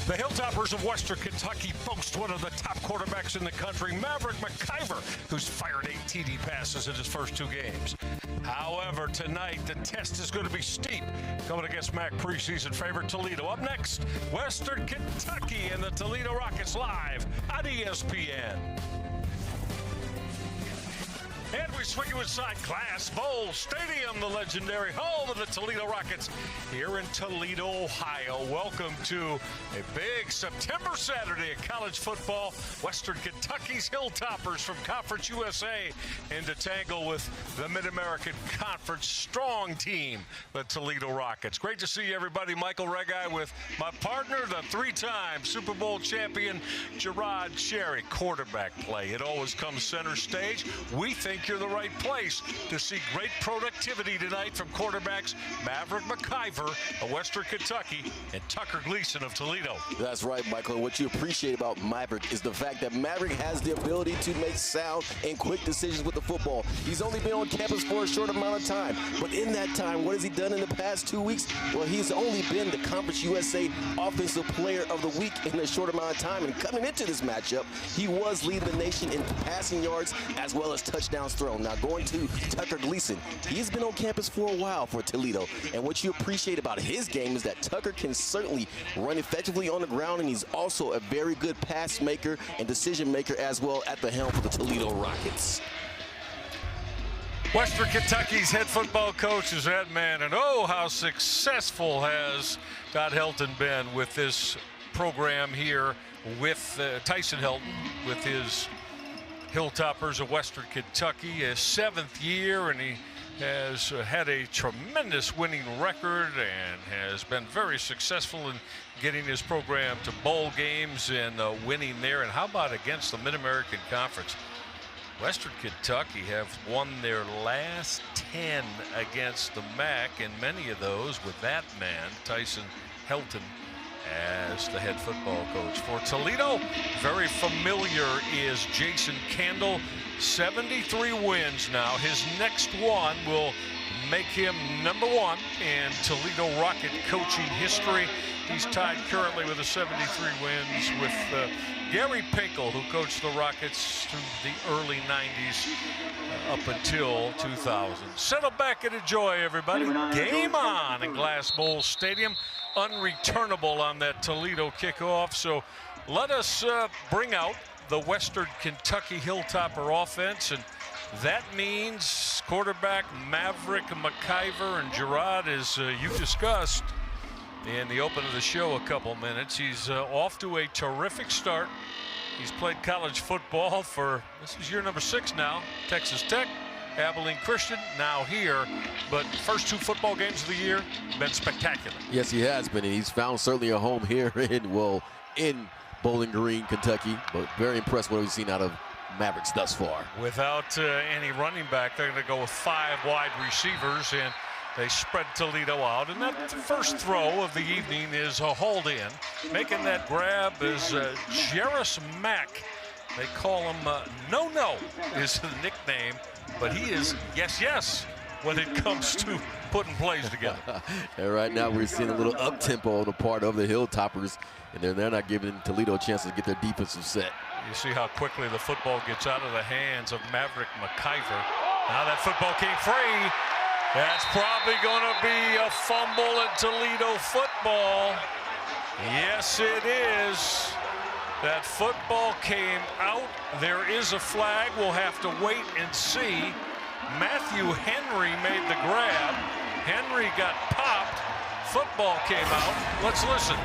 The Hilltoppers of Western Kentucky boast one of the top quarterbacks in the country, Maverick McIver, who's fired 8 TD passes in his first 2 games. However, tonight the test is going to be steep, coming against MAC preseason favorite Toledo. Up next, Western Kentucky and the Toledo Rockets live on ESPN. And we swing you inside Glass Bowl Stadium, the legendary home of the Toledo Rockets here in Toledo, Ohio. Welcome to a big September Saturday of college football. Western Kentucky's Hilltoppers from Conference USA into tangle with the Mid-American Conference strong team, the Toledo Rockets. Great to see everybody. Michael Regai with my partner, the 3-time Super Bowl champion, Gerard Cherry. Quarterback play, it always comes center stage. We think you're the right place to see great productivity tonight from quarterbacks Maverick McIver of Western Kentucky and Tucker Gleason of Toledo. That's right, Michael. And what you appreciate about Maverick is the fact that Maverick has the ability to make sound and quick decisions with the football. He's only been on campus for a short amount of time, but in that time, what has he done in the past 2 weeks? Well, he's only been the Conference USA Offensive Player of the Week in a short amount of time. And coming into this matchup, he was leading the nation in passing yards as well as touchdowns thrown. Now going to Tucker Gleason, he's been on campus for a while for Toledo, and what you appreciate about his game is that Tucker can certainly run effectively on the ground, and he's also a very good pass maker and decision maker as well at the helm for the Toledo Rockets. Western Kentucky's head football coach is that man, and oh, how successful has Todd Helton been with this program here with Tyson Helton with his Hilltoppers of Western Kentucky, his 7th year, and he has had a tremendous winning record and has been very successful in getting his program to bowl games and winning there. And how about against the Mid-American Conference? Western Kentucky have won their last 10 against the MAC, and many of those with that man, Tyson Helton, as the head football coach. For Toledo, very familiar is Jason Candle. 73 wins now. His next one will make him #1 in Toledo Rocket coaching history. He's tied currently with the 73 wins with Gary Pinkel, who coached the Rockets through the early 90s up until 2000. Settle back and enjoy, everybody. Game on in Glass Bowl Stadium. Unreturnable on that Toledo kickoff. So let us bring out the Western Kentucky Hilltopper offense, and that means quarterback Maverick McIver. And Gerard, as you discussed in the open of the show a couple minutes, he's off to a terrific start. He's played college football for, this is year number 6 now, Texas Tech, Abilene Christian, now here, but first 2 football games of the year been spectacular. Yes, he has been, and he's found certainly a home here in Bowling Green, Kentucky, but very impressed with what we've seen out of Mavericks thus far. Without any running back, they're going to go with 5 wide receivers, and they spread Toledo out. And that first throw of the evening is a hold in. Making that grab is Jarris Mack. They call him No-No is the nickname, but he is yes when it comes to putting plays together. And right now we're seeing a little up-tempo on the part of the Hilltoppers, and they're not giving Toledo a chance to get their defensive set. You see how quickly the football gets out of the hands of Maverick McIver. Now that football came free. That's probably going to be a fumble in Toledo football. Yes, it is. That football came out. There is a flag. We'll have to wait and see. Matthew Henry made the grab. Henry got popped. Football came out. Let's listen.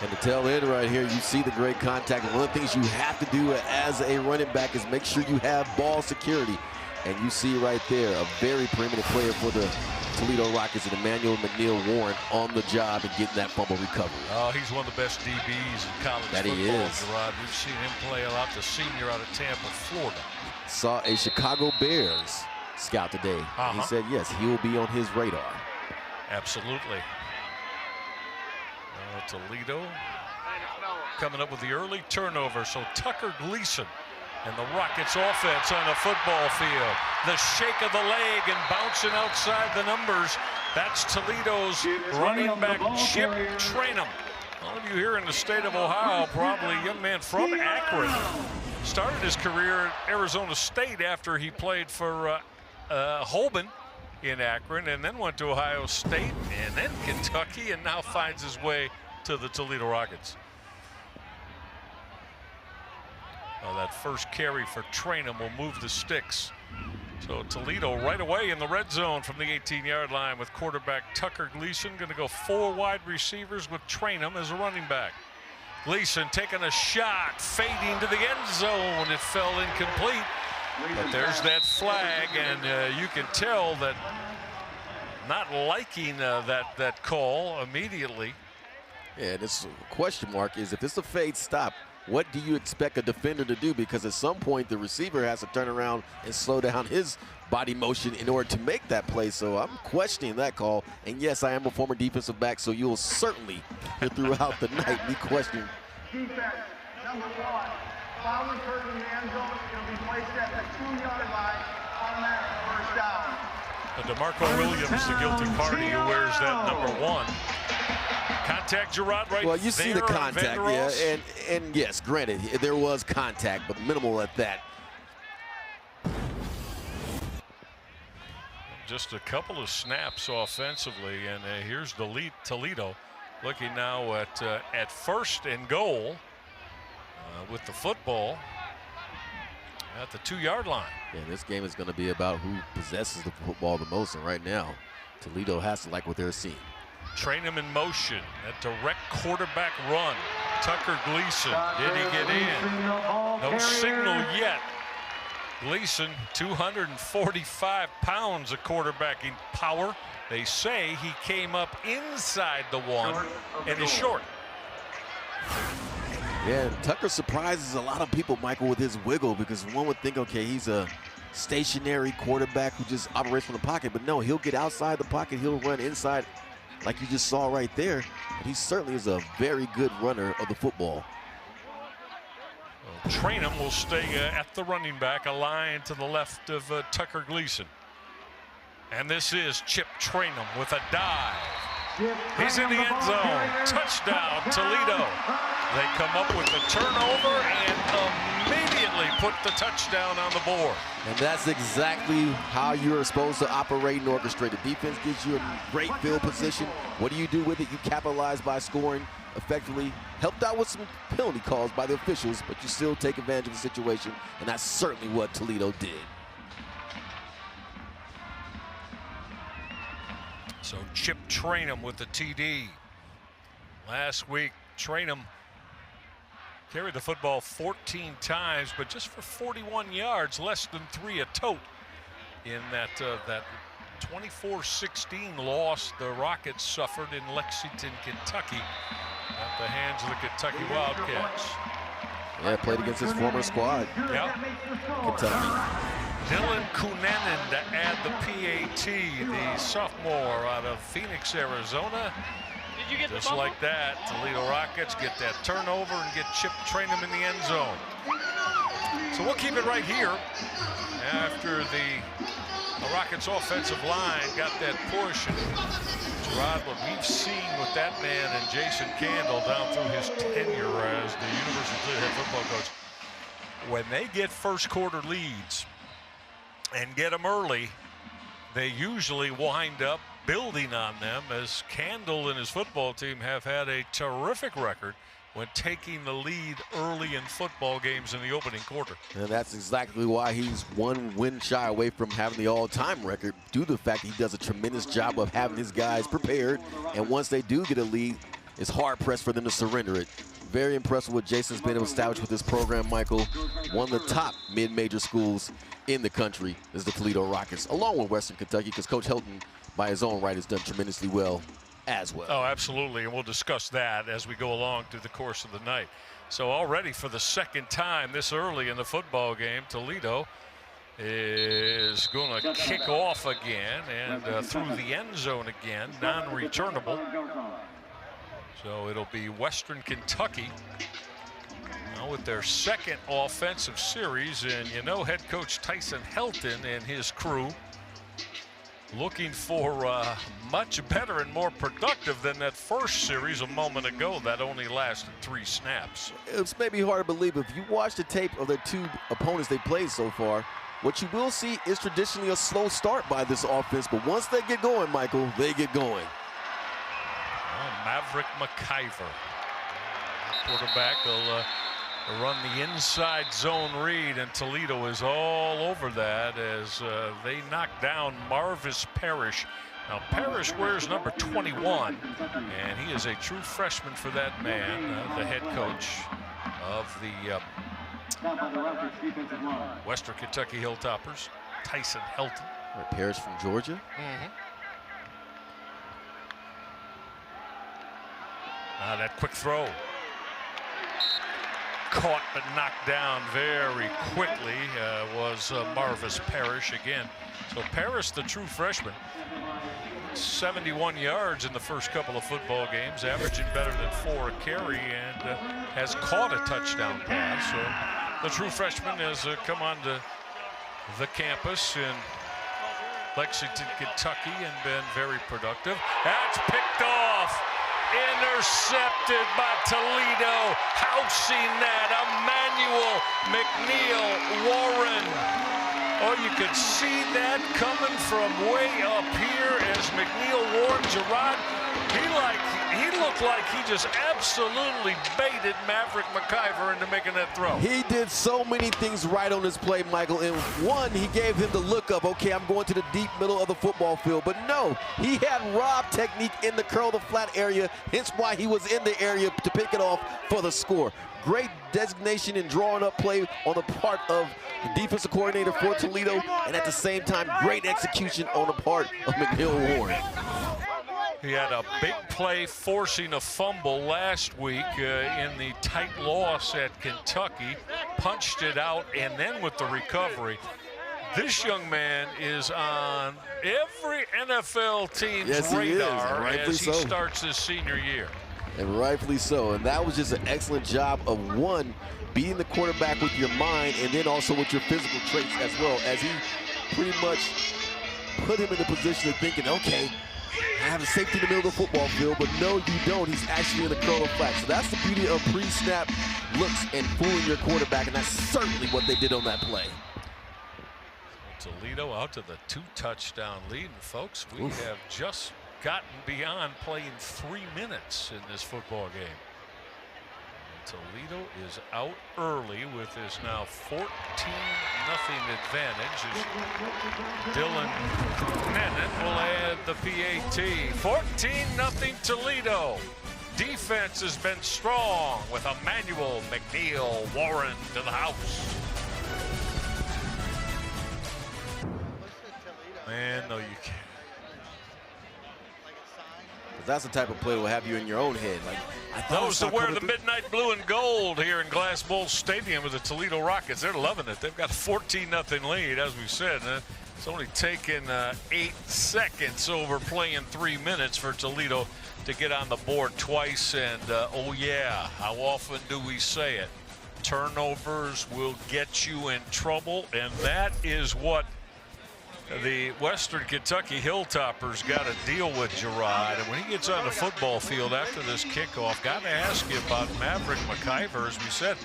And the tail end right here, you see the great contact. And one of the things you have to do as a running back is make sure you have ball security. And you see right there a very preeminent player for the Toledo Rockets, and Emmanuel McNeil-Warren on the job and getting that fumble recovery. Oh, he's one of the best DBs in college football, he is. Gerard. We've seen him play a lot. The senior out of Tampa, Florida. Saw a Chicago Bears scout today. He said, yes, he will be on his radar. Absolutely. Toledo coming up with the early turnover. So Tucker Gleason and the Rockets offense on the football field. The shake of the leg and bouncing outside the numbers. That's Toledo's running back Chip Trainum. All of you here in the state of Ohio, probably a young man from Akron. Started his career at Arizona State after he played for Holman in Akron, and then went to Ohio State and then Kentucky, and now finds his way to the Toledo Rockets. Well, that first carry for Trainum will move the sticks. So Toledo right away in the red zone from the 18-yard line with quarterback Tucker Gleason. Going to go 4 wide receivers with Trainum as a running back. Gleason taking a shot, fading to the end zone. It fell incomplete. But there's that flag, and you can tell that not liking that call immediately. Yeah, this question mark is, if it's a fade stop, what do you expect a defender to do? Because at some point the receiver has to turn around and slow down his body motion in order to make that play. So I'm questioning that call. And yes, I am a former defensive back, so you'll certainly hear throughout the night me questioning. Defense, number 1, following curtain in the end zone, it'll be placed at the 2-yard line, automatic first down. DeMarco Williams, the guilty party, who wears that number 1. Contact, Gerard, right? Well, you see the contact, yeah, and yes, granted, there was contact, but minimal at that. Just a couple of snaps offensively, and here's the lead. Toledo looking now at first and goal with the football at the 2-yard line. Yeah, this game is going to be about who possesses the football the most, and right now, Toledo has to like what they're seeing. Trainum in motion, a direct quarterback run. Tucker Gleason, did he get in? No signal yet. Gleason, 245 pounds of quarterbacking power. They say he came up inside the 1 and is short. Yeah, and Tucker surprises a lot of people, Michael, with his wiggle, because one would think, okay, he's a stationary quarterback who just operates from the pocket, but no, he'll get outside the pocket, he'll run inside, like you just saw right there. But he certainly is a very good runner of the football. Well, Trainum will stay at the running back, a line to the left of Tucker Gleason. And this is Chip Trainum with a dive. He's in the end zone. Touchdown, Toledo. They come up with the turnover and immediately put the touchdown on the board. And that's exactly how you're supposed to operate and orchestrate. The defense gives you a great field position. What do you do with it? You capitalize by scoring effectively. Helped out with some penalty calls by the officials, but you still take advantage of the situation, and that's certainly what Toledo did. So Chip Trainum with the TD. Last week, Trainum carried the football 14 times, but just for 41 yards, less than 3 a tote in that 24-16 loss the Rockets suffered in Lexington, Kentucky at the hands of the Kentucky Wildcats. Yeah, played against his former squad. Yeah. Kentucky. Dylan Kunanen to add the PAT, the sophomore out of Phoenix, Arizona. Just like that, Toledo Rockets get that turnover and get Chip Trainum in the end zone. So we'll keep it right here after the Rockets offensive line got that push. And Gerard, what we've seen with that man and Jason Candle down through his tenure as the University of Toledo head football coach, when they get first quarter leads and get them early, they usually wind up building on them, as Candle and his football team have had a terrific record when taking the lead early in football games in the opening quarter. And that's exactly why he's one win shy away from having the all-time record, due to the fact that he does a tremendous job of having his guys prepared, and once they do get a lead, it's hard-pressed for them to surrender it. Very impressed with what Jason's been able to establish with this program, Michael. One of the top mid-major schools in the country is the Toledo Rockets, along with Western Kentucky, because Coach Helton, by his own right, has done tremendously well as well. Oh, absolutely, and we'll discuss that as we go along through the course of the night. So already for the second time this early in the football game, Toledo is going to kick off again and through the end zone again, non-returnable. So it'll be Western Kentucky now with their second offensive series, and you know head coach Tyson Helton and his crew looking for much better and more productive than that first series a moment ago that only lasted 3 snaps. It's maybe hard to believe, if you watch the tape of the 2 opponents they played so far, what you will see is traditionally a slow start by this offense, but once they get going, Michael, they get going. Maverick McIver, quarterback, will run the inside zone read, and Toledo is all over that as they knock down Marvis Parrish. Now Parrish wears number 21, and he is a true freshman for that man, the head coach of the Western Kentucky Hilltoppers, Tyson Helton. Parrish from Georgia. That quick throw. Caught but knocked down very quickly was Marvis Parrish again. So Parrish, the true freshman, 71 yards in the first couple of football games, averaging better than 4 a carry, and has caught a touchdown pass. So the true freshman has come onto the campus in Lexington, Kentucky, and been very productive. That's picked off. Intercepted by Toledo. Housing that, Emmanuel McNeil Warren. Oh, you could see that coming from way up here as McNeil Warren, Gerard, he looked like he just absolutely baited Maverick McIver into making that throw. He did so many things right on this play, Michael. And one, he gave him the look of, okay, I'm going to the deep middle of the football field. But no, he had Rob technique in the curl the flat area, hence why he was in the area to pick it off for the score. Great designation and drawing up play on the part of the defensive coordinator for Toledo, and at the same time, great execution on the part of McNeil Warren. He had a big play forcing a fumble last week in the tight loss at Kentucky, punched it out, and then with the recovery. This young man is on every NFL team's radar as he starts his senior year. And rightfully so. And that was just an excellent job of, one, beating the quarterback with your mind and then also with your physical traits as well, as he pretty much put him in the position of thinking, okay, I have a safety in the middle of the football field, but no, you don't. He's actually in the curl of flat. So that's the beauty of pre-snap looks and fooling your quarterback, and that's certainly what they did on that play. Toledo out to the 2-touchdown lead, and folks, we have just gotten beyond playing 3 minutes in this football game. Toledo is out early with his now 14-0 advantage as Dylan Nennan will add the PAT. 14-0 Toledo. Defense has been strong with Emmanuel McNeil Warren to the house. Man, no, you can't. That's the type of play that will have you in your own head. Like, those that wear the midnight blue and gold here in Glass Bowl Stadium with the Toledo Rockets, they're loving it. They've got a 14-0 lead, as we said. It's only taken 8 seconds over playing 3 minutes for Toledo to get on the board twice. And, oh, yeah, how often do we say it? Turnovers will get you in trouble, and that is what the Western Kentucky Hilltoppers got to deal with, Gerard. And when he gets on the football field after this kickoff, got to ask you about Maverick McIver. As we said,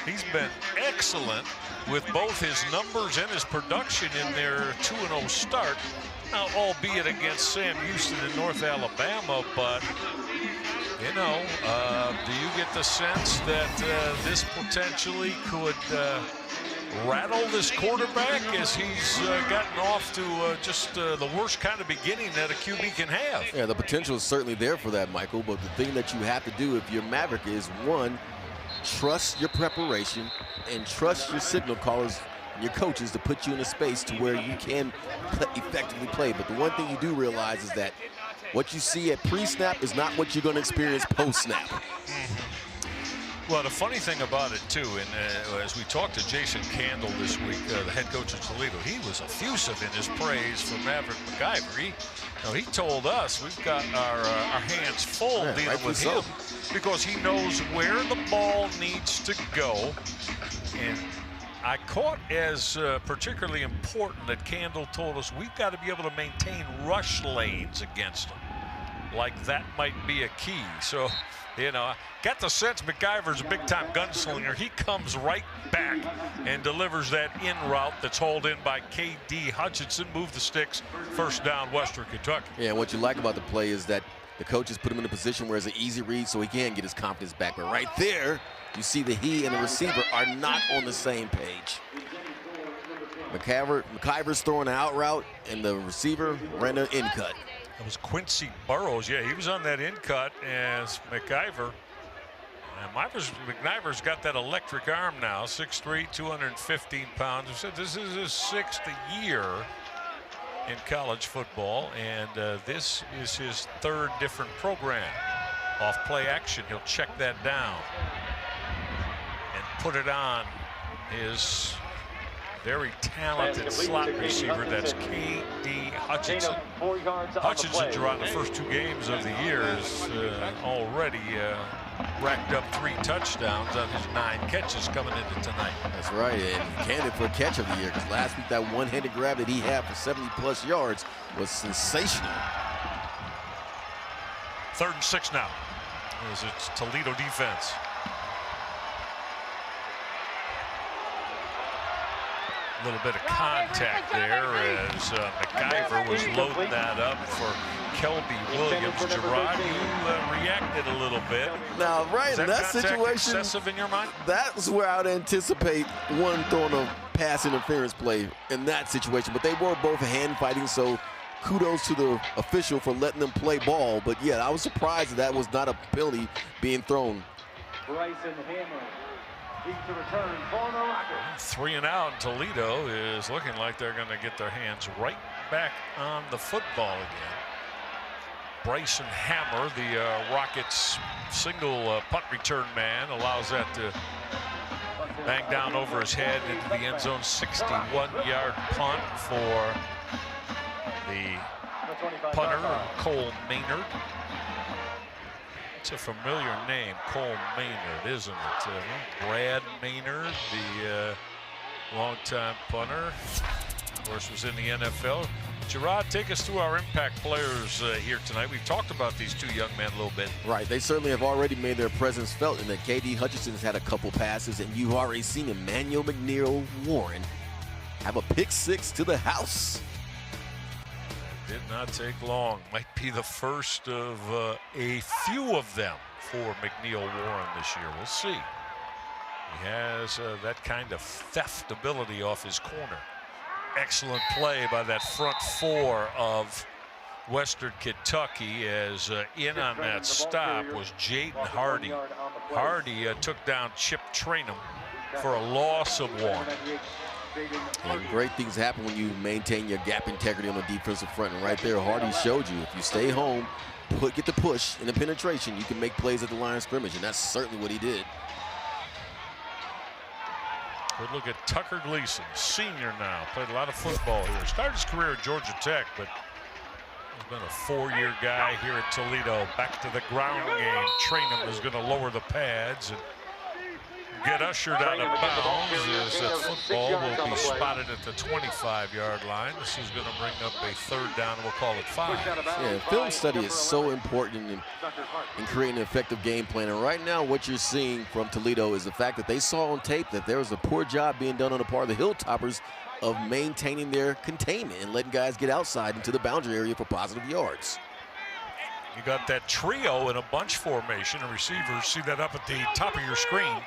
he's been excellent with both his numbers and his production in their 2-0 start. Now, albeit against Sam Houston in North Alabama, but, you know, do you get the sense that this potentially could rattle this quarterback as he's gotten off to just the worst kind of beginning that a QB can have? Yeah, the potential is certainly there for that, Michael, but the thing that you have to do if you're Maverick is, one, trust your preparation and trust your signal callers and your coaches to put you in a space to where you can effectively play. But the one thing you do realize is that what you see at pre-snap is not what you're going to experience post-snap. Well, the funny thing about it, too, and as we talked to Jason Candle this week, the head coach of Toledo, he was effusive in his praise for Maverick McIver. He told us we've got our hands full dealing with him because he knows where the ball needs to go. And I caught as particularly important that Candle told us we've got to be able to maintain rush lanes against them. Like that might be a key. So, you know, I got the sense McIver's a big-time gunslinger. He comes right back and delivers that in route that's hauled in by K.D. Hutchinson. Move the sticks, first down, Western Kentucky. Yeah, and what you like about the play is that the coaches put him in a position where it's an easy read so he can get his confidence back. But right there, you see that he and the receiver are not on the same page. McIver's throwing an out route, and the receiver ran an in cut. It was Quincy Burrows. Yeah, he was on that in cut as McIver. And McIver's got that electric arm now, 6'3", 215 pounds. I said this is his 6th year in college football, and this is his 3rd different program. Off play action, he'll check that down and put it on his very talented slot receiver. That's K.D. Hutchinson. Hutchinson, Gerard, the first 2 games of the year is already racked up 3 touchdowns on his 9 catches coming into tonight. That's right, and candidate for a catch of the year, because last week that one-handed grab that he had for 70+ yards was sensational. 3rd and 6 now, as it's Toledo defense. A little bit of contact there as McIver was loading that up for Kelby Williams. Gerard, you reacted a little bit. Now, right in that situation, excessive in your mind? That's where I would anticipate one throwing a pass interference play in that situation. But they were both hand fighting, so kudos to the official for letting them play ball. But yeah, I was surprised that was not a penalty being thrown. Bryson Hammer. To return for the Rockets. 3 and out, and Toledo is looking like they're going to get their hands right back on the football again. Bryson Hammer, the Rockets' single punt return man, allows that to bang down over his head into the end zone. 61-yard punt for the punter, Cole Maynard. It's a familiar name, Cole Maynard, isn't it? Brad Maynard, the longtime punter, of course, was in the NFL. Gerard, take us through our impact players here tonight. We've talked about these 2 young men a little bit. Right, they certainly have already made their presence felt in that K.D. Hutchinson's had a couple passes, and you've already seen Emmanuel McNeil Warren have a pick 6 to the house. Did not take long. Might be the first of a few of them for McNeil Warren this year. We'll see. He has that kind of theft ability off his corner. Excellent play by that front 4 of Western Kentucky, as in on that stop was Jaden Hardy. Hardy took down Chip Trainum for a loss of 1. And great things happen when you maintain your gap integrity on the defensive front. And right there, Hardy showed you, if you stay home, get the push and the penetration, you can make plays at the line of scrimmage, and that's certainly what he did. Good look at Tucker Gleason, senior now, played a lot of football here. Started his career at Georgia Tech, but he's been a 4-year guy here at Toledo. Back to the ground game. Trainum is going to lower the pads and get ushered out of bounds as that football will be spotted at the 25-yard line. This is going to bring up a 3rd down, and we'll call it 5. Yeah, film study is so important in creating an effective game plan. And right now, what you're seeing from Toledo is the fact that they saw on tape that there was a poor job being done on the part of the Hilltoppers of maintaining their containment and letting guys get outside into the boundary area for positive yards. You got that trio in a bunch formation, and receivers see that up at the top of your screen.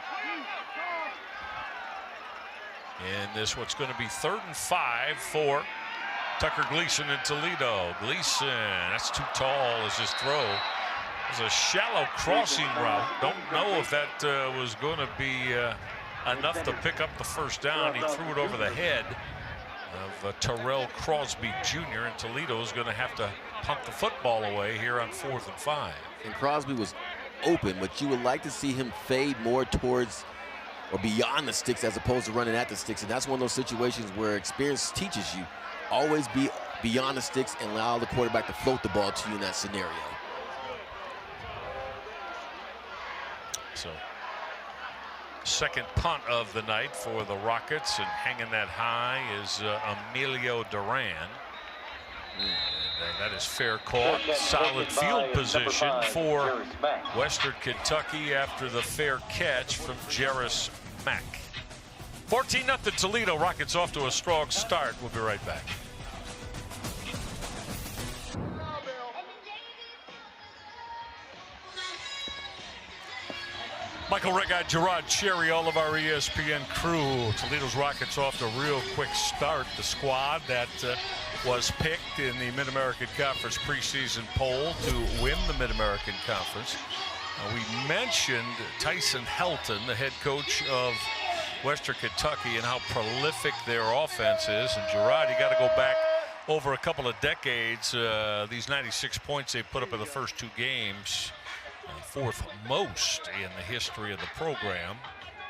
And this what's going to be 3rd and 5 for Tucker Gleason in Toledo. Gleason, that's too tall as his throw. It was a shallow crossing route. Don't know if that was going to be enough to pick up the 1st down. He threw it over the head of Terrell Crosby Jr. And Toledo is going to have to punt the football away here on 4th and 5. And Crosby was open, but you would like to see him fade more towards or beyond the sticks as opposed to running at the sticks. And that's one of those situations where experience teaches you. Always be beyond the sticks and allow the quarterback to float the ball to you in that scenario. So second punt of the night for the Rockets, and hanging that high is Emilio Duran. And that is fair caught. Solid field position for Western Kentucky after the fair catch from Jarris Mack. 14-0 Toledo. Rockets off to a strong start. We'll be right back. Michael Regard, Gerard Cherry, all of our ESPN crew. Toledo's Rockets off to a real quick start. The squad that was picked in the Mid-American Conference preseason poll to win the Mid-American Conference. We mentioned Tyson Helton, the head coach of Western Kentucky, and how prolific their offense is. And Gerard, you got to go back over a couple of decades. These 96 points they put up in the first 2 games. Fourth most in the history of the program,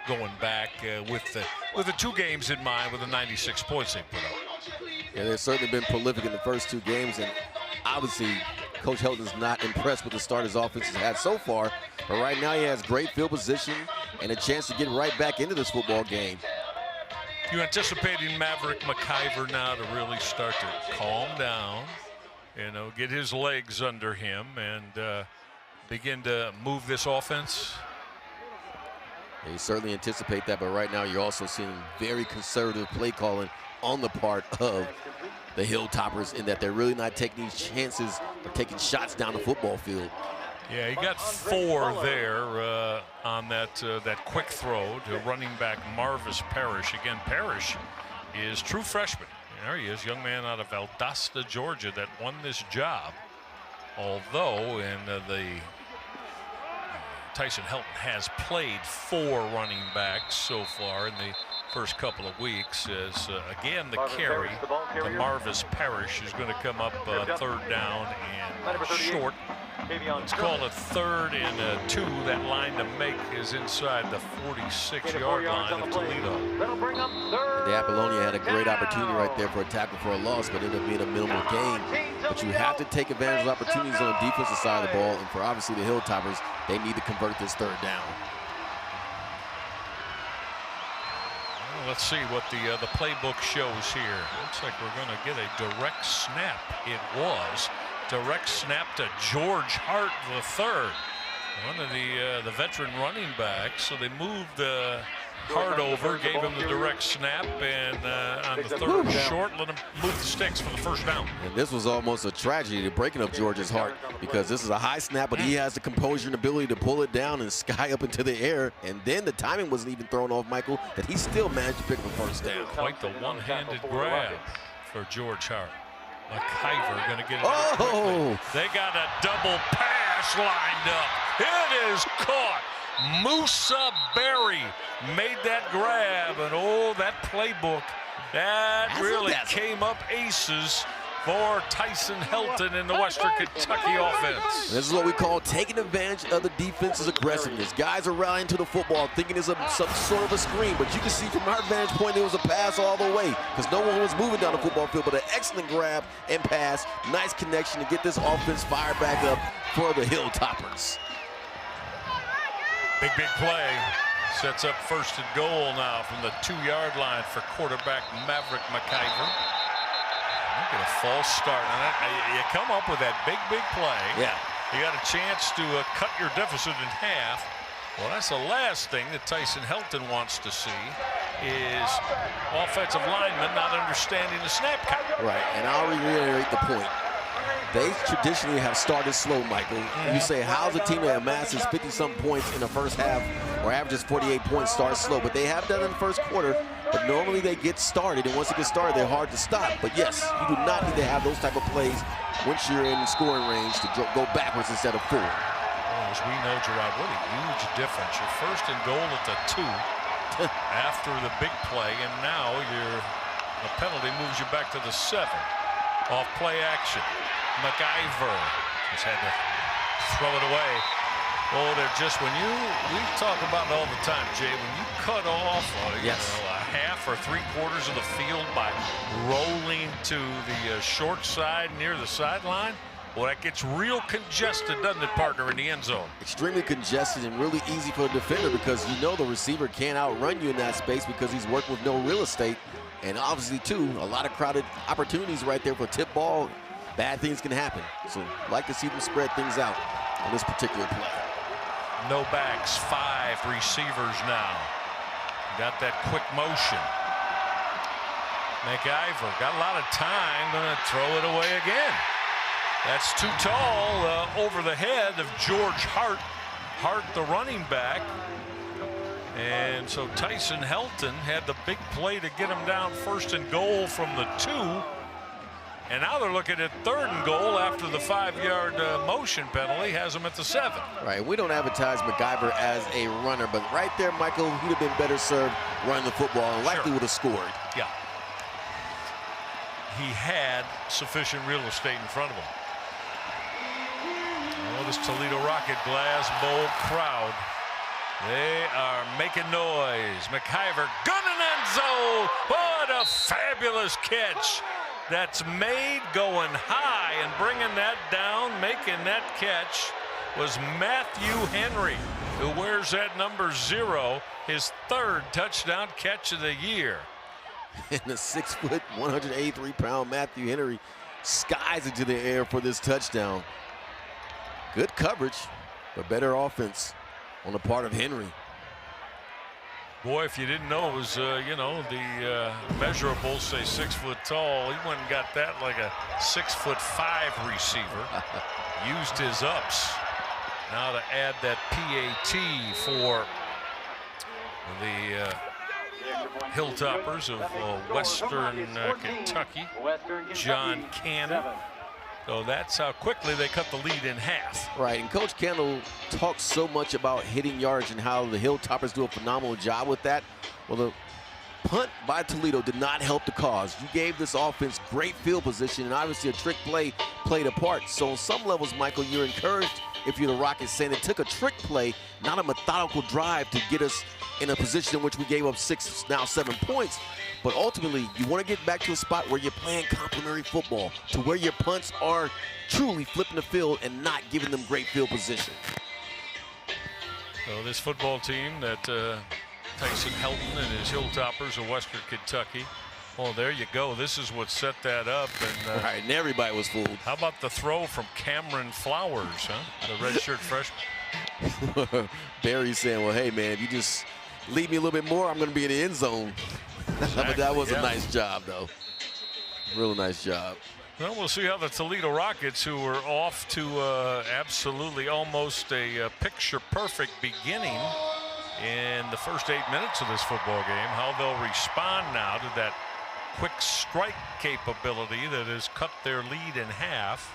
going back with the 2 games in mind with the 96 points they put up. Yeah, they've certainly been prolific in the first 2 games, and obviously Coach Helton's not impressed with the start his offense has had so far, but right now he has great field position and a chance to get right back into this football game. You anticipating Maverick McIver now to really start to calm down, get his legs under him and begin to move this offense? Yeah, you certainly anticipate that, but right now you're also seeing very conservative play calling on the part of the Hilltoppers, in that they're really not taking these chances of taking shots down the football field. Yeah, he got 4 there on that quick throw to running back Marvis Parrish. Again, Parrish is true freshman. There he is, young man out of Valdosta, Georgia, that won this job. Although in the Tyson Helton has played 4 running backs so far in the first couple of weeks, as again the carry to Marvis Parrish is going to come up 3rd down and short. Let's call it 3rd and 2. That line to make is inside the 46-yard line of Toledo. The Apollonia had a great opportunity right there for a tackle for a loss, but ended up being a minimal gain. But you have to take advantage of opportunities on the defensive side of the ball, and for obviously the Hilltoppers, they need to convert this 3rd down. Well, let's see what the playbook shows here. Looks like we're going to get a direct snap. It was. Direct snap to George Hart III, one of the veteran running backs. So they moved Hart over, gave him the direct snap, and on the 3rd and short, let him move the sticks for the 1st down. And this was almost a tragedy, to breaking up George's heart, because this is a high snap, but he has the composure and ability to pull it down and sky up into the air. And then the timing wasn't even thrown off Michael, that he still managed to pick up a 1st down. Quite the one-handed grab for George Hart. McIver going to get it. Oh! They got a double pass lined up. It is caught. Musa Berry made that grab, and that playbook, that really came up aces for Tyson Helton in the Western Kentucky offense. This is what we call taking advantage of the defense's aggressiveness. Guys are rallying to the football, thinking it's some sort of a screen, but you can see from our vantage point it was a pass all the way, because no one was moving down the football field, but an excellent grab and pass. Nice connection to get this offense fired back up for the Hilltoppers. Big play. Sets up 1st and goal now from the 2-yard line for quarterback Maverick McIver. Get a false start. And you come up with that big play. Yeah. You got a chance to cut your deficit in half. Well, that's the last thing that Tyson Helton wants to see, is offensive linemen not understanding the snap count. Right, and I'll reiterate the point. They traditionally have started slow, Michael. You say, how's a team that amasses 50-something points in the first half or averages 48 points start slow? But they have done it in the first quarter. But normally they get started, and once they get started, they're hard to stop. But yes, you do not need to have those type of plays once you're in scoring range to go backwards instead of forward. Well, as we know, Gerard, what a huge difference. Your 1st and goal at the 2 after the big play, and now the penalty moves you back to the 7. Off play action. McIver just had to throw it away. Oh, they're just, we talk about it all the time, Jay, when you cut off a half or 3/4 of the field by rolling to the short side near the sideline, Well, that gets real congested, doesn't it, partner, in the end zone? Extremely congested and really easy for the defender because you know the receiver can't outrun you in that space because he's working with no real estate. And obviously, too, a lot of crowded opportunities right there for a tip ball. Bad things can happen. So I'd like to see them spread things out on this particular play. No backs, 5 receivers now. Got that quick motion. McIver got a lot of time, gonna throw it away again. That's too tall, over the head of George Hart. Hart, the running back. And so Tyson Helton had the big play to get him down 1st and goal from the 2. And now they're looking at 3rd and goal after the 5-yard motion penalty has him at the 7. Right, we don't advertise McIver as a runner, but right there, Michael, he'd have been better served running the football and likely would have scored. Yeah. He had sufficient real estate in front of him. Oh, this Toledo Rocket Glass Bowl crowd. They are making noise. McIver gunning end zone. What a fabulous catch. That's made going high and bringing that down, making that catch was Matthew Henry, who wears that number 0, his 3rd touchdown catch of the year. And the 6', 183-pound Matthew Henry skies into the air for this touchdown. Good coverage, but better offense on the part of Henry. Boy, if you didn't know it was, you know, the measurables say 6 foot tall. He went and got that like a 6'5" receiver. Used his ups. Now to add that PAT for the Hilltoppers of Western Kentucky, John Cannon. So that's how quickly they cut the lead in half. Right, and Coach Kendall talks so much about hitting yards and how the Hilltoppers do a phenomenal job with that. Well, the punt by Toledo did not help the cause. You gave this offense great field position, and obviously a trick play played a part. So on some levels, Michael, you're encouraged if you're the Rockets, saying it took a trick play, not a methodical drive to get us in a position in which we gave up 6, now 7 points. But ultimately, you want to get back to a spot where you're playing complementary football, to where your punts are truly flipping the field and not giving them great field position. So this football team that Tyson Helton and his Hilltoppers of Western Kentucky. Oh, there you go. This is what set that up. And right, and everybody was fooled. How about the throw from Cameron Flowers, huh? The redshirt freshman. Barry's saying, well, hey, man, if you just leave me a little bit more, I'm going to be in the end zone. Exactly, but that was a nice job, though. Real nice job. Well, we'll see how the Toledo Rockets, who were off to absolutely almost a picture-perfect beginning in the first 8 minutes of this football game, how they'll respond now to that quick strike capability that has cut their lead in half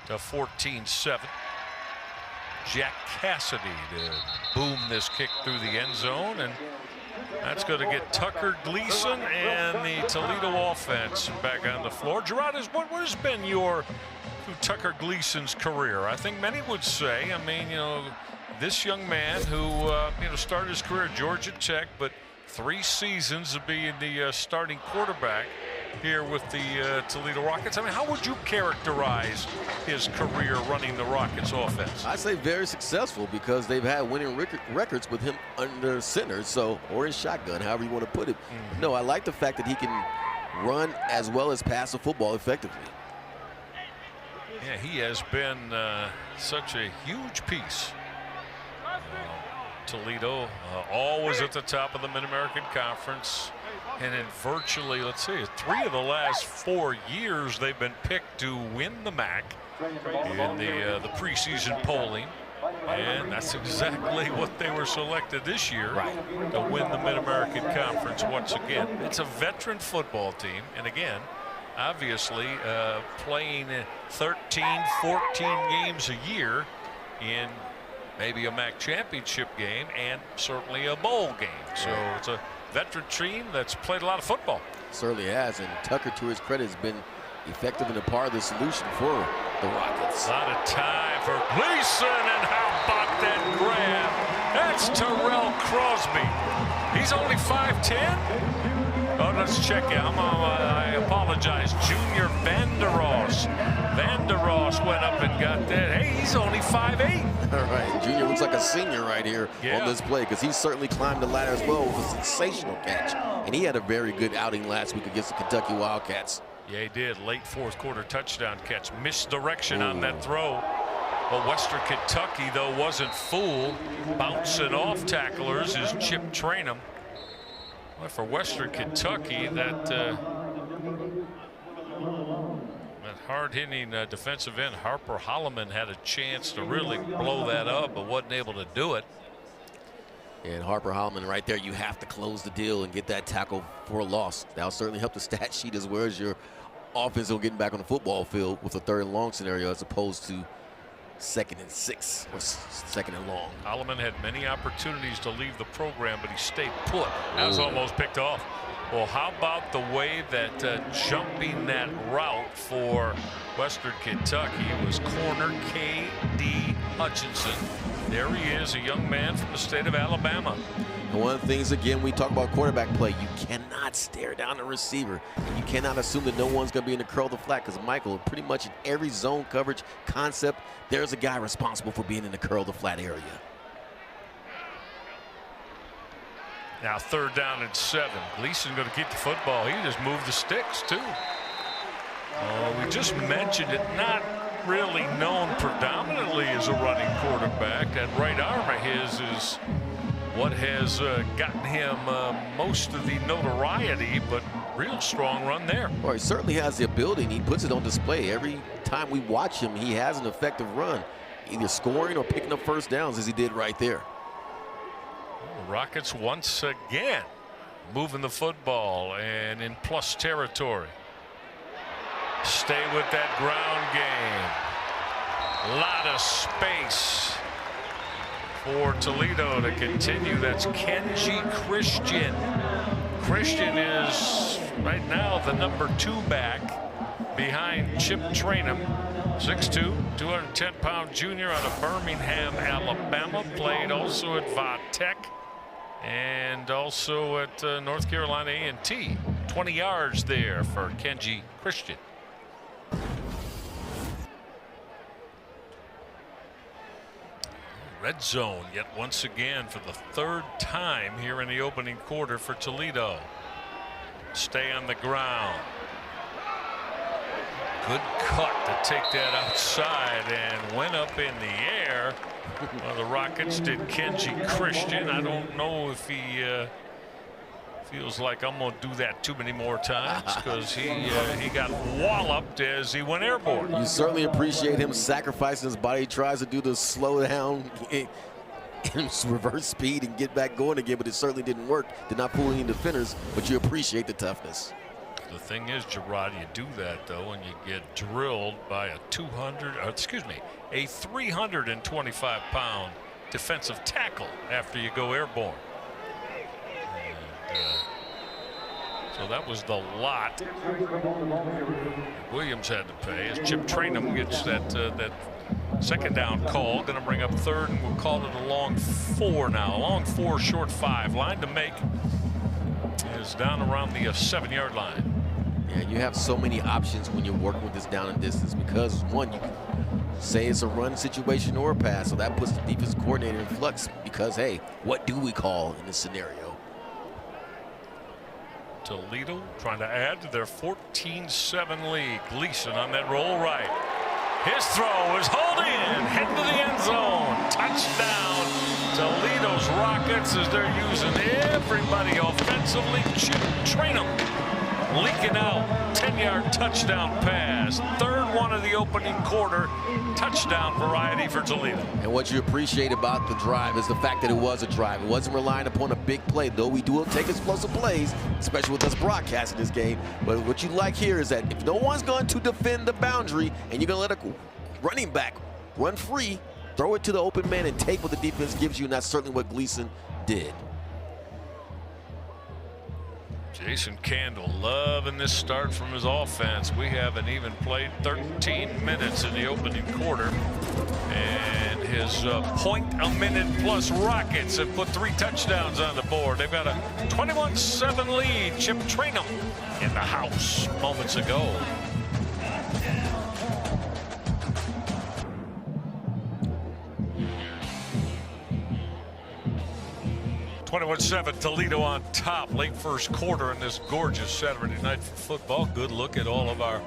to 14-7. Jack Cassidy to boom this kick through the end zone, and that's going to get Tucker Gleason and the Toledo offense back on the floor. Gerard, what has been your through Tucker Gleason's career? I think many would say, I mean, you know, this young man who you know, started his career at Georgia Tech, but 3 seasons of being the starting quarterback here with the Toledo Rockets. I mean, how would you characterize his career running the Rockets offense? I say very successful, because they've had winning records with him under center, so, or in shotgun, however you want to put it. No, I like the fact that he can run as well as pass the football effectively. Yeah, he has been such a huge piece. Toledo always at the top of the Mid-American Conference, and in virtually, let's see, 3 of the last 4 years they've been picked to win the MAC in the preseason polling, and that's exactly what they were selected this year, to win the Mid-American Conference once again. It's a veteran football team, and again, obviously playing 13, 14 games a year in maybe a MAC championship game and certainly a bowl game. So it's a veteran team that's played a lot of football. Certainly has, and Tucker, to his credit, has been effective and a part of the solution for the Rockets. A lot of time for Gleason, and how about that grab? That's Terrell Crosby. He's only 5'10". Oh, let's check it. I apologize. Junior Vanderos Van der Ross went up and got that. Hey, he's only 5'8". All right, Junior looks like a senior right here on this play, because he certainly climbed the ladder as well with a sensational catch. And he had a very good outing last week against the Kentucky Wildcats. Yeah, he did. Late fourth quarter touchdown catch. Misdirection on that throw. But Western Kentucky, though, wasn't fooled. Bouncing off tacklers is Chip Trainum. Well, for Western Kentucky, that hard-hitting defensive end Harper Holloman had a chance to really blow that up, but wasn't able to do it. And Harper Holloman right there, you have to close the deal and get that tackle for a loss. That'll certainly help the stat sheet as well as your offense on getting back on the football field with a 3rd and long scenario as opposed to 2nd and 6 or 2nd and long. Holloman had many opportunities to leave the program, but he stayed put. That was almost picked off. Well, how about the way that jumping that route for Western Kentucky was corner K.D. Hutchinson. There he is, a young man from the state of Alabama. And one of the things, again, we talk about quarterback play, you cannot stare down the receiver. And you cannot assume that no one's going to be in the curl the flat, because Michael, pretty much in every zone coverage concept, there's a guy responsible for being in the curl the flat area. Now 3rd down and 7. Gleason going to keep the football. He just moved the sticks, too. We just mentioned it, not really known predominantly as a running quarterback. That right arm of his is what has gotten him most of the notoriety, but real strong run there. Well, he certainly has the ability, and he puts it on display. Every time we watch him, he has an effective run, either scoring or picking up first downs as he did right there. Rockets once again moving the football and in plus territory. Stay with that ground game. A lot of space for Toledo to continue. That's Kenji Christian. Christian is right now the number 2 back behind Chip Trainum. 6'2", 210-pound junior out of Birmingham, Alabama. Played also at Va Tech and also at North Carolina A&T. 20 yards there for Kenji Christian. Red zone yet once again for the 3rd time here in the opening quarter for Toledo. Stay on the ground. Good cut to take that outside and went up in the air. Well, the Rockets did Kenji Christian. I don't know if he feels like I'm going to do that too many more times, because he got walloped as he went airborne. You certainly appreciate him sacrificing his body. He tries to do the slow down in reverse speed and get back going again, but it certainly didn't work. Did not fool any defenders, but you appreciate the toughness. The thing is, Gerard, you do that though, and you get drilled by a 325-pound defensive tackle after you go airborne. And, so that was the lot Williams had to pay as Chip Trainum gets that 2nd down call. Going to bring up 3rd, and we'll call it a long 4 now. A long 4, short 5. Line to make is down around the 7-yard line. Yeah, you have so many options when you're working with this down and distance, because one, you can say it's a run situation or a pass, so that puts the defense coordinator in flux, because hey, what do we call in this scenario? Toledo trying to add to their 14-7 lead. Gleason on that roll right. His throw is hauled in, heading to the end zone. Touchdown, Toledo's Rockets, as they're using everybody offensively. Chip Trainum leaking out, 10-yard touchdown pass. 3rd one of the opening quarter. Touchdown variety for Toledo. And what you appreciate about the drive is the fact that it was a drive. It wasn't relying upon a big play, though we do take explosive plays, especially with us broadcasting this game. But what you like here is that if no one's going to defend the boundary and you're going to let a running back run free, throw it to the open man and take what the defense gives you, and that's certainly what Gleason did. Jason Candle loving this start from his offense. We haven't even played 13 minutes in the opening quarter, and his point-a-minute plus Rockets have put 3 touchdowns on the board. They've got a 21-7 lead. Chip Trainum in the house moments ago. 21-7, Toledo on top, late first quarter in this gorgeous Saturday night for football. Good look at all of our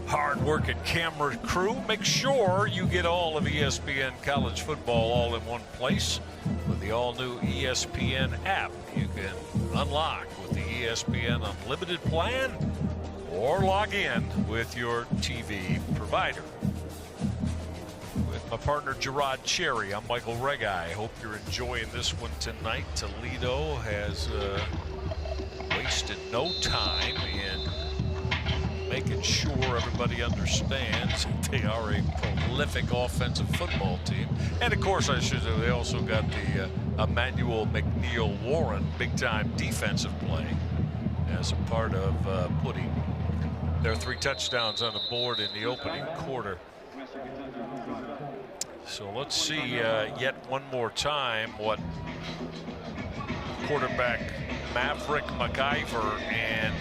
hard-working camera crew. Make sure you get all of ESPN college football all in one place with the all-new ESPN app. You can unlock with the ESPN Unlimited plan or log in with your TV provider. With my partner Gerard Cherry, I'm Michael Regai. Hope you're enjoying this one tonight. Toledo has wasted no time in making sure everybody understands they are a prolific offensive football team. And of course, I should say they also got the Emmanuel McNeil Warren big-time defensive play as a part of putting their 3 touchdowns on the board in the opening quarter. So let's see yet one more time what quarterback Maverick McIver and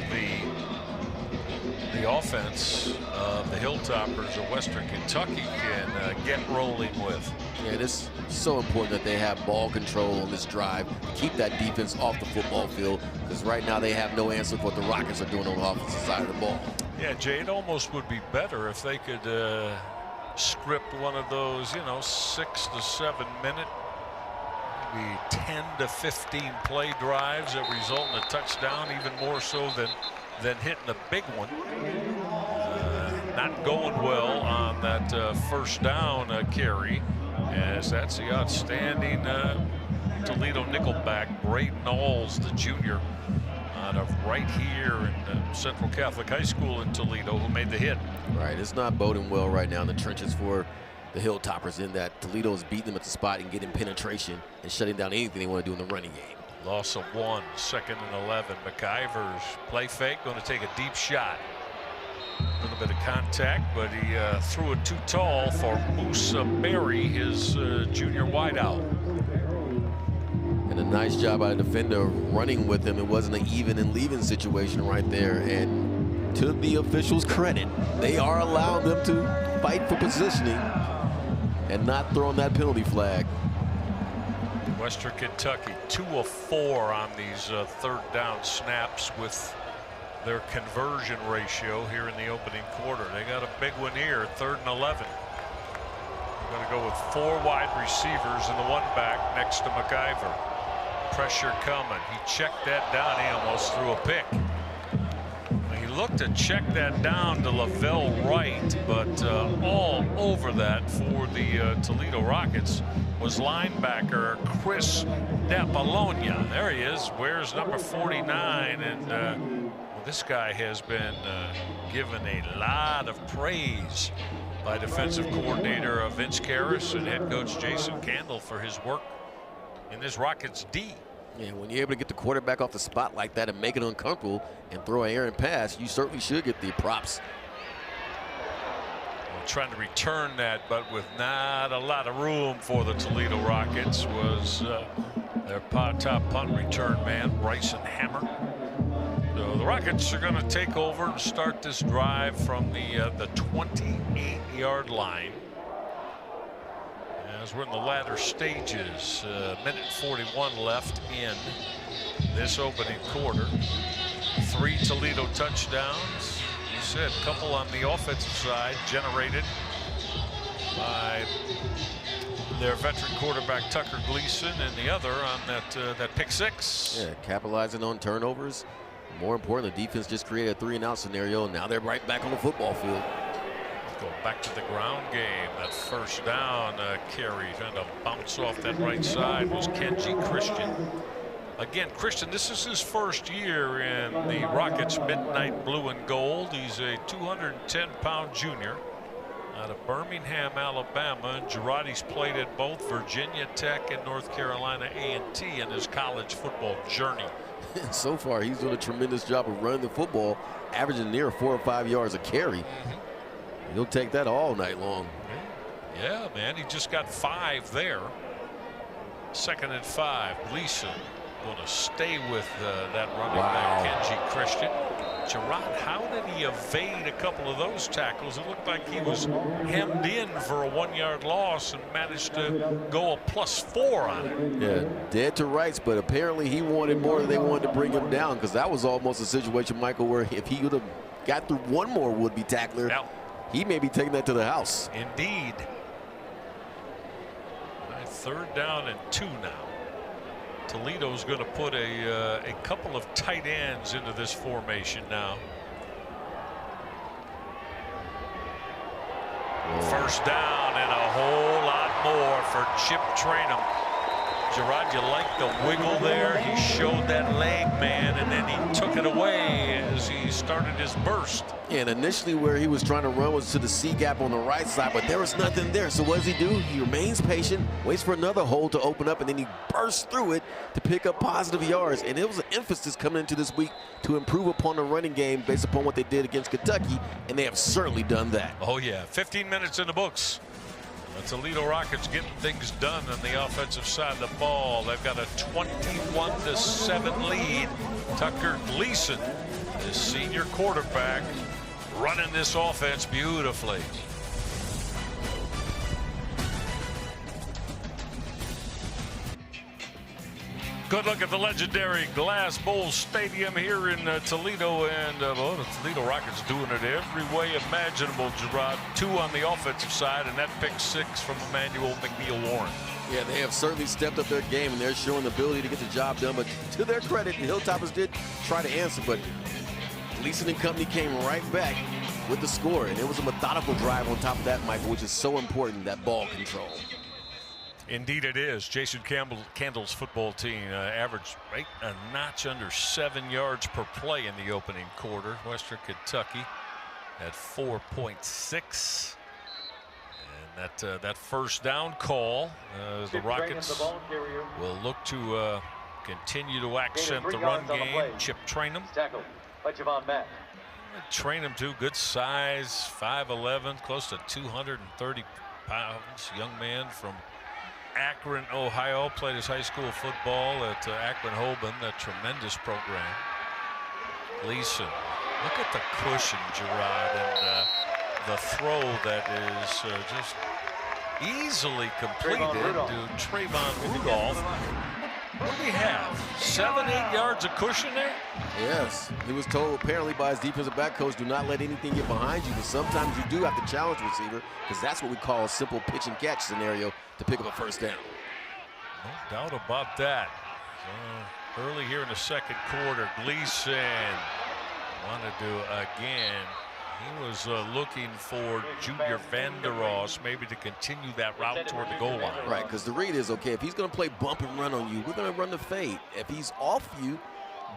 the offense of the Hilltoppers of Western Kentucky can get rolling with. Yeah, it is so important that they have ball control on this drive, keep that defense off the football field, because right now they have no answer for what the Rockets are doing on the offensive side of the ball. Yeah, Jay, it almost would be better if they could script one of those, 6 to 7 minute, maybe 10 to 15 play drives that result in a touchdown, even more so than hitting a big one. Not going well on that first down carry, as that's the outstanding Toledo nickelback, Braden Alls, the junior, out of right here in Central Catholic High School in Toledo, who made the hit. Right, it's not boding well right now in the trenches for the Hilltoppers, in that Toledo is beating them at the spot and getting penetration and shutting down anything they want to do in the running game. Loss of 1, 2nd and 11. McIver's play fake, going to take a deep shot. A little bit of contact, but he threw it too tall for Musa Berry, his junior wideout. And a nice job by the defender running with him. It wasn't an even and leaving situation right there. And to the officials' credit, they are allowing them to fight for positioning and not throwing that penalty flag. Western Kentucky 2 of 4 on these 3rd down snaps with their conversion ratio here in the opening quarter. They got a big one here, 3rd and 11. They're going to go with 4 wide receivers and the 1 back next to McIver. Pressure coming. He checked that down. He almost threw a pick. He looked to check that down to Lavelle Wright, but all over that for the Toledo Rockets was linebacker Chris DePolonia. There he is, wears number 49, and well, this guy has been given a lot of praise by defensive coordinator Vince Karras and head coach Jason Candle for his work in this Rockets D. Yeah, when you're able to get the quarterback off the spot like that and make it uncomfortable and throw an errant pass, you certainly should get the props. Well, trying to return that, but with not a lot of room for the Toledo Rockets, was their top punt return man, Bryson Hammer. So the Rockets are going to take over and start this drive from the 28-yard line. As we're in the latter stages, minute 41 left in this opening quarter. 3 Toledo touchdowns. You said a couple on the offensive side generated by their veteran quarterback Tucker Gleason, and the other on that pick 6. Yeah, capitalizing on turnovers. More important, the defense just created a 3-and-out scenario, and now they're right back on the football field. Go back to the ground game. That first down carry trying to bounce off that right side was Kenji Christian. Again, Christian, this is his first year in the Rockets midnight blue and gold. He's a 210-pound junior out of Birmingham, Alabama. Girardi's played at both Virginia Tech and North Carolina A&T in his college football journey. So far, he's doing a tremendous job of running the football, averaging near 4 or 5 yards a carry. He'll take that all night long. Yeah, man, he just got 5 there. 2nd and 5. Gleason going to stay with that running back, Kenji Christian. Gerard, how did he evade a couple of those tackles? It looked like he was hemmed in for a 1-yard loss and managed to go a +4 on it. Yeah, dead to rights, but apparently he wanted more than they wanted to bring him down, because that was almost a situation, Michael, where if he would have got through one more would-be tackler, he may be taking that to the house. Indeed. 3rd down and 2 now. Toledo's going to put a couple of tight ends into this formation now. First down and a whole lot more for Chip Trainum. Gerard, you like the wiggle there? He showed that leg, man, and then he took it away as he started his burst. Yeah, and initially where he was trying to run was to the C gap on the right side, but there was nothing there. So what does he do? He remains patient, waits for another hole to open up, and then he bursts through it to pick up positive yards. And it was an emphasis coming into this week to improve upon the running game based upon what they did against Kentucky, and they have certainly done that. Oh, yeah. 15 minutes in the books. The Toledo Rockets getting things done on the offensive side of the ball. They've got a 21-7 lead. Tucker Gleason, the senior quarterback, running this offense beautifully. Good look at the legendary Glass Bowl Stadium here in Toledo, and well, the Toledo Rockets doing it every way imaginable, Gerard. 2 on the offensive side, and that pick-6 from Emmanuel McNeil-Warren. Yeah, they have certainly stepped up their game, and they're showing the ability to get the job done. But to their credit, the Hilltoppers did try to answer, but Gleason and company came right back with the score, and it was a methodical drive on top of that, Michael, which is so important, that ball control. Indeed it is. Jason Candle's football team averaged right a notch under 7 yards per play in the opening quarter. Western Kentucky at 4.6. And that first down call, the Rockets will look to continue to accent the run game. Chip Trainum. Trainum too, good size, 5'11", close to 230 pounds. Young man from Akron, Ohio, played his high school football at Akron-Holben, a tremendous program. Gleason, look at the cushion, Gerard, and the throw that is just easily completed to Trayvon Rudolph. What do we have? 7-8 yards of cushion there? Yes, he was told apparently by his defensive back coach, do not let anything get behind you, but sometimes you do have to challenge receiver, because that's what we call a simple pitch and catch scenario to pick up a first down. No doubt about that. Early here in the second quarter, Gleason wanted to again. He was looking for Junior Vandeross maybe to continue that route toward the goal line. Right, because the read is, okay, if he's going to play bump and run on you, we're going to run the fade. If he's off you,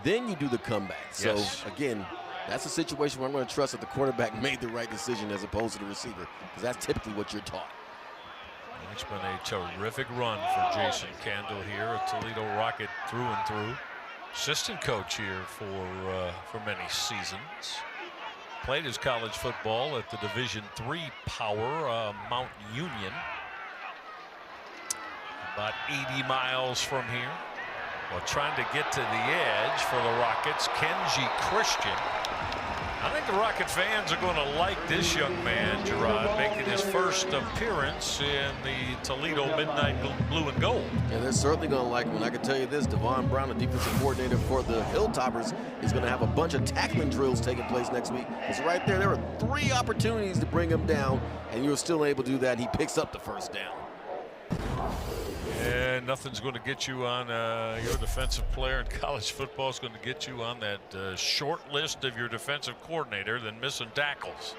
then you do the comeback. So, again, that's a situation where I'm going to trust that the quarterback made the right decision as opposed to the receiver, because that's typically what you're taught. It's been a terrific run for Jason Candle here, a Toledo Rocket through and through. Assistant coach here for many seasons. Played his college football at the Division III power, Mount Union. About 80 miles from here. Well, trying to get to the edge for the Rockets, Kenji Christian. I think the Rocket fans are going to like this young man, Gerard, making his first appearance in the Toledo Midnight Blue and Gold. Yeah, they're certainly going to like him. And I can tell you this, Devon Brown, the defensive coordinator for the Hilltoppers, is going to have a bunch of tackling drills taking place next week. Because right there were 3 opportunities to bring him down, and you were still able to do that. He picks up the first down. And nothing's going to get you on your defensive player in college football. Is going to get you on that short list of your defensive coordinator than missing tackles.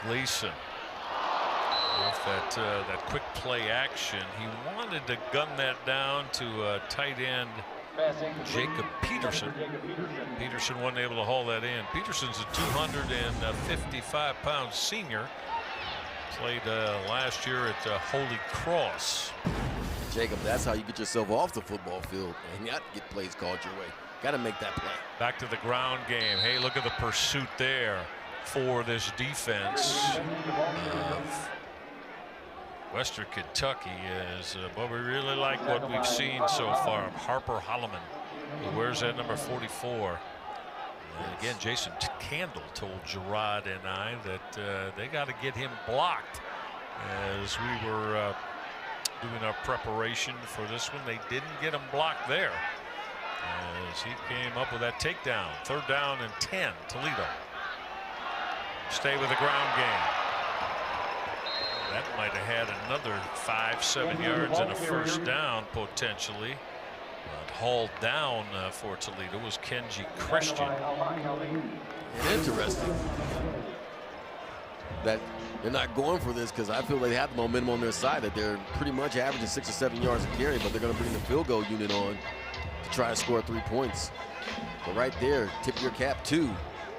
Gleason with that quick play action. He wanted to gun that down to tight end Jacob Peterson. Peterson wasn't able to haul that in. Peterson's a 255-pound senior. Played last year at Holy Cross. Jacob, that's how you get yourself off the football field and not get plays called your way. Got to make that play. Back to the ground game. Hey, look at the pursuit there for this defense of Western Kentucky. But we really like what we've seen so far. Harper Holloman He wears that number 44. And again, Jason Candle told Gerard and I that they got to get him blocked. As we were doing our preparation for this one, they didn't get him blocked there. As he came up with that takedown. 3rd down and 10, Toledo. Stay with the ground game. That might have had another 5-7 yards and a 1st down potentially. But hauled down for Toledo was Kenji Christian. Interesting that they're not going for this, because I feel they have the momentum on their side, that they're pretty much averaging 6 or 7 yards a carry, but they're going to bring the field goal unit on to try to score 3 points. But right there, tip your cap to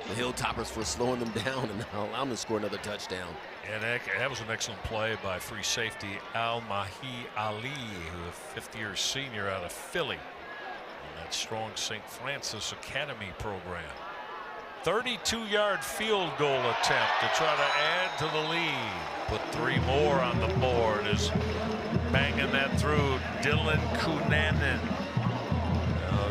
the Hilltoppers for slowing them down and allowing them to score another touchdown. And that was an excellent play by free safety Al-Mahi Ali, who a 5th-year senior out of Philly in that strong St. Francis Academy program. 32-yard field goal attempt to try to add to the lead. Put 3 more on the board as banging that through Dylan Cunanan.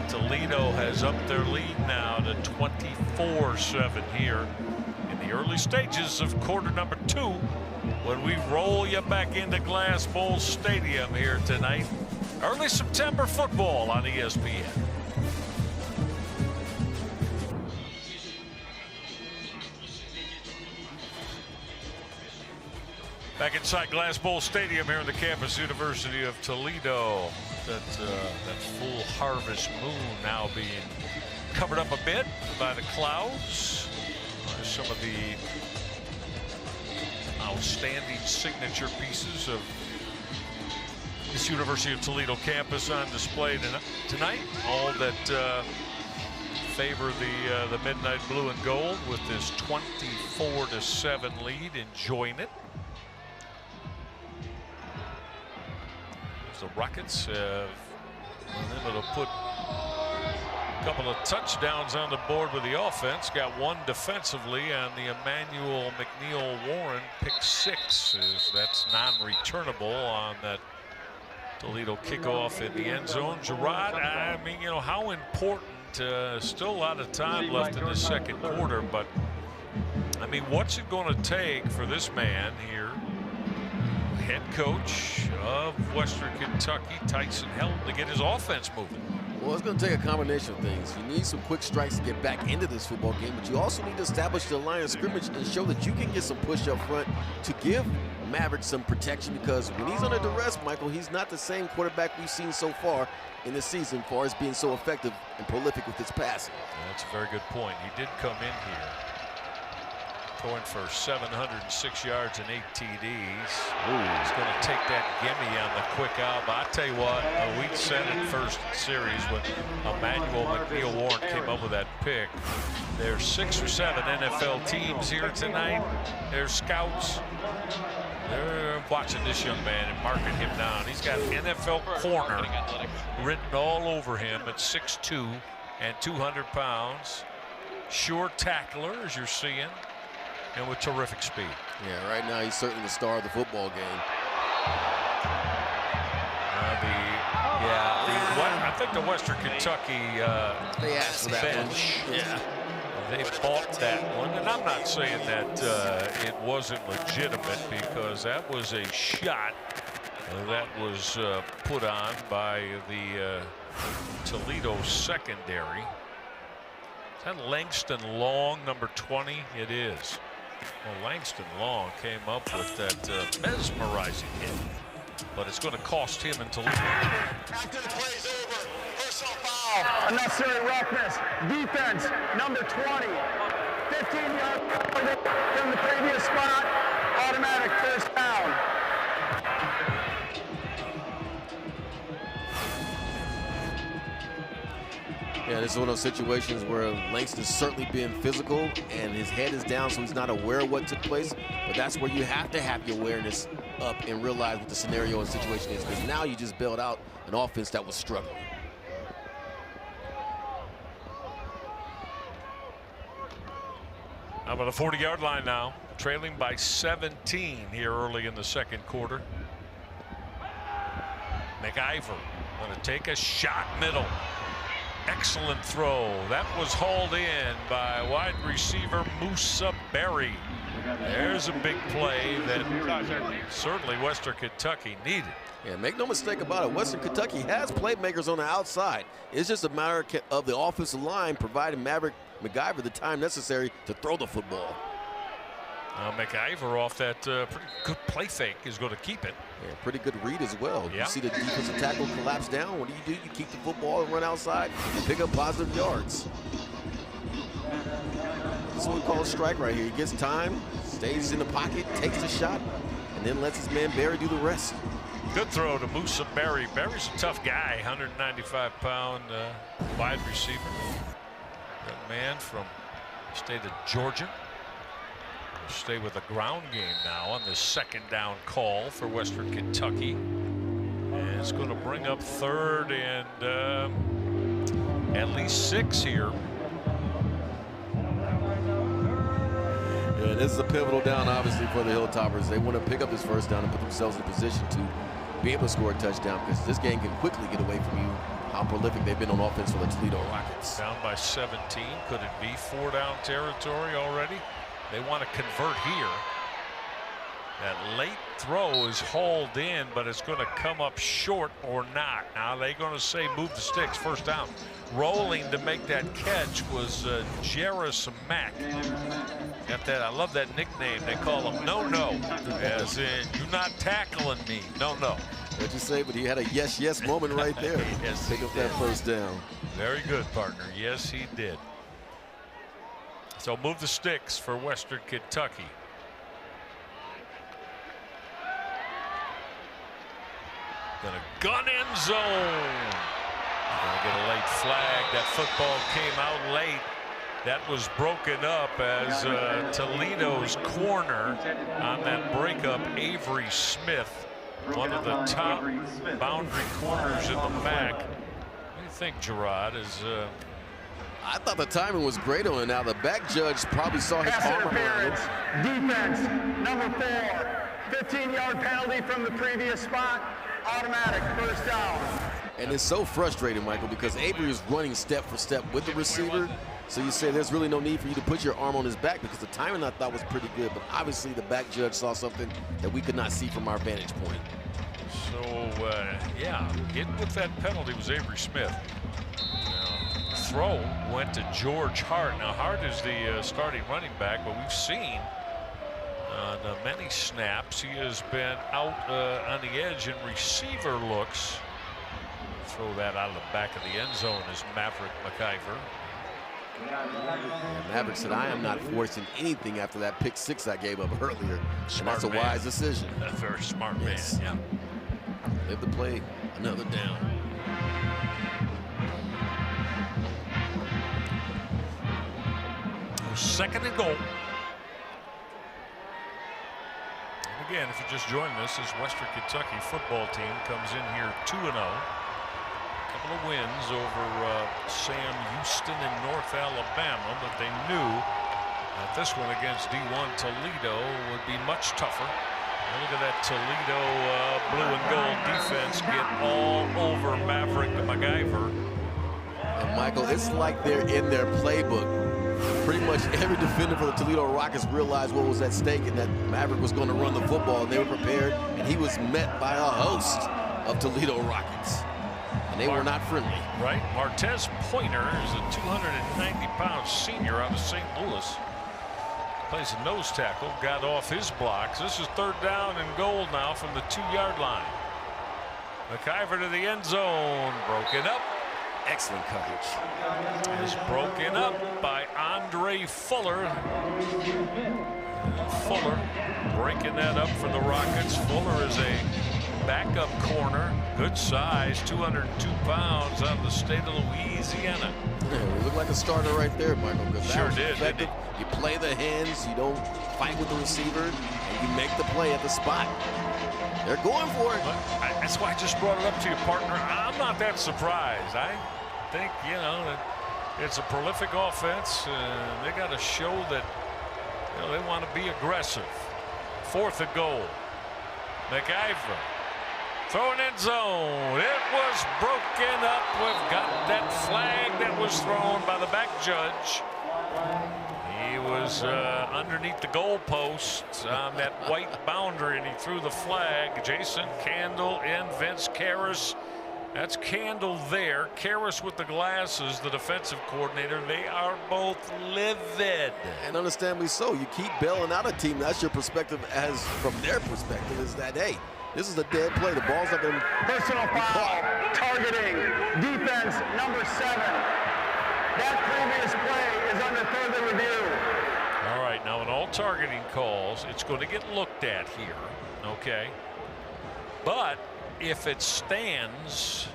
Toledo has upped their lead now to 24-7 here in the early stages of quarter number 2, when we roll you back into Glass Bowl Stadium here tonight. Early September football on ESPN. Back inside Glass Bowl Stadium here in the campus University of Toledo. That full harvest moon now being covered up a bit by the clouds. Some of the outstanding signature pieces of this University of Toledo campus on display tonight. All that favor the midnight blue and gold with this 24-7 lead. Enjoying it. The Rockets have been able to put a couple of touchdowns on the board with the offense. Got one defensively on the Emmanuel McNeil-Warren pick 6. As that's non-returnable on that Toledo kickoff in the end zone. Gerard, I mean, you know, how important, still a lot of time left in the 2nd quarter, but I mean, what's it going to take for this man here, head coach of Western Kentucky, Tyson Helton, to get his offense moving? Well, it's going to take a combination of things. You need some quick strikes to get back into this football game, but you also need to establish the line of scrimmage and show that you can get some push up front to give Maverick some protection, because when he's under duress, Michael, he's not the same quarterback we've seen so far in this season as far as being so effective and prolific with his passing. That's a very good point. He did come in here going for 706 yards and 8 TDs. He's going to take that gimme on the quick out. But I tell you what, we said it first series when Emmanuel McNeil-Warren came up with that pick. There's 6 or 7 NFL teams here tonight. There's scouts. They're watching this young man and marking him down. He's got NFL corner written all over him at 6'2" and 200 pounds. Sure tackler, as you're seeing, and with terrific speed. Yeah, right now he's certainly the star of the football game. I think the Western Kentucky they asked for that bench. One. Yeah. They bought that one, and I'm not saying that it wasn't legitimate, because that was a shot that was put on by the Toledo secondary. Is that Langston Long, number 20? It is. Well, Langston Long came up with that mesmerizing hit, but it's going to cost him in Toledo. After the play's over, personal foul. Unnecessary roughness. Defense, number 20. 15-yard from the previous spot. Automatic 1st down. Yeah, this is one of those situations where Langston's certainly being physical and his head is down, so he's not aware of what took place. But that's where you have to have your awareness up and realize what the scenario and situation is, because now you just bailed out an offense that was struggling. How about the 40-yard line now, trailing by 17 here early in the 2nd quarter. McIver going to take a shot middle. Excellent throw. That was hauled in by wide receiver Musa Berry. There's a big play that certainly Western Kentucky needed. Yeah, make no mistake about it. Western Kentucky has playmakers on the outside. It's just a matter of the offensive line providing Maverick McIver the time necessary to throw the football. McIver off that pretty good play fake is going to keep it. Yeah, pretty good read as well. Yeah. You see the defensive tackle collapse down. What do? You keep the football and run outside and pick up positive yards. This is what we call a strike right here. He gets time, stays in the pocket, takes the shot, and then lets his man Barry do the rest. Good throw to Musa Berry. Berry's a tough guy, 195-pound wide receiver. Young man from the state of Georgia. We'll stay with the ground game now on this second down call for Western Kentucky. And it's going to bring up third and at least 6 here. Yeah, this is a pivotal down, obviously, for the Hilltoppers. They want to pick up this first down and put themselves in a position to be able to score a touchdown, because this game can quickly get away from you how prolific they've been on offense for the Toledo Rockets. Down by 17. Could it be 4-down territory already? They want to convert here. That late throw is hauled in, but it's going to come up short or not. Now they're going to say move the sticks, first down. Rolling to make that catch was Jarris Mack. Got that? I love that nickname. They call him No-No, as in you're not tackling me. No-No. What'd you say? But he had a yes moment right there. Yes, pick up that first down. Very good, partner. Yes, he did. So move the sticks for Western Kentucky. Gonna gun end zone. Gonna get a late flag. That football came out late. That was broken up as Toledo's corner on that breakup, Avery Smith, one of the top boundary corners in the MAC. What do you think, Gerard? I thought the timing was great on it. Now the back judge probably saw his arm around it. Defense, number 4, 15-yard penalty from the previous spot, automatic, first down. And it's so frustrating, Michael, because Avery is running step for step with the receiver. So you say there's really no need for you to put your arm on his back, because the timing I thought was pretty good. But obviously the back judge saw something that we could not see from our vantage point. So, yeah, hit with that penalty was Avery Smith. Now, throw went to George Hart. Now, Hart is the starting running back, but we've seen on many snaps he has been out on the edge in receiver looks. Throw that out of the back of the end zone is Maverick McIver. And Maverick said, I am not forcing anything after that pick 6 I gave up earlier. And that's a man. wise decision. A very smart Yes. man. Yeah. Live the play, another down. Second and goal. And again, if you just joined us, this Western Kentucky football team comes in here 2-0. Couple of wins over Sam Houston in North Alabama, but they knew that this one against D1 Toledo would be much tougher. And look at that Toledo blue and gold defense get all over Maverick McIver. And Michael, it's like they're in their playbook. Pretty much every defender for the Toledo Rockets realized what was at stake and that Maverick was going to run the football, and they were prepared, and he was met by a host of Toledo Rockets. And they were not friendly. Right. Martez Pointer is a 290-pound senior out of St. Louis. Plays a nose tackle, got off his blocks. This is third down and goal now from the 2-yard line. McIver to the end zone, broken up. Excellent coverage. Is broken up by Andre Fuller. Fuller breaking that up for the Rockets. Fuller is a backup corner, good size, 202 pounds out of the state of Louisiana. Yeah, he looked like a starter right there, Michael. Sure did. Effective. You play the hands, you don't fight with the receiver, and you make the play at the spot. They're going for it. That's why I just brought it up to you, partner. I'm not that surprised. I think, you know, that it's a prolific offense. They got to show that, you know, they want to be aggressive. Fourth and goal. McIver Throwing end zone. It was broken up. We've got that flag that was thrown by the back judge. He was underneath the goalposts on that white boundary, and he threw the flag. Jason Candle and Vince Karras. That's Candle there. Karras with the glasses, the defensive coordinator. They are both livid. And understandably so. You keep bailing out a team. That's your perspective, as from their perspective, is that, hey, this is a dead play. The ball's not going to Personal foul, targeting, defense number 7. That previous play is under further review. All right, now in all targeting calls, it's going to get looked at here, okay? But if it stands,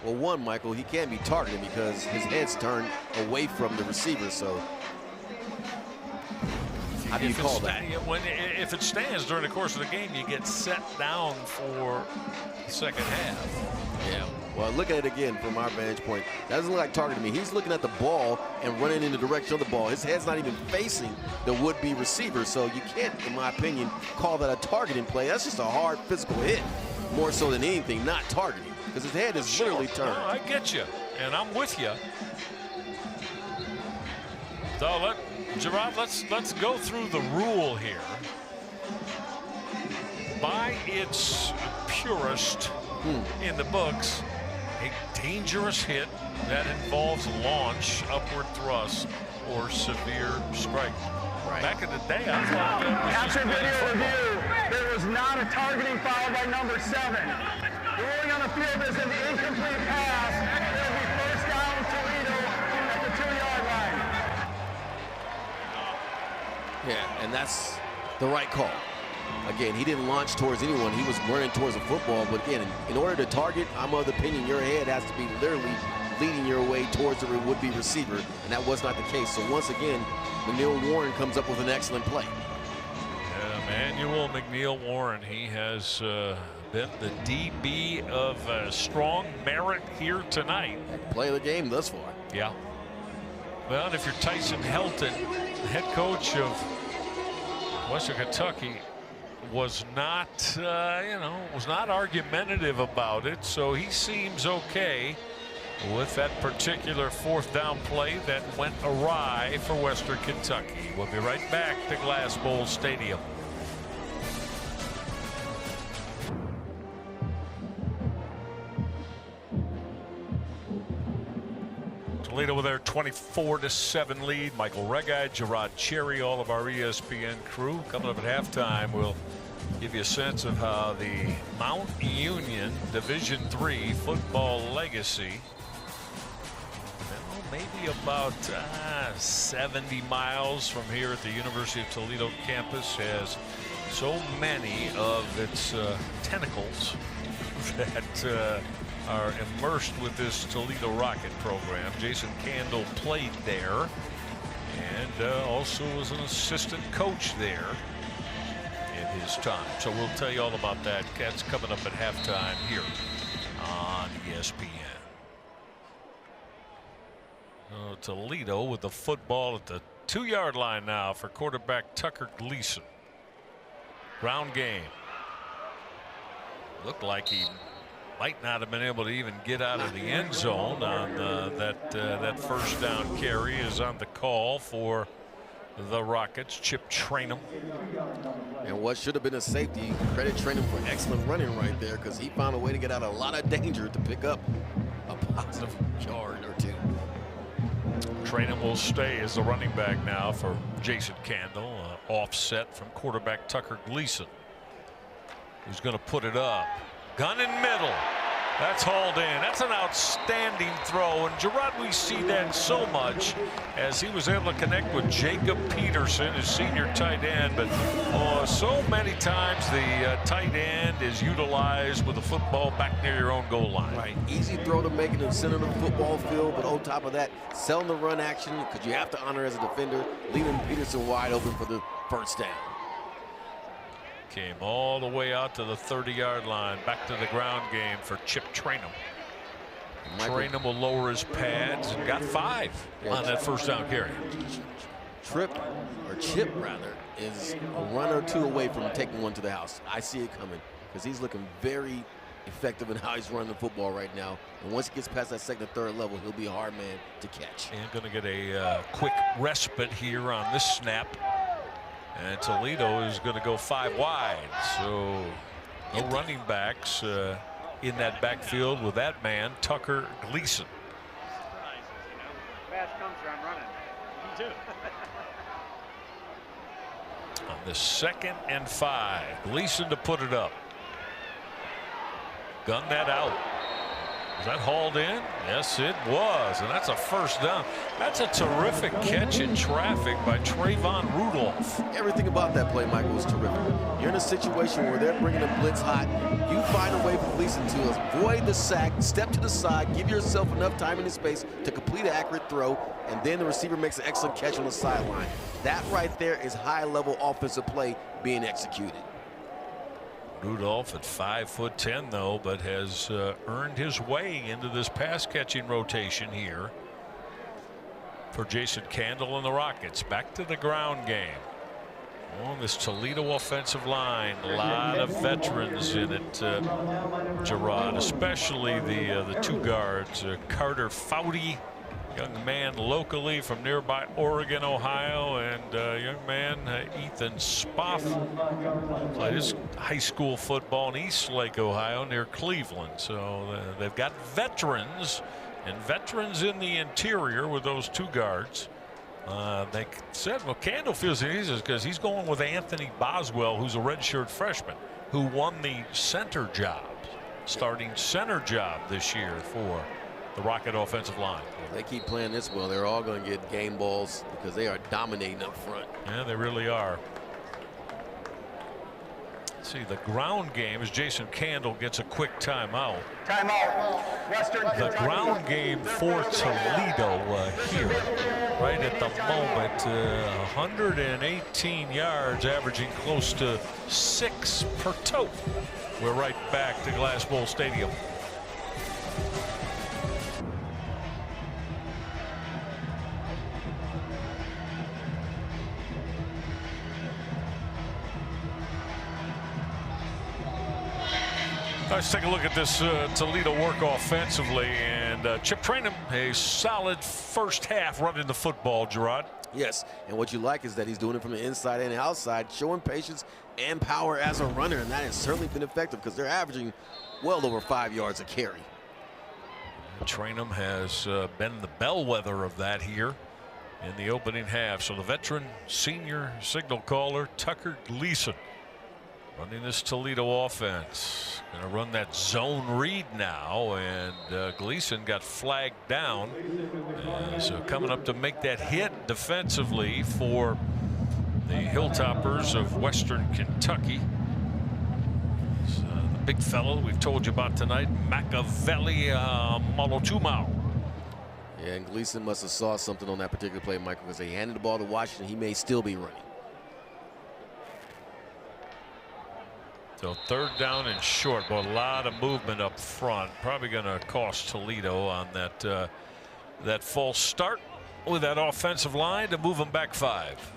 well, one, Michael, he can't be targeted because his head's turned away from the receiver, so how do you call that? If it stands during the course of the game, you get set down for the second half. Yeah, well, look at it again from our vantage point. That doesn't look like targeting me. He's looking at the ball and running in the direction of the ball. His head's not even facing the would-be receiver, so you can't, in my opinion, call that a targeting play. That's just a hard physical hit, more so than anything, not targeting, because his head is literally turned. No, I get you, and I'm with you. So, Gerard, let's go through the rule here. By its purest in the books, a dangerous hit that involves launch, upward thrust, or severe strike. Right. Back in the day, I thought that was After just video football. review, there was not a targeting foul by number 7. The ruling on the field is an incomplete pass. It will be first down Toledo at the 2-yard line. Yeah, and that's the right call. Again, he didn't launch towards anyone. He was running towards the football. But again, in order to target, I'm of the opinion your head has to be literally leading your way towards the would-be receiver, and that was not the case. So once again, McNeil Warren comes up with an excellent play. Emmanuel McNeil Warren, he has been the DB of strong merit here tonight. Play of the game thus far. Yeah. Well, and if you're Tyson Helton, the head coach of Western Kentucky, was not, was not argumentative about it, so he seems okay with that particular fourth down play that went awry for Western Kentucky. We'll be right back to Glass Bowl Stadium. Toledo with their 24-7 lead. Michael Regide, Gerard Cherry, all of our ESPN crew. Coming up at halftime, we'll give you a sense of how the Mount Union Division III football legacy, maybe about 70 miles from here at the University of Toledo campus, has so many of its tentacles that are immersed with this Toledo Rocket program. Jason Candle played there and also was an assistant coach there in his time. So we'll tell you all about that. That's coming up at halftime here on ESPN. Toledo with the football at the 2-yard line now for quarterback Tucker Gleason. Ground game. Looked like he might not have been able to even get out of the end zone on that first down carry. Is on the call for the Rockets. Chip Trainum. And what should have been a safety, credit Trainum for excellent running right there, because he found a way to get out of a lot of danger to pick up a positive yard or two. Trainum will stay as the running back now for Jason Candle. Offset from quarterback Tucker Gleason, who's going to put it up. Gun in middle. That's hauled in. That's an outstanding throw. And Gerard, we see that so much as he was able to connect with Jacob Peterson, his senior tight end. But so many times the tight end is utilized with the football back near your own goal line. Right. Easy throw to make it in the center of the football field. But on top of that, selling the run action, because you have to honor as a defender, leaving Peterson wide open for the first down. Came all the way out to the 30-yard line. Back to the ground game for Chip Trainum. Trainum will lower his pads and got 5 on that first down carry. Trip or Chip rather, is a run or two away from taking one to the house. I see it coming because he's looking very effective in how he's running the football right now. And once he gets past that second or third level, he'll be a hard man to catch. And going to get a quick respite here on this snap. And Toledo is going to go 5 wide. So no running backs in that backfield with that man, Tucker Gleason. On the 2nd and 5, Gleason to put it up. Gun that out. Was that hauled in? Yes, it was. And that's a first down. That's a terrific catch in traffic by Trayvon Rudolph. Everything about that play, Michael, was terrific. You're in a situation where they're bringing a blitz hot. You find a way for Gleason to avoid the sack, step to the side, give yourself enough time and space to complete an accurate throw, and then the receiver makes an excellent catch on the sideline. That right there is high-level offensive play being executed. Rudolph at 5'10", though, but has earned his way into this pass catching rotation here for Jason Candle and the Rockets. Back to the ground game. On this Toledo offensive line, a lot of veterans in it, Gerard, especially the 2 guards, Carter Foudy, young man locally from nearby Oregon, Ohio, and young man Ethan Spoff played his high school football in Eastlake, Ohio, near Cleveland. So they've got veterans and veterans in the interior with those 2 guards. They said, well, Candle feels it easy because he's going with Anthony Boswell, who's a redshirt freshman, who won the center job, starting center job this year for the Rocket offensive line. If they keep playing this well, they're all going to get game balls because they are dominating up front. Yeah, they really are. Let's see, the ground game is Jason Candle gets a quick timeout. Timeout. Western The Kentucky. ground game for Toledo here, right at the moment, 118 yards, averaging close to 6 per tote. We're right back to Glass Bowl Stadium. Let's take a look at this Toledo work offensively, and Chip Trainum, a solid first half running the football, Gerard. Yes, and what you like is that he's doing it from the inside and the outside, showing patience and power as a runner, and that has certainly been effective because they're averaging well over 5 yards a carry. Trainum has been the bellwether of that here in the opening half. So the veteran senior signal caller, Tucker Gleason, running this Toledo offense. Going to run that zone read now, and Gleason got flagged down. So coming up to make that hit defensively for the Hilltoppers of Western Kentucky. The big fellow we've told you about tonight, Machiavelli Molotumau. Yeah, and Gleason must have saw something on that particular play, Michael, because they handed the ball to Washington. He may still be running. So 3rd down and short, but a lot of movement up front. Probably going to cost Toledo on that false start with that offensive line to move them back 5.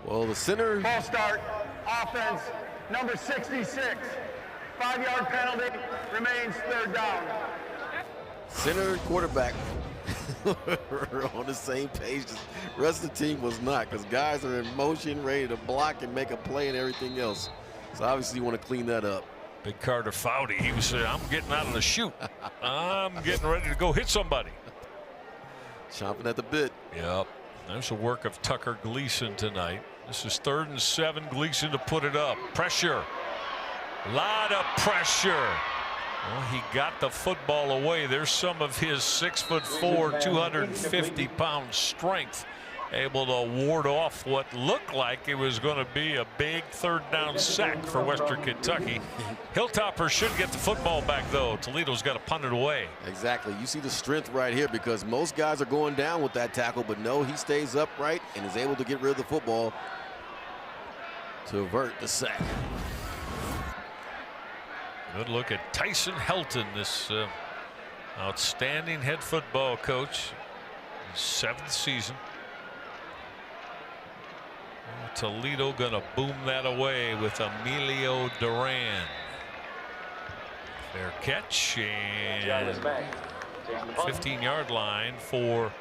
Well, the center. False start. Offense. Number 66. 5-yard penalty. Remains 3rd down. Center and quarterback were on the same page. The rest of the team was not, because guys are in motion, ready to block and make a play and everything else. So obviously you want to clean that up. Big Carter Foudy, he was saying, I'm getting out of the chute. I'm getting ready to go hit somebody. Chomping at the bit. Yep. There's the work of Tucker Gleason tonight. This is 3rd and 7. Gleason to put it up. Pressure. A lot of pressure. Well, he got the football away. There's some of his 6'4", 250-pound strength, able to ward off what looked like it was going to be a big 3rd down sack for Western Kentucky. Hilltoppers should get the football back, though. Toledo's got to punt it away. Exactly. You see the strength right here, because most guys are going down with that tackle, but no, he stays upright and is able to get rid of the football to avert the sack. Good look at Tyson Helton, this outstanding head football coach, his 7th season. Toledo gonna boom that away with Emilio Duran. Fair catch and 15-yard line for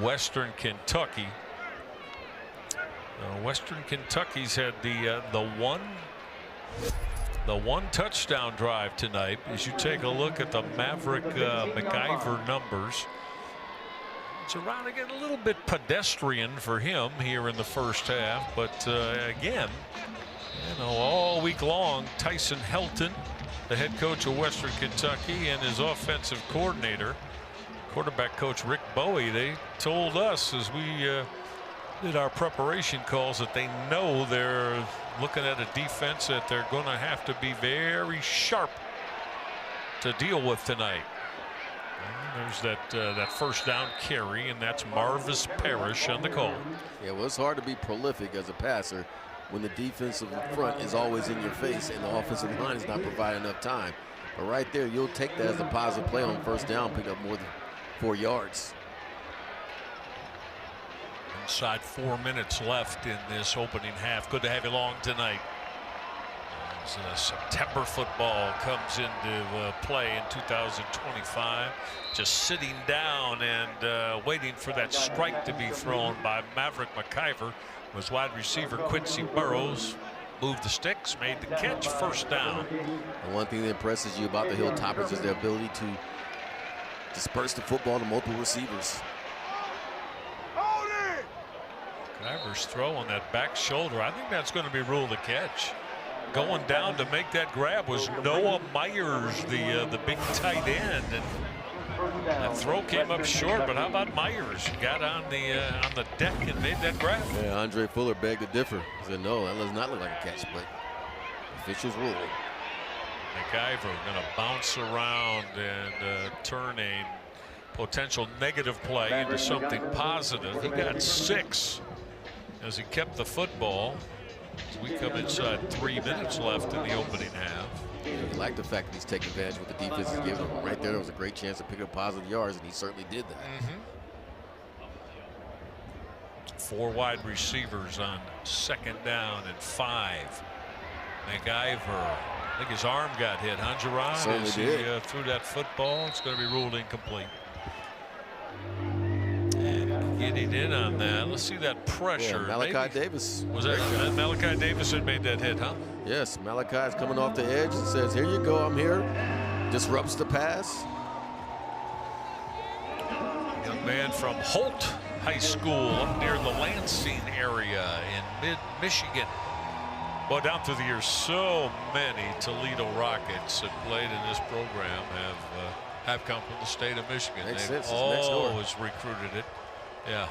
Western Kentucky. Western Kentucky's had the one touchdown drive tonight. As you take a look at the Maverick McIver numbers, it's around again a little bit pedestrian for him here in the first half, but again, all week long, Tyson Helton, the head coach of Western Kentucky, and his offensive coordinator, quarterback coach Rick Bowie, they told us as we did our preparation calls that they know they're looking at a defense that they're going to have to be very sharp to deal with tonight. There's that first down carry, and that's Marvis Parrish on the call. Yeah, well, it's hard to be prolific as a passer when the defensive front is always in your face and the offensive line is not providing enough time. But right there, you'll take that as a positive play on first down, pick up more than 4 yards. Inside 4 minutes left in this opening half. Good to have you along tonight. As September football comes into play in 2025, just sitting down and waiting for that strike to be thrown by Maverick McIver was wide receiver Quincy Burrows. Moved the sticks, made the catch, first down. And one thing that impresses you about the Hilltoppers is their ability to disperse the football to multiple receivers. McIver's throw on that back shoulder, I think that's going to be ruled a catch. Going down to make that grab was Noah Myers, the big tight end, and that throw came up short. But how about Myers? He got on the deck and made that grab. Yeah, Andre Fuller begged to differ. He said, no, that does not look like a catch, but officials rule. McIver going to bounce around and turn a potential negative play into something positive. He got 6 as he kept the football. As we come inside 3 minutes left in the opening half. You like the fact that he's taking advantage of what the defense is giving him. Right there was a great chance to pick up positive yards, and he certainly did that. 4 wide receivers on second down and 5. McIver, I think his arm got hit, huh, Gerard? Certainly as he did. threw that football. It's going to be ruled incomplete. And getting in on that. Let's see that pressure. Yeah, Malachi Davis. Was that Malachi Davis that made that hit, huh? Yes, Malachi's coming off the edge and says, here you go, I'm here. Disrupts the pass. Young man from Holt High School up near the Lansing area in mid-Michigan. Well, down through the years, so many Toledo Rockets that played in this program have come from the state of Michigan. They've always recruited it. Yeah.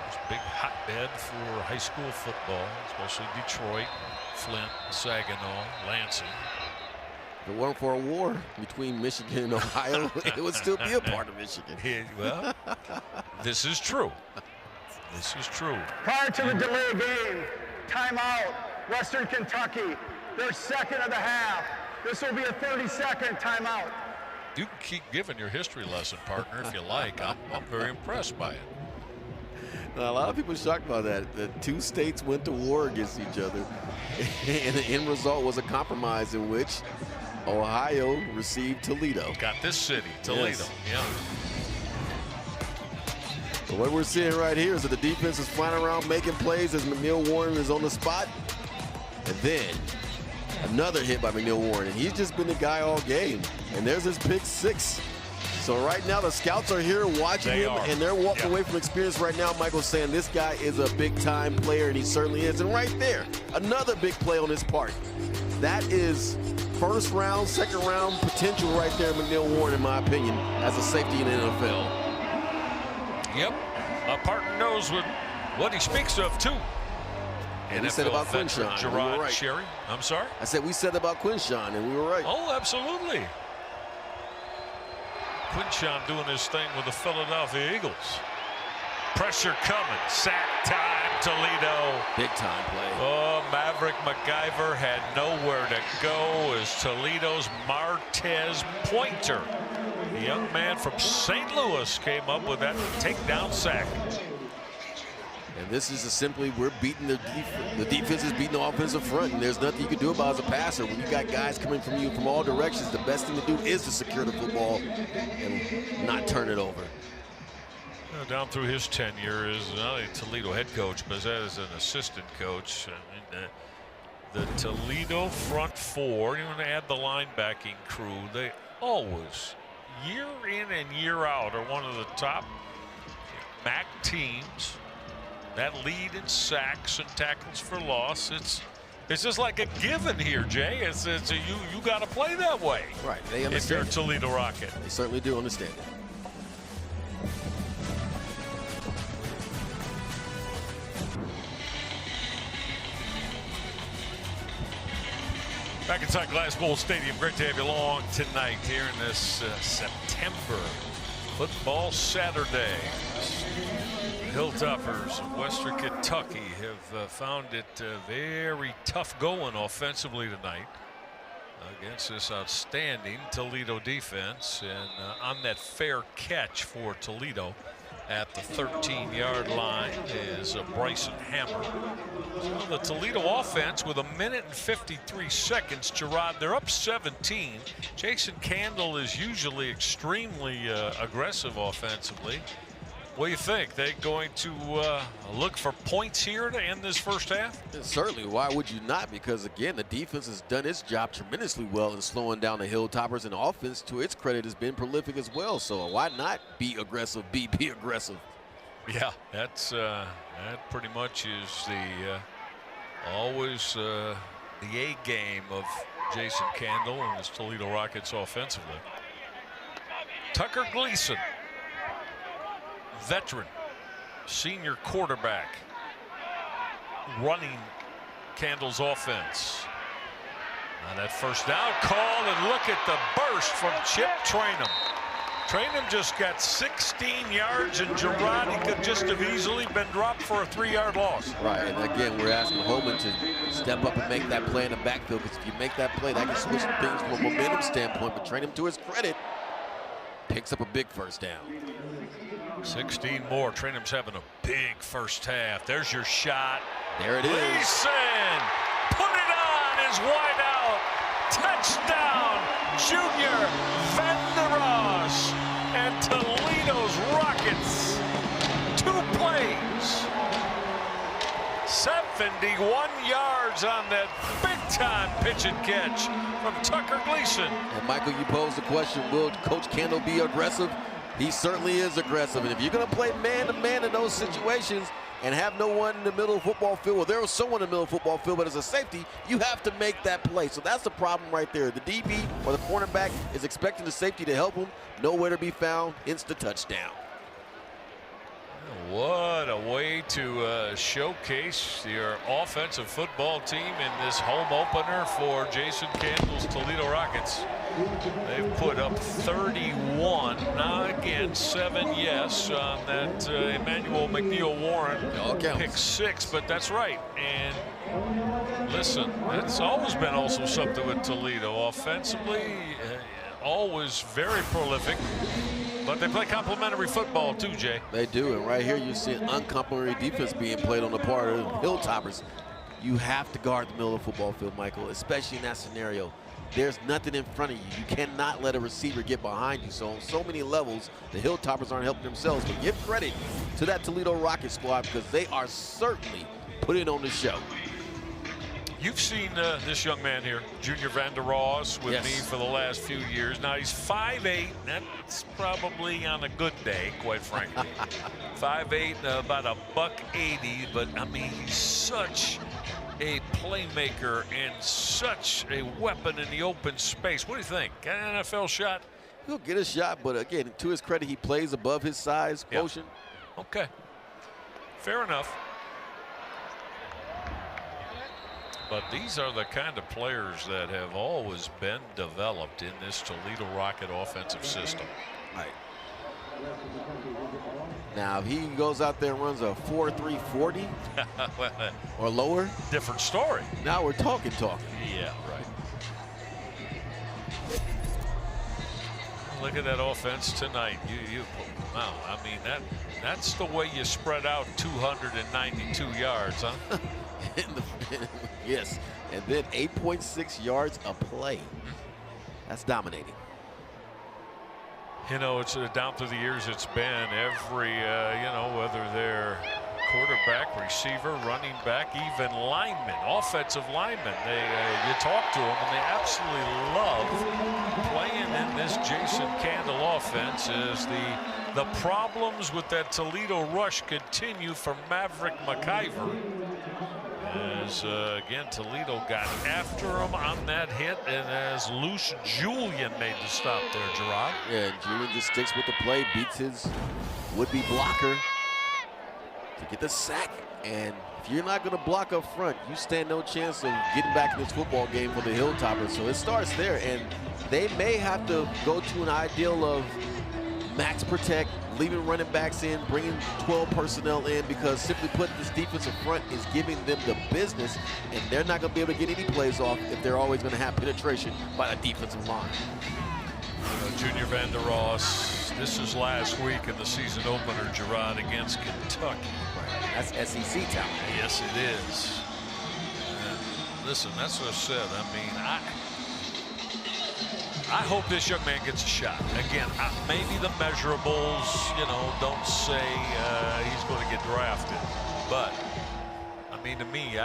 It's a big hotbed for high school football, especially Detroit, Flint, Saginaw, Lansing. If it weren't for a war between Michigan and Ohio, it would still be a part of Michigan. Well, this is true. This is true. Prior to the delay game, timeout, Western Kentucky, their second of the half. This will be a 30-second timeout. You can keep giving your history lesson, partner, if you like. I'm very impressed by it. Now, a lot of people are shocked by that. The 2 states went to war against each other, and the end result was a compromise in which Ohio received Toledo. Got this city, Toledo. Yes. Yeah. But what we're seeing right here is that the defense is flying around making plays as McNeil Warren is on the spot. And then another hit by McNeil Warren, and he's just been the guy all game. And there's his pick 6. So right now the scouts are here watching him, and they're walking away from experience right now. Michael's saying this guy is a big-time player, and he certainly is. And right there, another big play on his part. That is first round, second round potential right there, McNeil Warren, in my opinion, as a safety in the NFL. Yep, my partner knows what he speaks of too. And we said about Quinshawn, Gerard right. Sherry. I'm sorry? I said we said about Quinshawn, and we were right. Oh, absolutely. Quinshawn doing his thing with the Philadelphia Eagles. Pressure coming. Sack time, Toledo. Big time play. Oh, Maverick McIver had nowhere to go as Toledo's Martez Pointer. The young man from St. Louis came up with that takedown sack. And this is simply we're beating the defense is beating the offensive front, and there's nothing you can do about it as a passer. When you got guys coming from you from all directions, the best thing to do is to secure the football and not turn it over. Down through his tenure as not only Toledo head coach, but as an assistant coach. The Toledo front four, you want to add the linebacking crew, they always, year in and year out, are one of the top MAC teams that lead in sacks and tackles for loss. It's just like a given here, Jay. It's you got to play that way. Right. They understand. If you're a Toledo Rocket. They certainly do understand it. Back inside Glass Bowl Stadium, great to have you along tonight here in this September football Saturday. The Hilltoppers of Western Kentucky have found it very tough going offensively tonight against this outstanding Toledo defense. And on that fair catch for Toledo at the 13-yard line is Bryson Hammer. So the Toledo offense with 1:53, Gerard, they're up 17. Jason Candle is usually extremely aggressive offensively. What do you think? They going to look for points here to end this first half? Certainly. Why would you not? Because, again, the defense has done its job tremendously well in slowing down the Hilltoppers, and the offense, to its credit, has been prolific as well. So why not be aggressive, be aggressive? Yeah, that's that pretty much is the always the A game of Jason Candle and his Toledo Rockets offensively. Tucker Gleason, veteran, senior quarterback, running Candle's offense. Now that first down call, and look at the burst from Chip Trainum. Trainum just got 16 yards, and Gerard, he could just have easily been dropped for a 3-yard loss. Right, and again, we're asking Holman to step up and make that play in the backfield, because if you make that play, that can switch things from a momentum standpoint. But Trainum, to his credit, picks up a big first down. 16 more. Trainum's having a big first half. There's your shot. There it is. Gleason, put it on, is wide out. Touchdown, Junior Vanderos, and Toledo's Rockets. 2 plays. 71 yards on that big-time pitch and catch from Tucker Gleason. And Michael, you posed the question, will Coach Candle be aggressive? He certainly is aggressive, and if you're going to play man-to-man in those situations and have no one in the middle of the football field, well, there was someone in the middle of the football field, but as a safety, you have to make that play. So that's the problem right there. The DB or the cornerback is expecting the safety to help him. Nowhere to be found. Instant touchdown. What a way to showcase your offensive football team in this home opener for Jason Candle's Toledo Rockets. They've put up 31. Now again, 7 yes on that Emmanuel McNeil-Warren pick 6, but that's right. And listen, it's always been also something with Toledo. Offensively, always very prolific. But they play complimentary football too, Jay. They do, and right here you see an uncomplimentary defense being played on the part of the Hilltoppers. You have to guard the middle of the football field, Michael, especially in that scenario. There's nothing in front of you. You cannot let a receiver get behind you. So on so many levels, the Hilltoppers aren't helping themselves. But give credit to that Toledo Rocket squad, because they are certainly putting on the show. You've seen this young man here, Junior Vanderos, with me for the last few years. Now he's 5'8". That's probably on a good day, quite frankly. 5'8", about $180. But I mean, he's such a playmaker and such a weapon in the open space. What do you think? Got an NFL shot? He'll get a shot, but again, to his credit, he plays above his size quotient. Okay, fair enough. But these are the kind of players that have always been developed in this Toledo Rocket offensive system. Right. Now, if he goes out there and runs a 4.3 40 or lower, different story. Now we're talking. Yeah, right. Look at that offense tonight. Wow, I mean, that's the way you spread out 292 yards, huh? Yes, and then 8.6 yards a play. That's dominating. You know, it's down through the years. It's been every, you know, whether they're quarterback, receiver, running back, even linemen, offensive linemen. You talk to them, and they absolutely love playing in this Jason Candle offense. As the problems with that Toledo rush continue for Maverick McIver. As again, Toledo got after him on that hit, and as Luce Julian made the stop there, Gerard. Yeah, and Julian just sticks with the play, beats his would-be blocker to get the sack. And if you're not going to block up front, you stand no chance of getting back in this football game for the Hilltoppers. So it starts there, and they may have to go to an ideal of max protect, leaving running backs in, bringing 12 personnel in, because simply put, this defensive front is giving them the business, and they're not going to be able to get any plays off if they're always going to have penetration by the defensive line. Junior Van Der Ross, this is last week in the season opener, Gerard, against Kentucky. Right. That's SEC talent. Yes, it is. Listen, that's what I said. I mean, I hope this young man gets a shot. Again, maybe the measurables, you know, don't say he's going to get drafted. But, I mean, to me,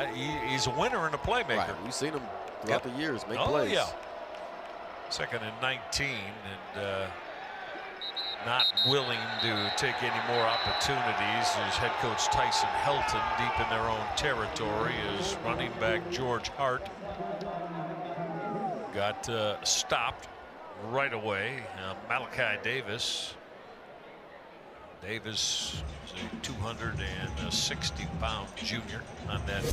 he's a winner and a playmaker. Right. We've seen him throughout the years make plays. Yeah. Second and 19, and not willing to take any more opportunities as head coach Tyson Helton, deep in their own territory, is running back George Hart. Got stopped right away. Malachi Davis. Davis is a 260-pound junior on that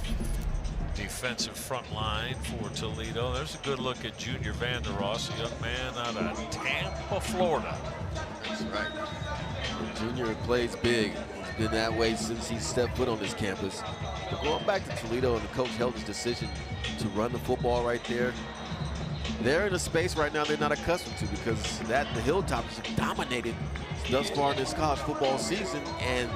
defensive front line for Toledo. There's a good look at Junior Van Der Ross, a young man out of Tampa, Florida. That's right. Junior plays big. He's been that way since he stepped foot on this campus. But going back to Toledo and the coach Helton's decision to run the football right there, they're in a space right now they're not accustomed to, because the Hilltoppers have dominated thus far in this college football season, and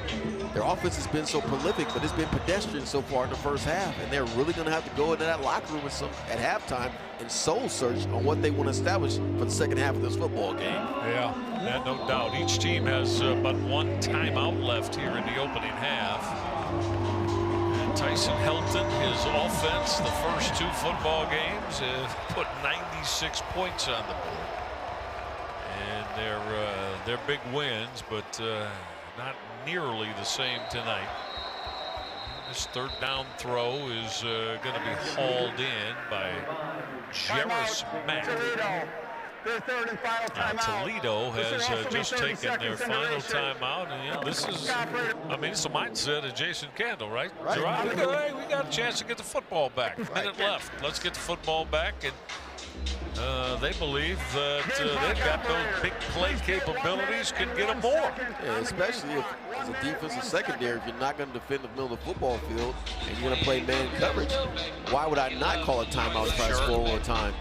their offense has been so prolific, but it's been pedestrian so far in the first half, and they're really going to have to go into that locker room at halftime and soul search on what they want to establish for the second half of this football game. Yeah, no doubt. Each team has but one timeout left here in the opening half. Tyson Helton, his offense, the first two football games, have put 96 points on the board. And they're big wins, but not nearly the same tonight. This third down throw is going to be hauled in by Jarris Mack. Their third and final timeout. Toledo has just taken their final timeout, and yeah, this is, I mean, it's the mindset of Jason Candle, right? Gerard, hey, we got a chance to get the football back. Minute left. Let's get the football back, and they believe that they've got those big play capabilities, can get them more. Yeah, especially if, as a defensive secondary, if you're not going to defend the middle of the football field and you're going to play man coverage, why would I not call a timeout to try to score more time?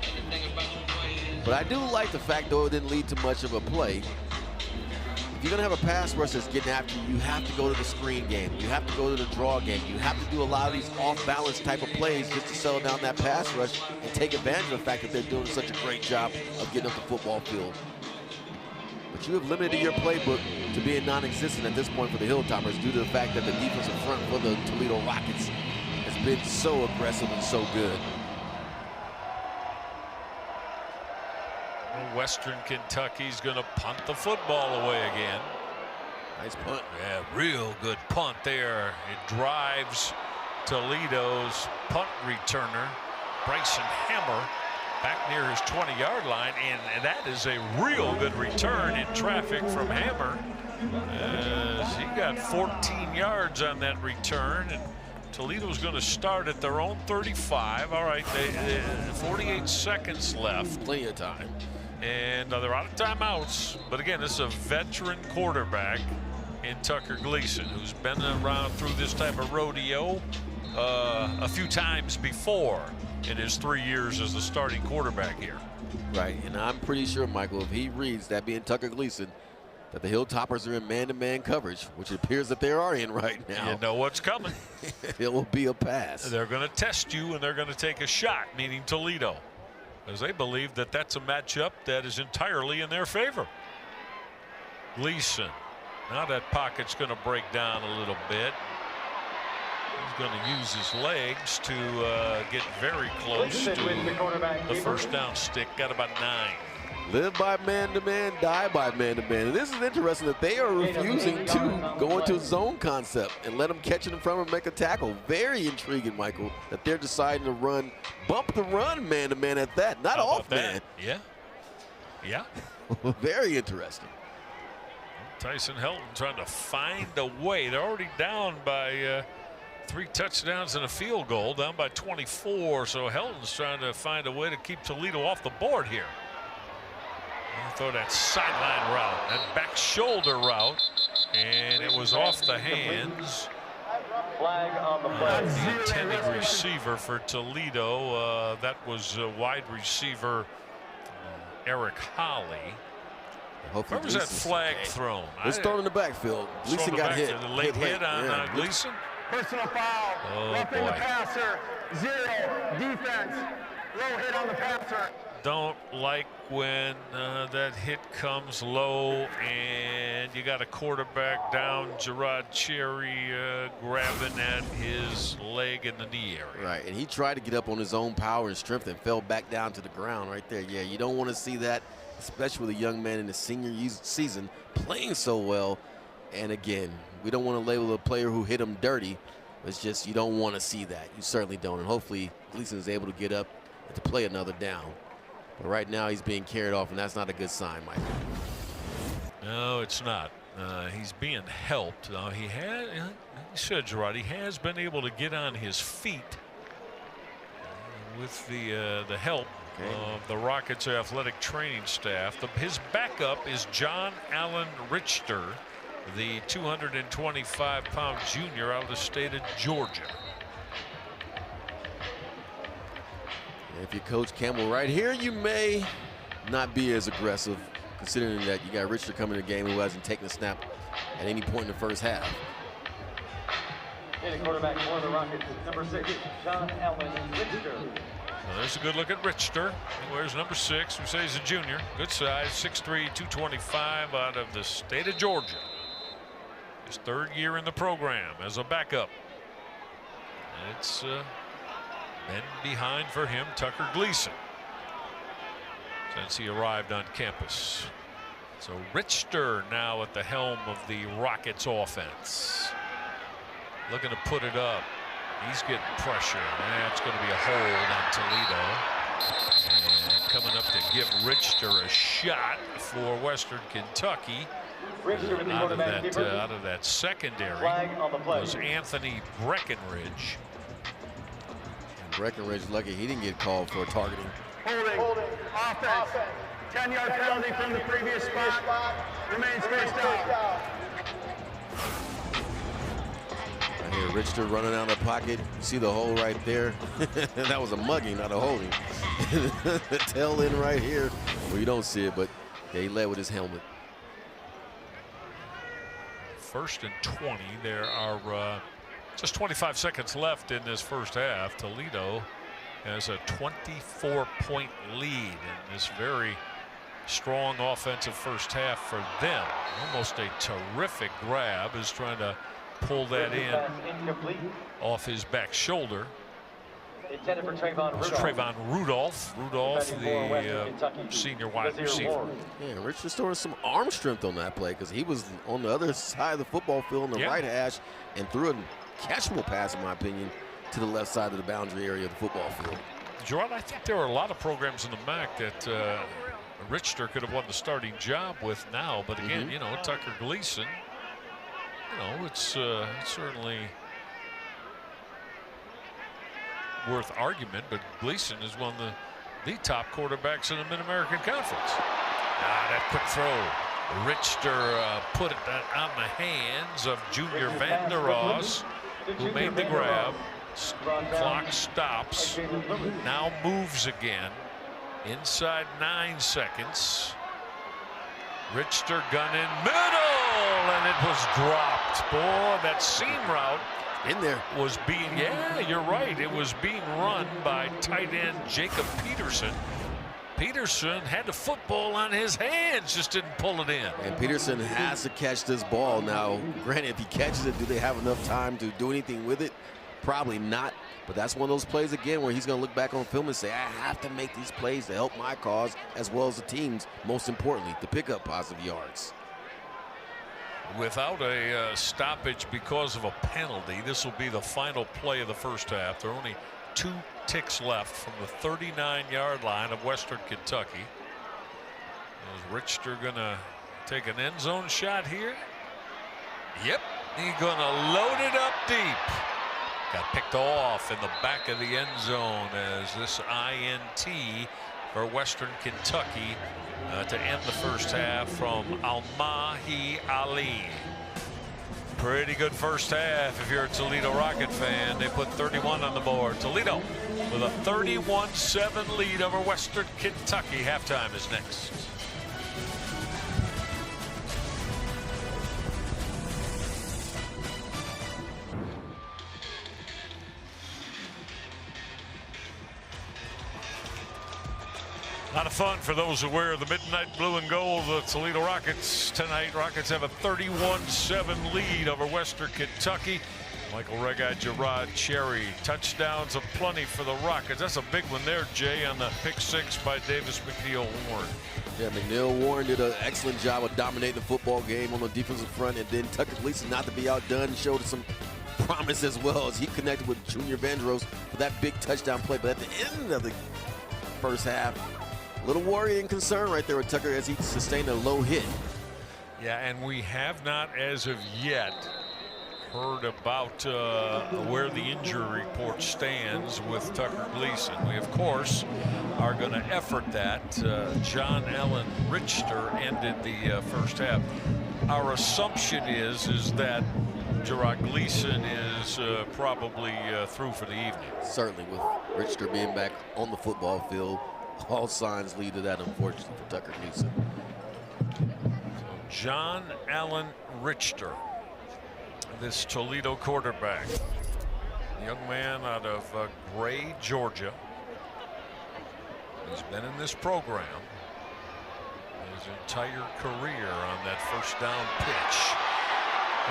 But I do like the fact, though, it didn't lead to much of a play. If you're going to have a pass rush that's getting after you, you have to go to the screen game. You have to go to the draw game. You have to do a lot of these off-balance type of plays just to settle down that pass rush and take advantage of the fact that they're doing such a great job of getting up the football field. But you have limited your playbook to being non-existent at this point for the Hilltoppers due to the fact that the defensive front for the Toledo Rockets has been so aggressive and so good. Western Kentucky's going to punt the football away again. Nice punt. Yeah, real good punt there. It drives Toledo's punt returner, Bryson Hammer, back near his 20-yard line, and that is a real good return in traffic from Hammer. He got 14 yards on that return, and Toledo's going to start at their own 35. All right, 48 seconds left. Plenty of time. And they're out of timeouts. But again, this is a veteran quarterback in Tucker Gleason, who's been around through this type of rodeo a few times before in his 3 years as the starting quarterback here. Right, and I'm pretty sure, Michael, if he reads that being Tucker Gleason, that the Hilltoppers are in man-to-man coverage, which it appears that they are in right now. You know what's coming. It will be a pass. They're going to test you, and they're going to take a shot, meaning Toledo, as they believe that that's a matchup that is entirely in their favor. Gleason. Now that pocket's going to break down a little bit. He's going to use his legs to get very close to the first down stick. Got about 9. Live by man-to-man, die by man-to-man. And this is interesting that they are refusing to go into a zone concept and let them catch it in front and make a tackle. Very intriguing, Michael, that they're deciding to run, bump the run man-to-man at that, not off man. Yeah. Yeah. Very interesting. Tyson Helton trying to find a way. They're already down by 3 touchdowns and a field goal, down by 24. So Helton's trying to find a way to keep Toledo off the board here. Throw that sideline route, that back shoulder route, and it was off the hands of the intended receiver for Toledo. That was wide receiver Eric Holly. Where was that flag thrown? It's thrown in the backfield. Gleason got hit. The late hit on Gleason. Personal foul. Oh, roughing the boy. passer. 0. Defense. Low hit on the passer. Don't like when that hit comes low and you got a quarterback down, Gerard Cherry grabbing at his leg in the knee area. Right, and he tried to get up on his own power and strength and fell back down to the ground right there. Yeah, you don't want to see that, especially with a young man in his senior season playing so well. And again, we don't want to label a player who hit him dirty. It's just you don't want to see that. You certainly don't. And hopefully Gleason is able to get up and to play another down. But right now he's being carried off, and that's not a good sign, Michael. No, it's not. He's being helped. He said, Gerard, he has been able to get on his feet with the help of the Rockets athletic training staff. His backup is John Allen Richter, the 225-pound junior out of the state of Georgia. If you coach Campbell right here, you may not be as aggressive, considering that you got Richter coming in the game who hasn't taken a snap at any point in the first half. And quarterback for the Rockets, number 6, John Allen Richter. Well, there's a good look at Richter. He wears number 6. We say he's a junior. Good size, 6'3", 225 out of the state of Georgia. His 3rd year in the program as a backup. And it's been behind for him, Tucker Gleason, since he arrived on campus. So Richter now at the helm of the Rockets offense. Looking to put it up. He's getting pressure. That's going to be a hold on Toledo. And coming up to give Richter a shot for Western Kentucky. Out of that secondary was Anthony Breckenridge. Breckenridge lucky he didn't get called for targeting. Holding. Offense. 10-yard penalty from the previous spot. Remains first down. I hear Richter running out of the pocket. You see the hole right there? That was a mugging, not a holding. The tail end right here. Well, you don't see it, but yeah, he led with his helmet. 1st and 20. There are just 25 seconds left in this first half. Toledo has a 24-point lead in this very strong offensive first half for them. Almost a terrific grab, is trying to pull that in off his back shoulder. Intended for Trayvon Rudolph. The senior wide receiver. Yeah, Rich restored some arm strength on that play because he was on the other side of the football field on the right hash and threw a catchable pass, in my opinion, to the left side of the boundary area of the football field. Gerard, I think there are a lot of programs in the MAC that Richter could have won the starting job with now. But again, you know, Tucker Gleason, you know, it's certainly worth argument, but Gleason is one of the top quarterbacks in the Mid-American Conference. That quick throw. Richter put it on the hands of Junior Van Der Ross, who made the grab. Clock stops. Now moves again. Inside 9 seconds. Richter gunning middle, and it was dropped. Boy, that seam route in there was being, yeah, you're right. It was being run by tight end Jacob Peterson. Peterson had the football on his hands, just didn't pull it in. And Peterson has to catch this ball. Now, granted, if he catches it, do they have enough time to do anything with it? Probably not. But that's one of those plays, again, where he's going to look back on film and say, I have to make these plays to help my cause as well as the team's, most importantly, to pick up positive yards. Without a stoppage because of a penalty, this will be the final play of the first half. There are only 2 ticks left from the 39-yard line of Western Kentucky. Is Richter going to take an end zone shot here? Yep, he's going to load it up deep. Got picked off in the back of the end zone as this INT for Western Kentucky to end the first half from Almahi Ali. Pretty good first half if you're a Toledo Rocket fan. They put 31 on the board. Toledo with a 31-7 lead over Western Kentucky. Halftime is next. A lot of fun for those who wear the midnight blue and gold. The Toledo Rockets tonight. Rockets have a 31-7 lead over Western Kentucky. Michael Regi, Gerard Cherry. Touchdowns aplenty for the Rockets. That's a big one there, Jay, on the pick 6 by Davis McNeil Warren. Yeah, McNeil Warren did an excellent job of dominating the football game on the defensive front, and then Tucker Gleason, not to be outdone, showed some promise as well as he connected with Junior Vandross for that big touchdown play. But at the end of the first half, a little worry and concern right there with Tucker as he sustained a low hit. Yeah, and we have not, as of yet, heard about where the injury report stands with Tucker Gleason. We, of course, are going to effort that. John Allen Richter ended the first half. Our assumption is that Gerard Gleason is probably through for the evening. Certainly, with Richter being back on the football field, all signs lead to that, unfortunately, for Tucker Gleason. John Allen Richter, this Toledo quarterback, a young man out of Gray, Georgia. He's been in this program his entire career on that first down pitch.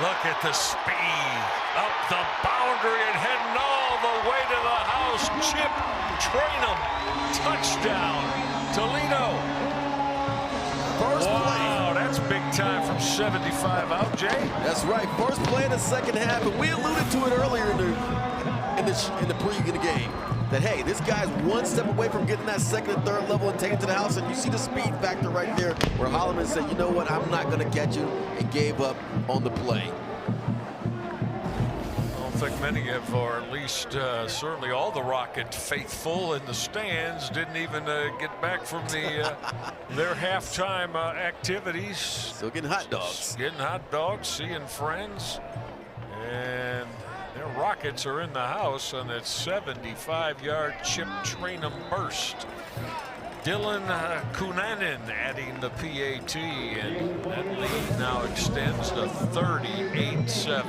Look at the speed up the boundary and heading all the way to the house. Chip Trainum, touchdown, Toledo. First wow, that's big time from 75 out, Jay. That's right. First play in the second half, and we alluded to it earlier in the pre game that, hey, this guy's one step away from getting that second and third level and taking it to the house. And you see the speed factor right there where Holloman said, you know what, I'm not going to catch you, and gave up on the play. I don't think many have, or at least certainly all the Rocket faithful in the stands didn't even get back from the their halftime activities. Still getting hot dogs. Getting hot dogs, seeing friends, and their Rockets are in the house on that 75-yard Chip Trainum burst. Dylan Kunanen adding the PAT, and that lead now extends to 38-7.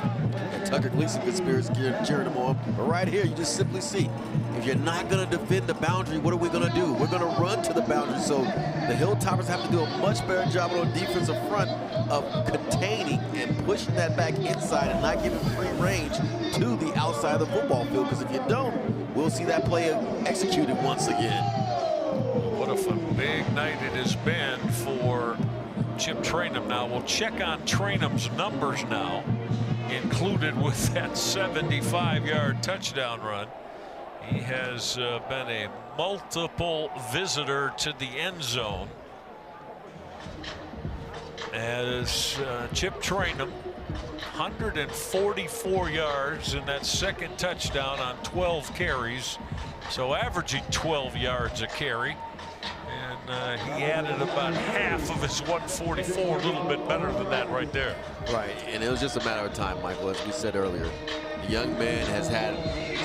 And Tucker Gleason, good spirits cheering him on. But right here, you just simply see, if you're not going to defend the boundary, what are we going to do? We're going to run to the boundary. So the Hilltoppers have to do a much better job on the defensive front of containing and pushing that back inside and not giving free range to the outside of the football field. Because if you don't, we'll see that play executed once again. What a big night it has been for Chip Trainum. Now we'll check on Trainum's numbers now, included with that 75-yard touchdown run. He has been a multiple visitor to the end zone as Chip Trainum, 144 yards in that second touchdown on 12 carries, so averaging 12 yards a carry. And he added about half of his 144, a little bit better than that right there. Right, and it was just a matter of time, Michael, as we said earlier. The young man has had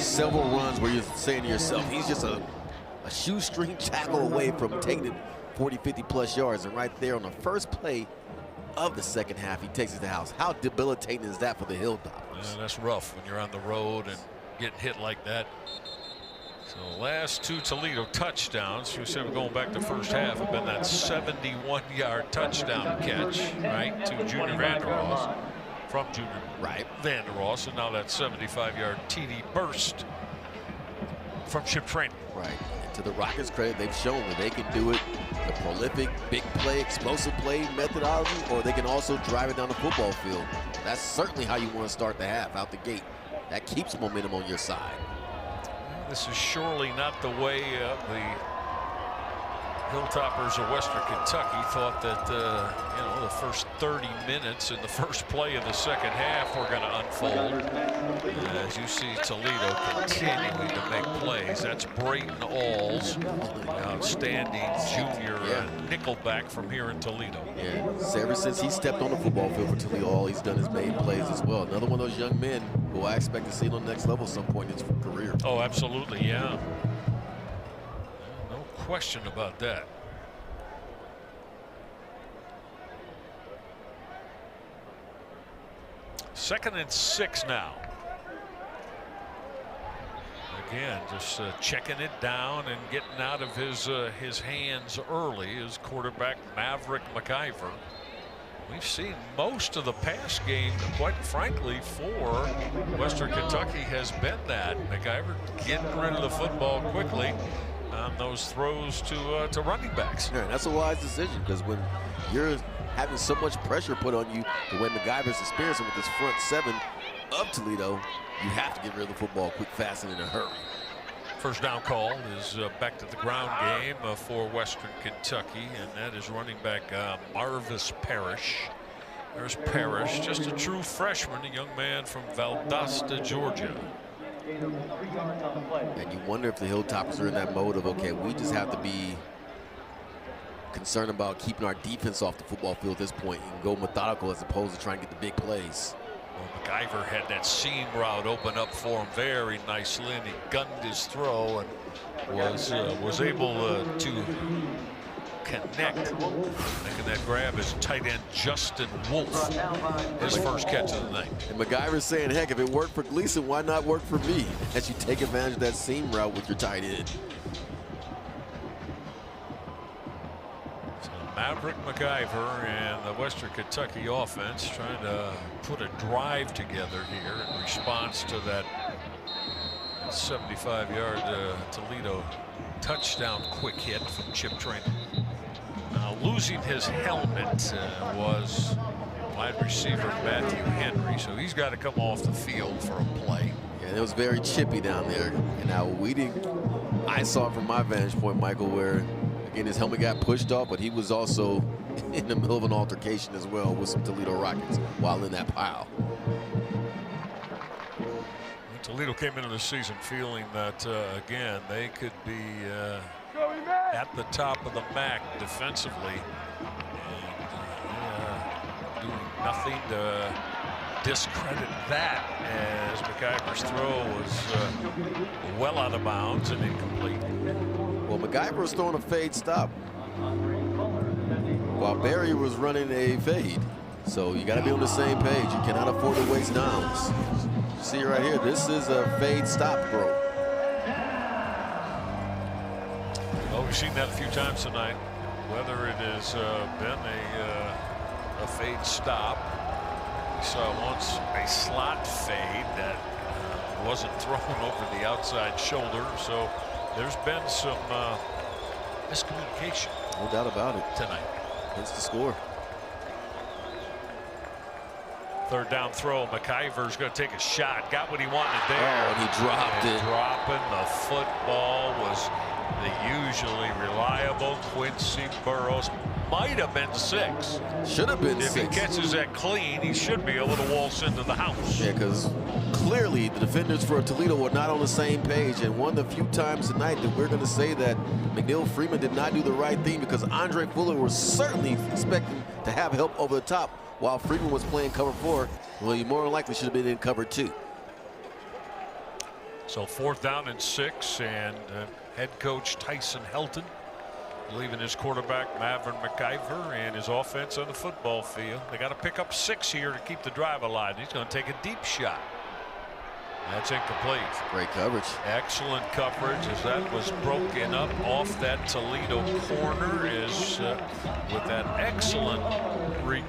several runs where you're saying to yourself, he's just a shoestring tackle away from taking it 40, 50 plus yards. And right there on the first play of the second half, he takes it to the house. How debilitating is that for the Hilltoppers? Yeah, that's rough when you're on the road and getting hit like that. So last 2 Toledo touchdowns, we said going back to first half, have been that 71-yard touchdown catch, right, to Junior Vanderross, from Junior Vanderross, and now that 75-yard TD burst from Chip Traynor. Right. And to the Rockets' credit, they've shown that they can do it the prolific, big play, explosive play methodology, or they can also drive it down the football field. That's certainly how you want to start the half, out the gate. That keeps momentum on your side. This is surely not the way the Hilltoppers of Western Kentucky thought that you know, the first 30 minutes in the first play of the second half were going to unfold. As you see Toledo continuing to make plays. That's Brayton Alls, outstanding junior nickelback from here in Toledo. Yeah, so ever since he stepped on the football field for Toledo, all he's done is made plays as well. Another one of those young men who I expect to see on the next level at some point in his career. Oh, absolutely, yeah. No question about that. Second and 6 now. Again, just checking it down and getting out of his hands early is quarterback Maverick McIver. We've seen most of the pass game, quite frankly, for Western Kentucky has been that. McIver getting rid of the football quickly on those throws to running backs. Yeah, that's a wise decision, because when you're having so much pressure put on you, the way McIver's experiencing with his front 7 of Toledo, you have to get rid of the football quick, fast, and in a hurry. First down call is back to the ground game for Western Kentucky, and that is running back Marvis Parrish. There's Parrish, just a true freshman, a young man from Valdosta, Georgia. And you wonder if the Hilltoppers are in that mode of, okay, we just have to be concerned about keeping our defense off the football field at this point and go methodical as opposed to trying to get the big plays. Well, McIver had that seam route open up for him very nicely, and he gunned his throw and was able to connect, making that grab as tight end Justin Wolf, his first catch of the night. And McIver's saying, heck, if it worked for Gleason, why not work for me? As you take advantage of that seam route with your tight end. Maverick McIver and the Western Kentucky offense trying to put a drive together here in response to that 75-yard Toledo touchdown quick hit from Chip Traynor. Now losing his helmet was wide receiver Matthew Henry, so he's got to come off the field for a play. Yeah, it was very chippy down there. And now I saw it from my vantage point, Michael, where again, his helmet got pushed off, but he was also in the middle of an altercation as well with some Toledo Rockets while in that pile. Toledo came into the season feeling that, again, they could be at the top of the MAC defensively, and doing nothing to discredit that, as McIver's throw was well out of bounds and incomplete. Well, McIver was throwing a fade stop while Barry was running a fade. So you got to be on the same page. You cannot afford to waste downs. See right here, this is a fade stop throw. Well, we've seen that a few times tonight. Whether it has been a fade stop. We saw once a slot fade that wasn't thrown over the outside shoulder. So there's been some miscommunication. No doubt about it. Tonight. Hence the score. Third down throw. McIver's going to take a shot. Got what he wanted there. Oh, and he dropped it. Dropping the football was the usually reliable Quincy Burrows. Might have been 6. Should have been 6. If he catches that clean, he should be able to waltz into the house. Yeah, because clearly the defenders for Toledo were not on the same page. And one of the few times tonight that we're going to say that McNeil Freeman did not do the right thing, because Andre Fuller was certainly expecting to have help over the top while Freeman was playing cover 4. Well, he more than likely should have been in cover 2. So 4th down and 6, and head coach Tyson Helton leaving his quarterback Maverick McIver and his offense on the football field. They got to pick up 6 here to keep the drive alive. He's going to take a deep shot. That's incomplete. Great coverage. Excellent coverage as that was broken up off that Toledo corner. Is with that excellent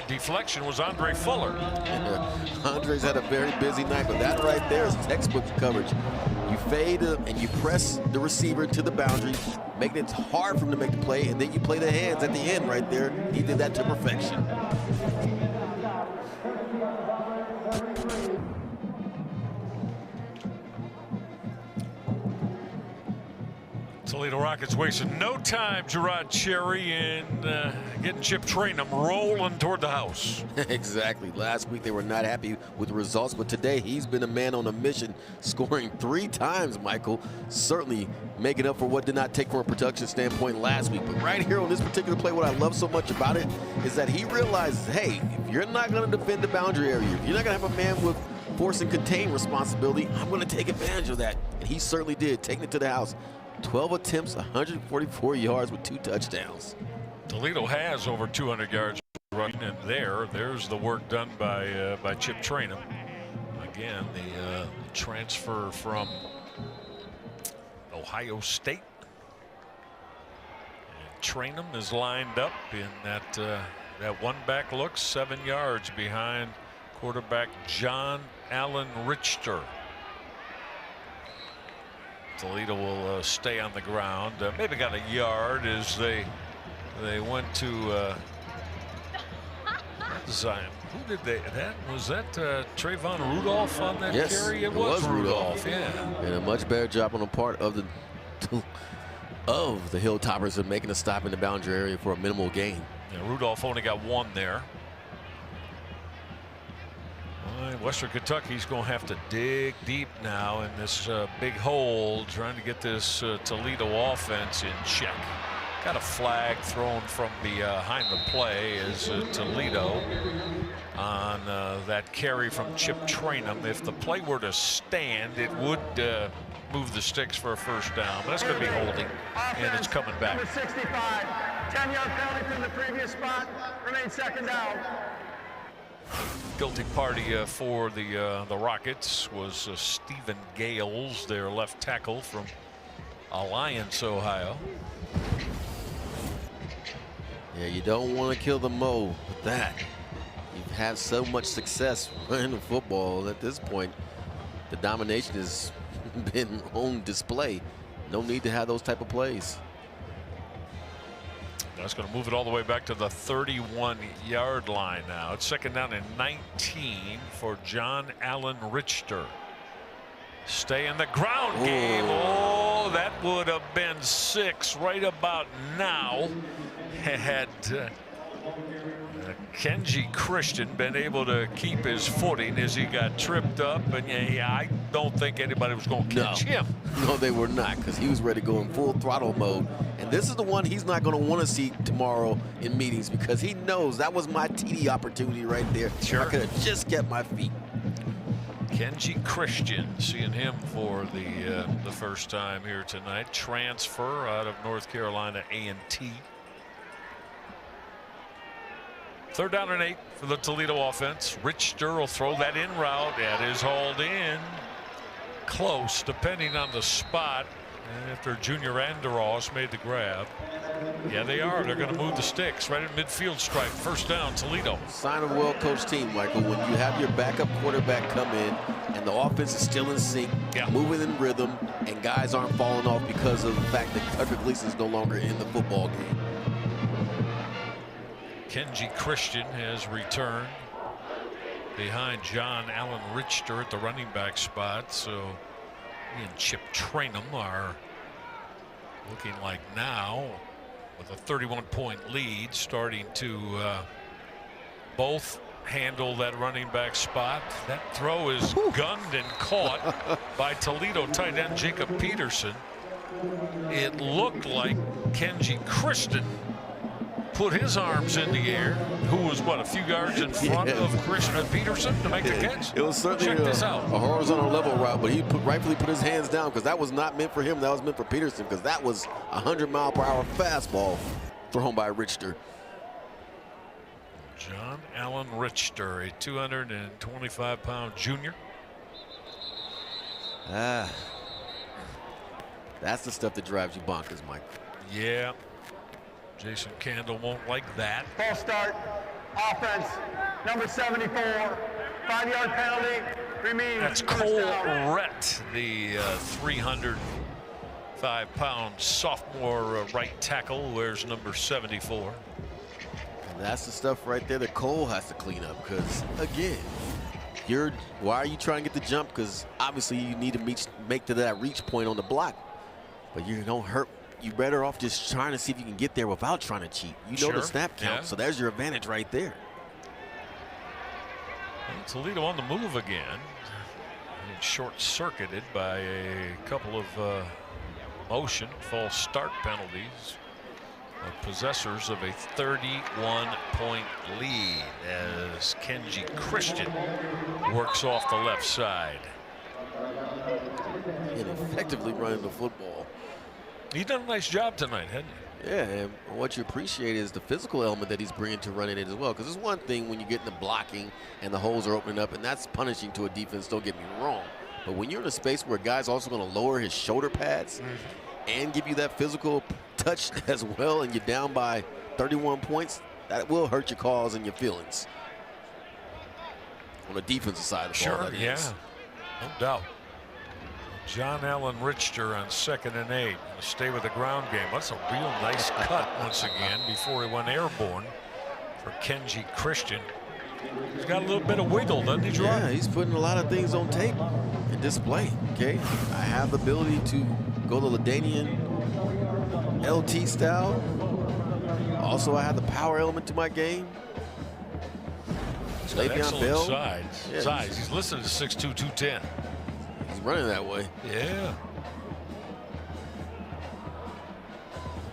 deflection was Andre Fuller. Andre's had a very busy night, but that right there is textbook coverage. You fade and you press the receiver to the boundary, making it hard for him to make the play, and then you play the hands at the end right there. He did that to perfection. Toledo Rockets wasting no time, Gerard Cherry, and getting Chip Trainum rolling toward the house. Exactly. Last week they were not happy with the results, but today he's been a man on a mission, scoring 3 times, Michael. Certainly making up for what did not take from a production standpoint last week. But right here on this particular play, what I love so much about it is that he realizes, hey, if you're not going to defend the boundary area, if you're not going to have a man with force and contain responsibility, I'm going to take advantage of that. And he certainly did, taking it to the house. 12 attempts, 144 yards with 2 touchdowns. Toledo has over 200 yards running, and there's the work done by Chip Trainum. Again, the transfer from Ohio State. And Trainum is lined up in that one-back look, 7 yards behind quarterback John Allen Richter. Toledo will stay on the ground. Maybe got a yard as they went to Zion. Who did they? Was that Trayvon Rudolph on that carry? It was Rudolph. Yeah. And a much better job on the part of the Hilltoppers of making a stop in the boundary area for a minimal gain. Yeah, Rudolph only got 1 there. Western Kentucky's going to have to dig deep now in this big hole, trying to get this Toledo offense in check. Got a flag thrown from behind the play as Toledo on that carry from Chip Trainum. If the play were to stand, it would move the sticks for a first down. But that's going to be holding, and it's coming back. Number 65, 10-yard penalty from the previous spot, remains 2nd down. Guilty party for the Rockets was Stephen Gales, their left tackle from Alliance, Ohio. Yeah, you don't want to kill the Mo with that. You've had so much success running the football at this point. The domination has been on display. No need to have those type of plays. That's going to move it all the way back to the 31-yard line now. It's 2nd down and 19 for John Allen Richter. Stay in the ground game. Oh, that would have been 6 right about now had Kenji Christian been able to keep his footing as he got tripped up. And yeah, I don't think anybody was going to catch him. No, they were not, because he was ready to go in full throttle mode. And this is the one he's not going to want to see tomorrow in meetings, because he knows that was my TD opportunity right there. Sure. I could have just kept my feet. Kenji Christian, seeing him for the first time here tonight. Transfer out of North Carolina A&T. 3rd down and 8 for the Toledo offense. Richter will throw that in route. That is hauled in. Close, depending on the spot. After Junior Anderos made the grab. Yeah, they are. They're going to move the sticks right at midfield stripe. 1st down, Toledo. Sign of a well-coached team, Michael, when you have your backup quarterback come in and the offense is still in sync, moving in rhythm, and guys aren't falling off because of the fact that Tucker Gleason is no longer in the football game. Kenji Christian has returned behind John Allen Richter at the running back spot. So he and Chip Trainum are looking like now with a 31-point lead, starting to both handle that running back spot. That throw is gunned and caught by Toledo tight end Jacob Peterson. It looked like Kenji Christian put his arms in the air, who was, what, a few yards in front of Christian Peterson to make the catch? It was certainly Check this out. a horizontal level route, but he rightfully put his hands down because that was not meant for him. That was meant for Peterson because that was a 100-mile-per-hour fastball thrown by Richter. John Allen Richter, a 225-pound junior. That's the stuff that drives you bonkers, Mike. Yeah. Jason Candle won't like that. False start. Offense. Number 74. 5-yard penalty. Remains. That's Cole Rett, the 305-pound sophomore right tackle, wears number 74. And that's the stuff right there that Cole has to clean up because, again, why are you trying to get the jump? Because obviously you need to make to that reach point on the block. But you don't hurt. You're better off just trying to see if you can get there without trying to cheat. You know the snap count, so there's your advantage right there. Well, Toledo on the move again. Short-circuited by a couple of motion false start penalties. Possessors of a 31-point lead as Kenji Christian works off the left side. And effectively running the football. He's done a nice job tonight, hasn't he? Yeah, and what you appreciate is the physical element that he's bringing to running it as well. Because it's one thing when you get in the blocking and the holes are opening up, and that's punishing to a defense, don't get me wrong. But when you're in a space where a guy's also going to lower his shoulder pads and give you that physical touch as well, and you're down by 31 points, that will hurt your cause and your feelings. On the defensive side of the ball, that is. No doubt. John Allen Richter on 2nd and 8. Stay with the ground game. That's a real nice cut once again before he went airborne for Kenji Christian. He's got a little bit of wiggle, doesn't he, Gerard? Yeah, he's putting a lot of things on tape and display. Okay, I have the ability to go the Ladanian LT style. Also, I have the power element to my game. Le'Veon Bell. Size. He's listed as 6'2", 210. He's running that way. Yeah.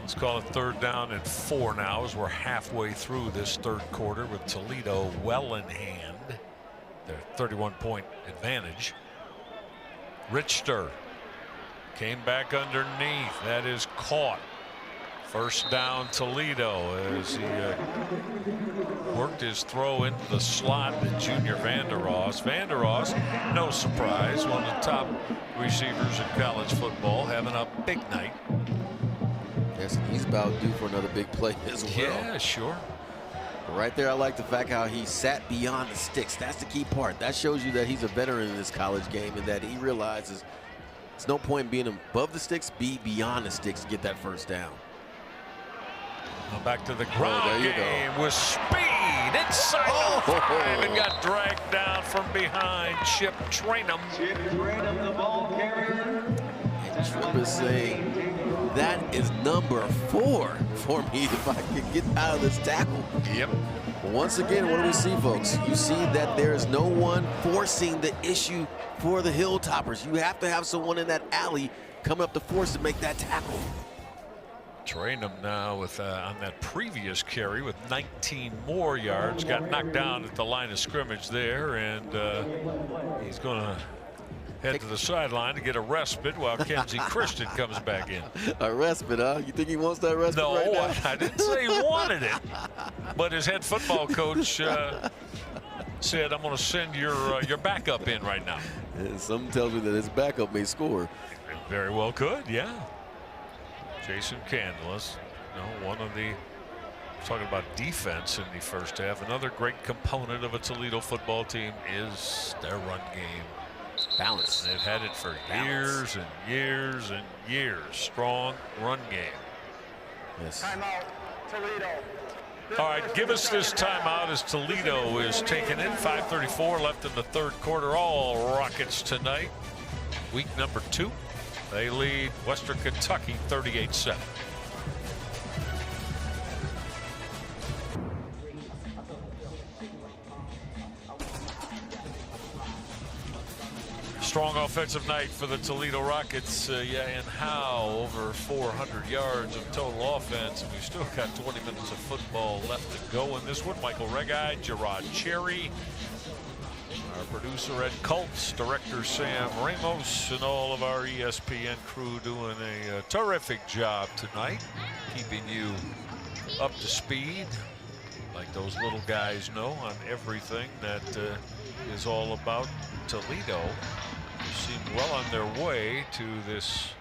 Let's call it 3rd down and 4 now as we're halfway through this 3rd quarter with Toledo well in hand. Their 31-point advantage. Richter came back underneath. That is caught. 1st down Toledo as he worked his throw into the slot to Junior Vandeross. Vandeross, no surprise, one of the top receivers in college football, having a big night. Yes, he's about due for another big play as well. Yeah, sure. But right there, I like the fact how he sat beyond the sticks. That's the key part. That shows you that he's a veteran in this college game and that he realizes there's no point in being above the sticks, be beyond the sticks to get that 1st down. Back to the ground game with speed inside the 5 and got dragged down from behind. Chip Trainum. Chip Trainum, the ball carrier. And Trip is saying that is number 4 for me if I can get out of this tackle. Yep. Once again, what do we see, folks? You see that there is no one forcing the issue for the Hilltoppers. You have to have someone in that alley coming up to force to make that tackle. Trainum now with on that previous carry with 19 more yards, got knocked down at the line of scrimmage there, and he's going to head to the sideline to get a respite while Kenji Christian comes back in. A respite, huh? You think he wants that respite right now? No, I didn't say he wanted it, but his head football coach said, "I'm going to send your backup in right now." And something tells me that his backup may score. Very well could, yeah. Jason Candle, one of the, talking about defense in the 1st half. Another great component of a Toledo football team is their run game. Balance. They've had it for years and years and years. Strong run game. Yes. Timeout, Toledo. All right, give us this timeout as Toledo is taking it. 5:34 left in the 3rd quarter. All Rockets tonight. Week number 2. They lead Western Kentucky 38-7. strong offensive night for the Toledo Rockets. And how over 400 yards of total offense. We've still got 20 minutes of football left to go in this one. Michael Reggai, Gerard Cherry, our producer Ed Kultz, director Sam Ramos, and all of our ESPN crew doing a terrific job tonight, keeping you up to speed, like those little guys know, on everything that is all about Toledo. They seem well on their way to this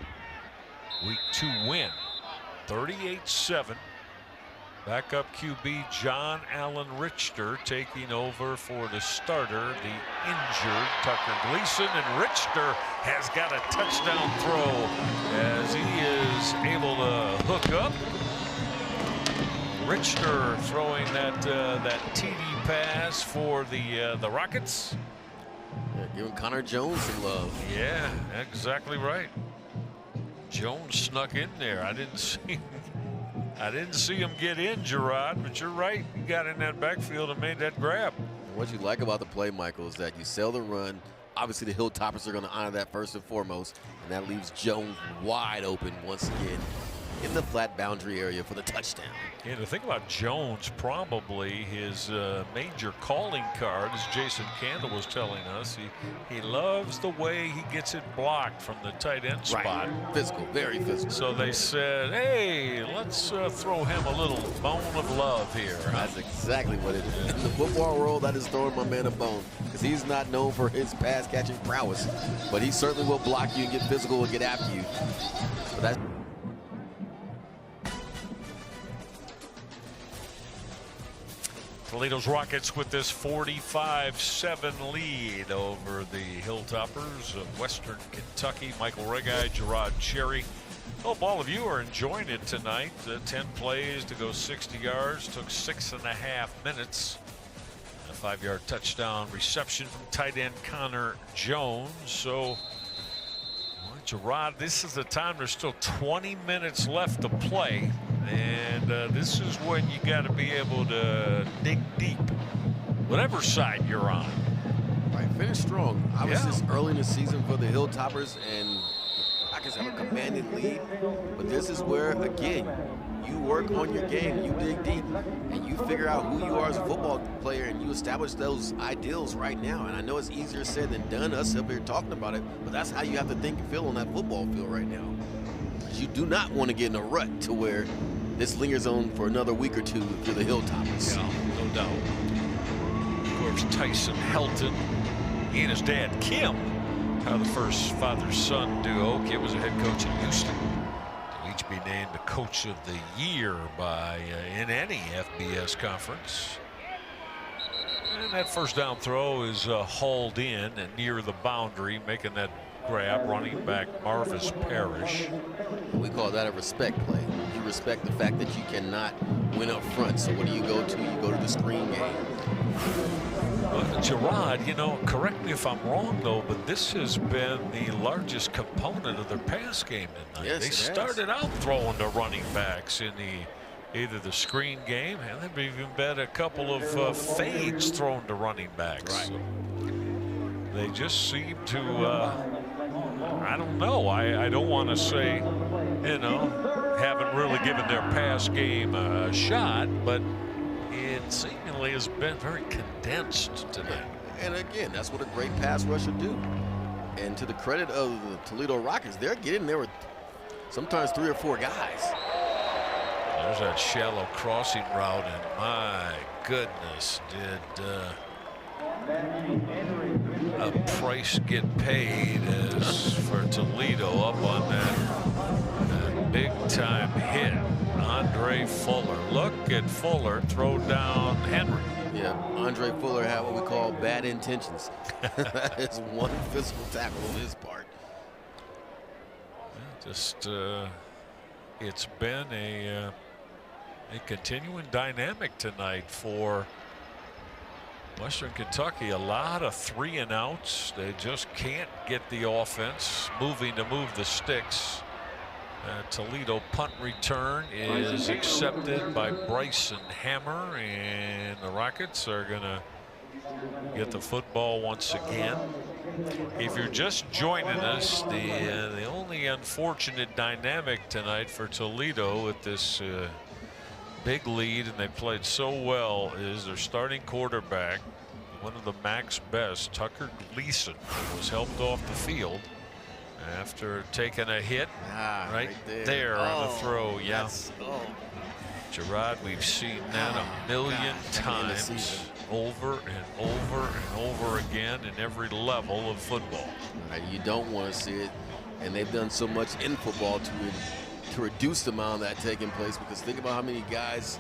Week 2 win, 38-7. Backup QB John Allen Richter taking over for the starter, the injured Tucker Gleason, and Richter has got a touchdown throw as he is able to hook up. Richter throwing that TD pass for the Rockets. Yeah, giving Connor Jones some love. Yeah, exactly right. Jones snuck in there. I didn't see him get in, Gerard, but you're right. He got in that backfield and made that grab. And what you like about the play, Michael, is that you sell the run. Obviously, the Hilltoppers are going to honor that first and foremost, and that leaves Jones wide open once again in the flat boundary area for the touchdown. Yeah, the thing about Jones, probably his major calling card, as Jason Candle was telling us, he loves the way he gets it blocked from the tight end spot. Right. Physical, very physical. So they said, hey, let's throw him a little bone of love here. That's exactly what it is. In the football world, that is throwing my man a bone, because he's not known for his pass catching prowess, but he certainly will block you and get physical and get after you. So that's Toledo's Rockets with this 45-7 lead over the Hilltoppers of Western Kentucky. Michael Reggai, Gerard Cherry. Hope all of you are enjoying it tonight. 10 plays to go 60 yards. Took 6.5 minutes. A 5-yard touchdown reception from tight end Connor Jones. So, Gerard, this is the time. There's still 20 minutes left to play. And this is when you got to be able to dig deep, whatever side you're on. right. Finish strong. Obviously, it's early in the season for the Hilltoppers, and Rockets have a commanding lead. But this is where, again, you work on your game, you dig deep, and you figure out who you are as a football player, and you establish those ideals right now. And I know it's easier said than done, us up here talking about it, but that's how you have to think and feel on that football field right now. You do not want to get in a rut to where this lingers on for another week or two if you're the Hilltoppers. Yeah, no doubt. Of course, Tyson Helton, he and his dad, Kim, are the first father-son duo. Kim was a head coach in Houston. They'll each be named the Coach of the Year by in any FBS conference. And that first down throw is hauled in and near the boundary, making that grab, running back Marvis Parrish. We call that a respect play. You respect the fact that you cannot win up front. So what do you go to? You go to the screen game. Gerard, you know, correct me if I'm wrong though, but this has been the largest component of their pass game tonight. Yes, they started out throwing to running backs in either the screen game, and they've even been a couple of fades thrown to running backs. Right. So they just seem to, I don't know. I don't want to say, you know, haven't really given their pass game a shot, but it seemingly has been very condensed tonight. And again, that's what a great pass rusher do. And to the credit of the Toledo Rockets, they're getting there with sometimes 3 or 4 guys. There's that shallow crossing route, and my goodness, did a price get paid as for Toledo up on that big time hit. Andre Fuller. Look at Fuller throw down Henry. Yeah, Andre Fuller had what we call bad intentions. That is one physical tackle on his part. Just it's been a continuing dynamic tonight for Western Kentucky. A lot of 3 and outs. They just can't get the offense moving to move the sticks. Toledo punt return is accepted by Bryson Hammer, and the Rockets are going to get the football once again. If you're just joining us, the only unfortunate dynamic tonight for Toledo with this big lead, and they played so well, is their starting quarterback, one of the MAC's best, Tucker Gleason, was helped off the field after taking a hit right there on the throw. Yeah. Gerard, we've seen that a million times, over and over and over again in every level of football. You don't want to see it, and they've done so much in football to reduce the amount of that taking place, because think about how many guys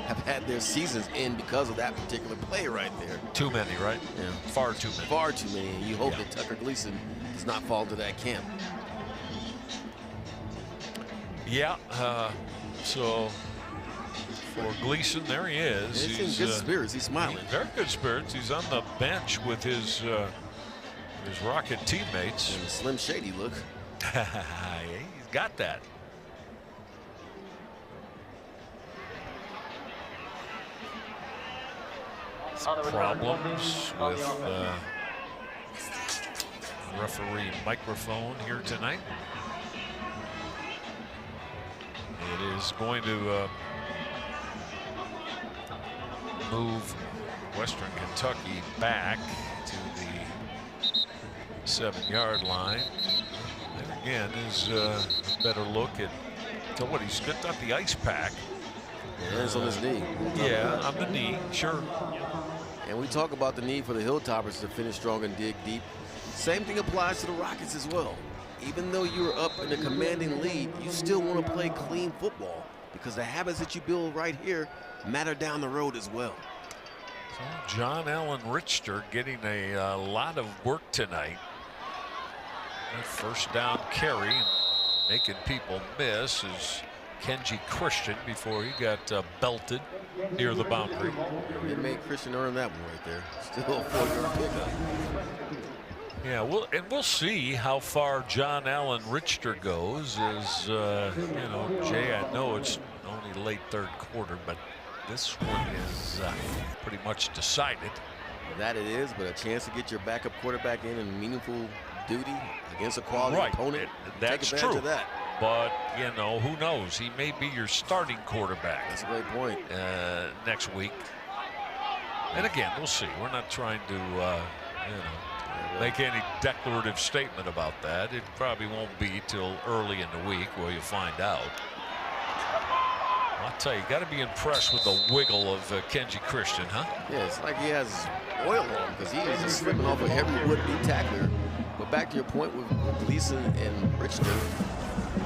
have had their seasons in because of that particular play right there. Too many, right? Yeah. Far too many. Far too many. You hope that Tucker Gleason does not fall into that camp. Yeah. So for Gleason, there he is. He's in good spirits. He's smiling. Very good spirits. He's on the bench with his Rocket teammates. And a Slim Shady look. He's got that. Problems with referee microphone here tonight. It is going to move Western Kentucky back to the 7-yard line. And again is a better look at what he's got the ice pack. Hands on his knee. Yeah, on the knee, sure. And we talk about the need for the Hilltoppers to finish strong and dig deep. Same thing applies to the Rockets as well. Even though you're up in a commanding lead, you still want to play clean football, because the habits that you build right here matter down the road as well. So John Allen Richter getting a lot of work tonight. That first down carry, making people miss, is Kenji Christian before he got belted near the boundary. It made Christian earn that one right there. Still a 4-yard pickup. Yeah, we'll see how far John Allen Richter goes. As you know, Jay, I know it's only late third quarter, but this one is pretty much decided. That it is, but a chance to get your backup quarterback in meaningful duty against a quality opponent. That's take advantage true. of that. But you know, who knows? He may be your starting quarterback. That's a great point. Next week. And again, we'll see. We're not trying to make any declarative statement about that. It probably won't be till early in the week where you find out. I'll tell you, got to be impressed with the wiggle of Kenji Christian, huh? Yeah, it's like he has oil on, because he is just slipping off of every would-be tackler. But back to your point with Gleason and Richter,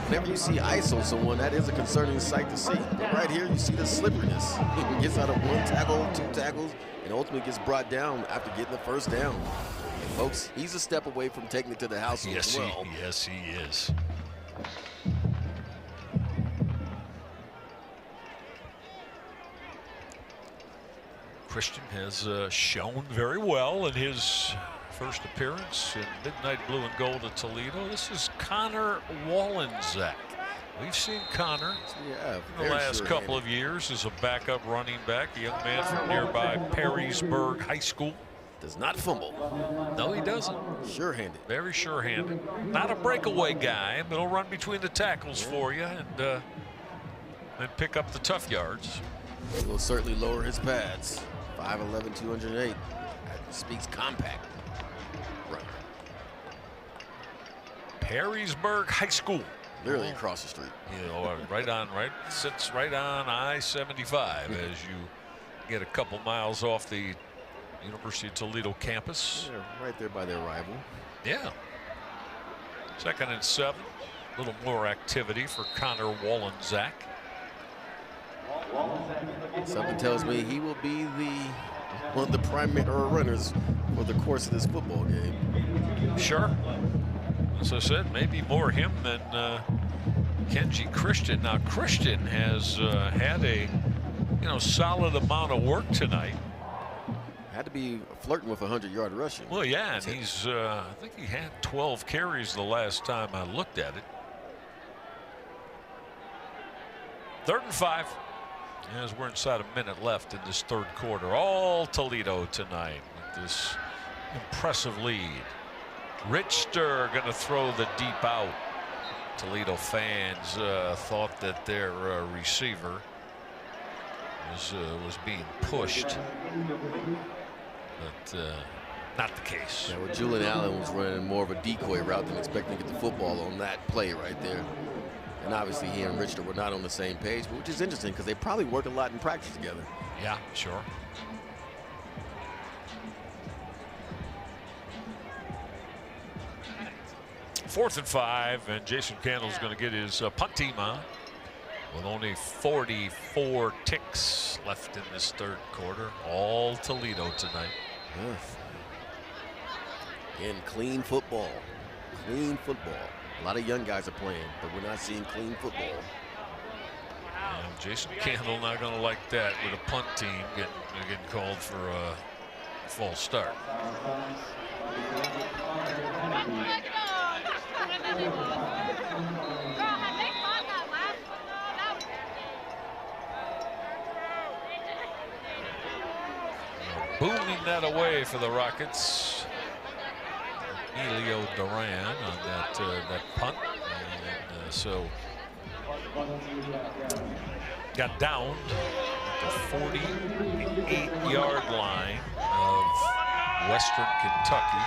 whenever you see ice on someone, that is a concerning sight to see. But right here, you see the slipperiness. He gets out of one tackle, two tackles, and ultimately gets brought down after getting the first down. And folks, he's a step away from taking it to the house as well. Yes, he is. Christian has shown very well in his first appearance in Midnight Blue and Gold at Toledo. This is Connor Wallenczak. We've seen Connor in the last couple of years as a backup running back, a young man from nearby Perrysburg High School. Does not fumble. No, he doesn't. Sure-handed. Very sure-handed. Not a breakaway guy, but he'll run between the tackles for you and pick up the tough yards. He will certainly lower his pads. 5'11", 208. Speaks compact. Right. Perrysburg High School. Literally across the street. You know, sits right on I-75 as you get a couple miles off the University of Toledo campus. Yeah, right there by their rival. Yeah. 2nd and 7. A little more activity for Connor Wallenczak. Something tells me he will be one of the primary runners for the course of this football game. Sure. As I said, maybe more him than Kenji Christian. Now Christian has had a solid amount of work tonight. Had to be flirting with 100-yard rushing. Well, yeah, and he's I think he had 12 carries the last time I looked at it. 3rd and 5. As we're inside a minute left in this third quarter, all Toledo tonight with this impressive lead. Richter going to throw the deep out. Toledo fans thought that their receiver was being pushed, but not the case. Yeah, well, Julian Allen was running more of a decoy route than expecting to get the football on that play right there. And obviously he and Richter were not on the same page, which is interesting because they probably work a lot in practice together. Yeah, sure. Fourth and 5, and Jason Candle's going to get his punt team on with only 44 ticks left in this third quarter. All Toledo tonight. Yes. And clean football. Clean football. A lot of young guys are playing, but we're not seeing clean football. And Jason Candle not going to like that with a punt team getting called for a false start. Booming that away for the Rockets. Elio Duran on that punt, and so got down at the 48-yard line of Western Kentucky,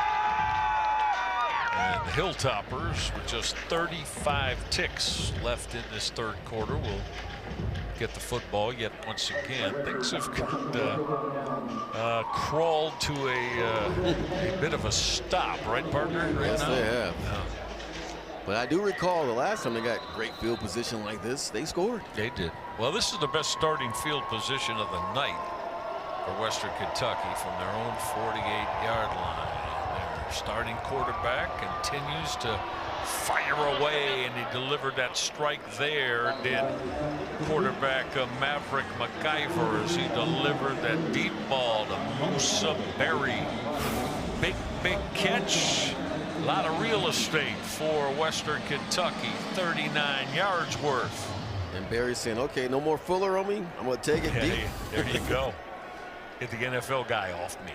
and the Hilltoppers with just 35 ticks left in this third quarter will get the football. Yet once again things have crawled to a bit of a stop, right, partner? Right Yes, now? they have. Yeah. But I do recall the last time they got great field position like this, they scored. They did. Well, this is the best starting field position of the night for Western Kentucky from their own 48-yard line. Their starting quarterback continues to fire away, and he delivered that strike there. Did quarterback Maverick McIver as he delivered that deep ball to Musa Berry. Big catch. A lot of real estate for Western Kentucky. 39 yards worth. And Barry's saying, okay, no more Fuller on me. I'm going to take it deep. Hey, there you go. Get the NFL guy off me.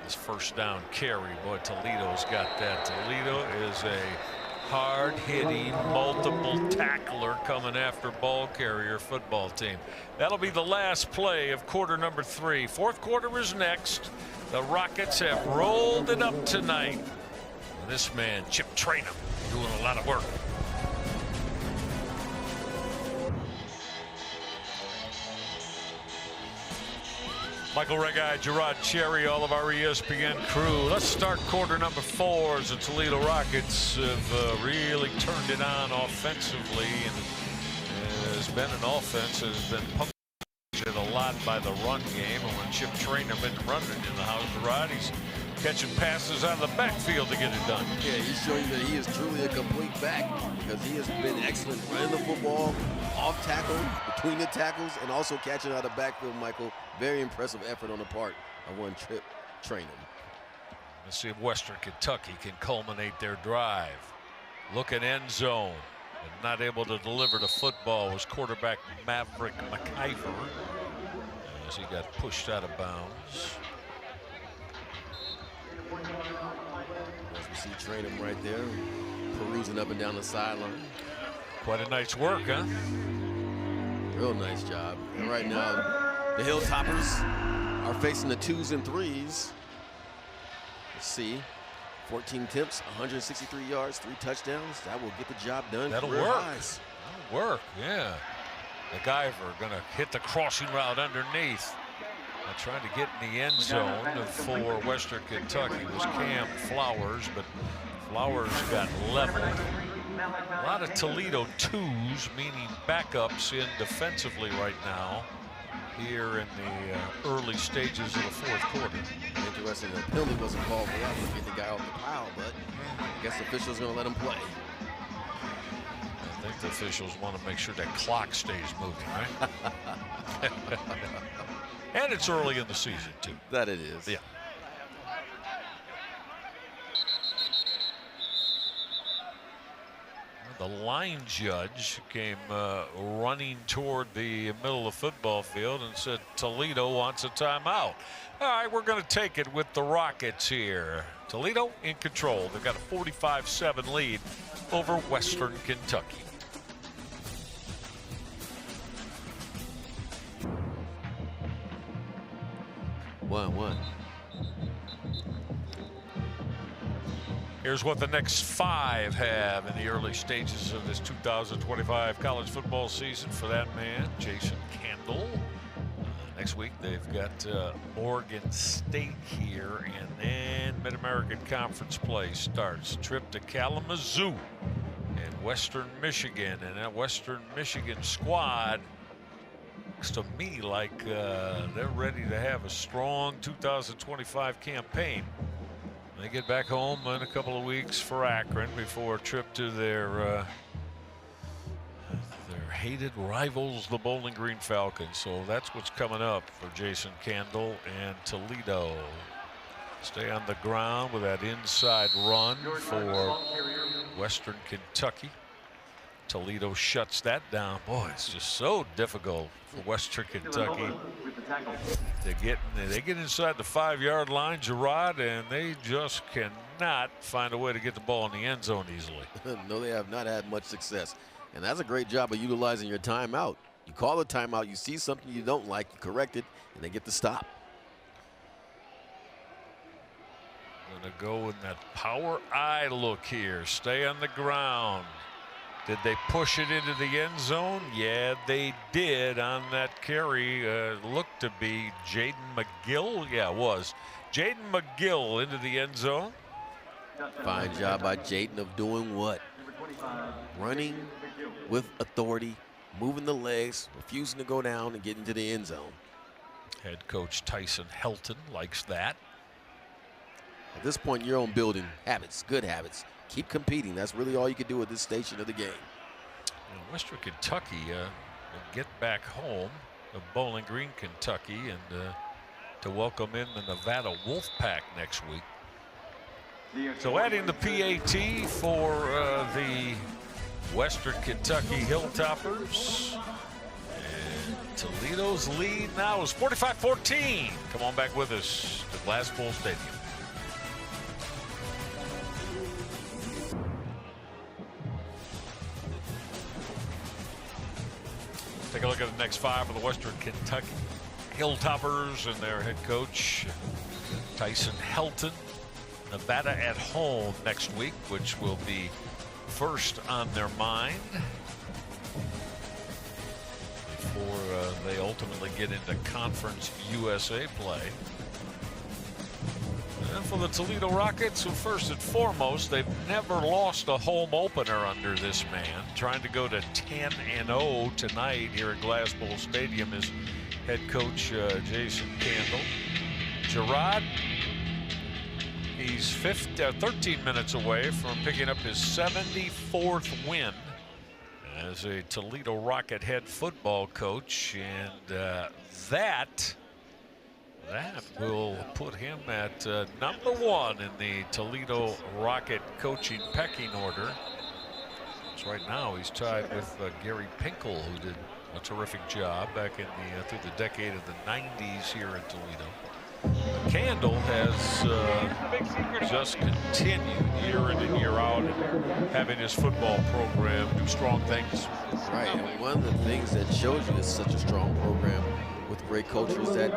This first down carry, boy, Toledo's got that. Toledo is a hard-hitting, multiple tackler coming after ball carrier football team. That'll be the last play of quarter number 3. Fourth quarter is next. The Rockets have rolled it up tonight. This man, Chip Traynham, doing a lot of work. Michael Regai, Gerard Cherry, all of our ESPN crew. Let's start quarter number 4 as the Toledo Rockets have really turned it on offensively, and has been an offense that has been punctured a lot by the run game. And when Chip Traynham isn't running in the house, Gerard, he's catching passes out of the backfield to get it done. Yeah, he's showing that he is truly a complete back because he has been excellent running the football, off tackle, between the tackles, and also catching out of the backfield, Michael. Very impressive effort on the part of one Chip Traynham. Let's see if Western Kentucky can culminate their drive. Look at end zone. And not able to deliver the football was quarterback Maverick McIver as he got pushed out of bounds. As we see Traynham right there, perusing up and down the sideline. Quite a night's work, huh? Real nice job. And right now, the Hilltoppers are facing the 2s and 3s. Let's see. 14 attempts, 163 yards, 3 touchdowns. That will get the job done. That'll Career work. highs. That'll work, yeah. McIver going to hit the crossing route underneath. Trying to get in the end zone for Western Kentucky was Cam Flowers, but Flowers got leveled. A lot of Toledo 2s, meaning backups in defensively right now here in the early stages of the fourth quarter. Interesting, the penalty wasn't called for that to get the guy off the pile, but I guess the official's going to let him play. I think the officials want to make sure that clock stays moving, right? And it's early in the season, too. That it is. Yeah. the line judge came running toward the middle of the football field and said Toledo wants a timeout. All right, we're going to take it with the Rockets here. Toledo in control. They've got a 45-7 lead over Western Kentucky. One. Here's what the next 5 have in the early stages of this 2025 college football season for that man, Jason Candle. Next week, they've got Oregon State here, and then Mid-American Conference play starts. Trip to Kalamazoo in Western Michigan, and that Western Michigan squad looks to me like they're ready to have a strong 2025 campaign. They get back home in a couple of weeks for Akron before a trip to their hated rivals, the Bowling Green Falcons. So that's what's coming up for Jason Candle and Toledo. Stay on the ground with that inside run for Western Kentucky. Toledo shuts that down. Boy, it's just so difficult for Western Kentucky. They get inside the 5-yard line, Gerard, and they just cannot find a way to get the ball in the end zone easily. No, they have not had much success. And that's a great job of utilizing your timeout. You call a timeout, you see something you don't like, you correct it, and they get the stop. Gonna go in that power eye look here. Stay on the ground. Did they push it into the end zone? Yeah, they did on that carry. Looked to be Jaden McGill. Yeah, it was. Jaden McGill into the end zone. Fine job by Jaden of doing what? Running with authority, moving the legs, refusing to go down and get into the end zone. Head coach Tyson Helton likes that. At this point, you're on building habits, good habits. Keep competing. That's really all you can do at this station of the game. Western Kentucky will get back home to Bowling Green, Kentucky, and to welcome in the Nevada Wolfpack next week. So adding the PAT for the Western Kentucky Hilltoppers. And Toledo's lead now is 45-14. Come on back with us to Glass Bowl Stadium. Take a look at the next 5 for the Western Kentucky Hilltoppers and their head coach, Tyson Helton. Nevada at home next week, which will be first on their mind before they ultimately get into Conference USA play. And for the Toledo Rockets, so first and foremost, they've never lost a home opener under this man. Trying to go to 10-0 tonight here at Glass Bowl Stadium is head coach Jason Candle. Gerard, he's 13 minutes away from picking up his 74th win as a Toledo Rocket head football coach, and that will put him at number 1 in the Toledo Rocket coaching pecking order. So right now he's tied with Gary Pinkel, who did a terrific job back in the through the decade of the 90s here in Toledo. Candle has just continued year in and year out and having his football program do strong things. Right, and one of the things that shows you it's such a strong program with great coaches that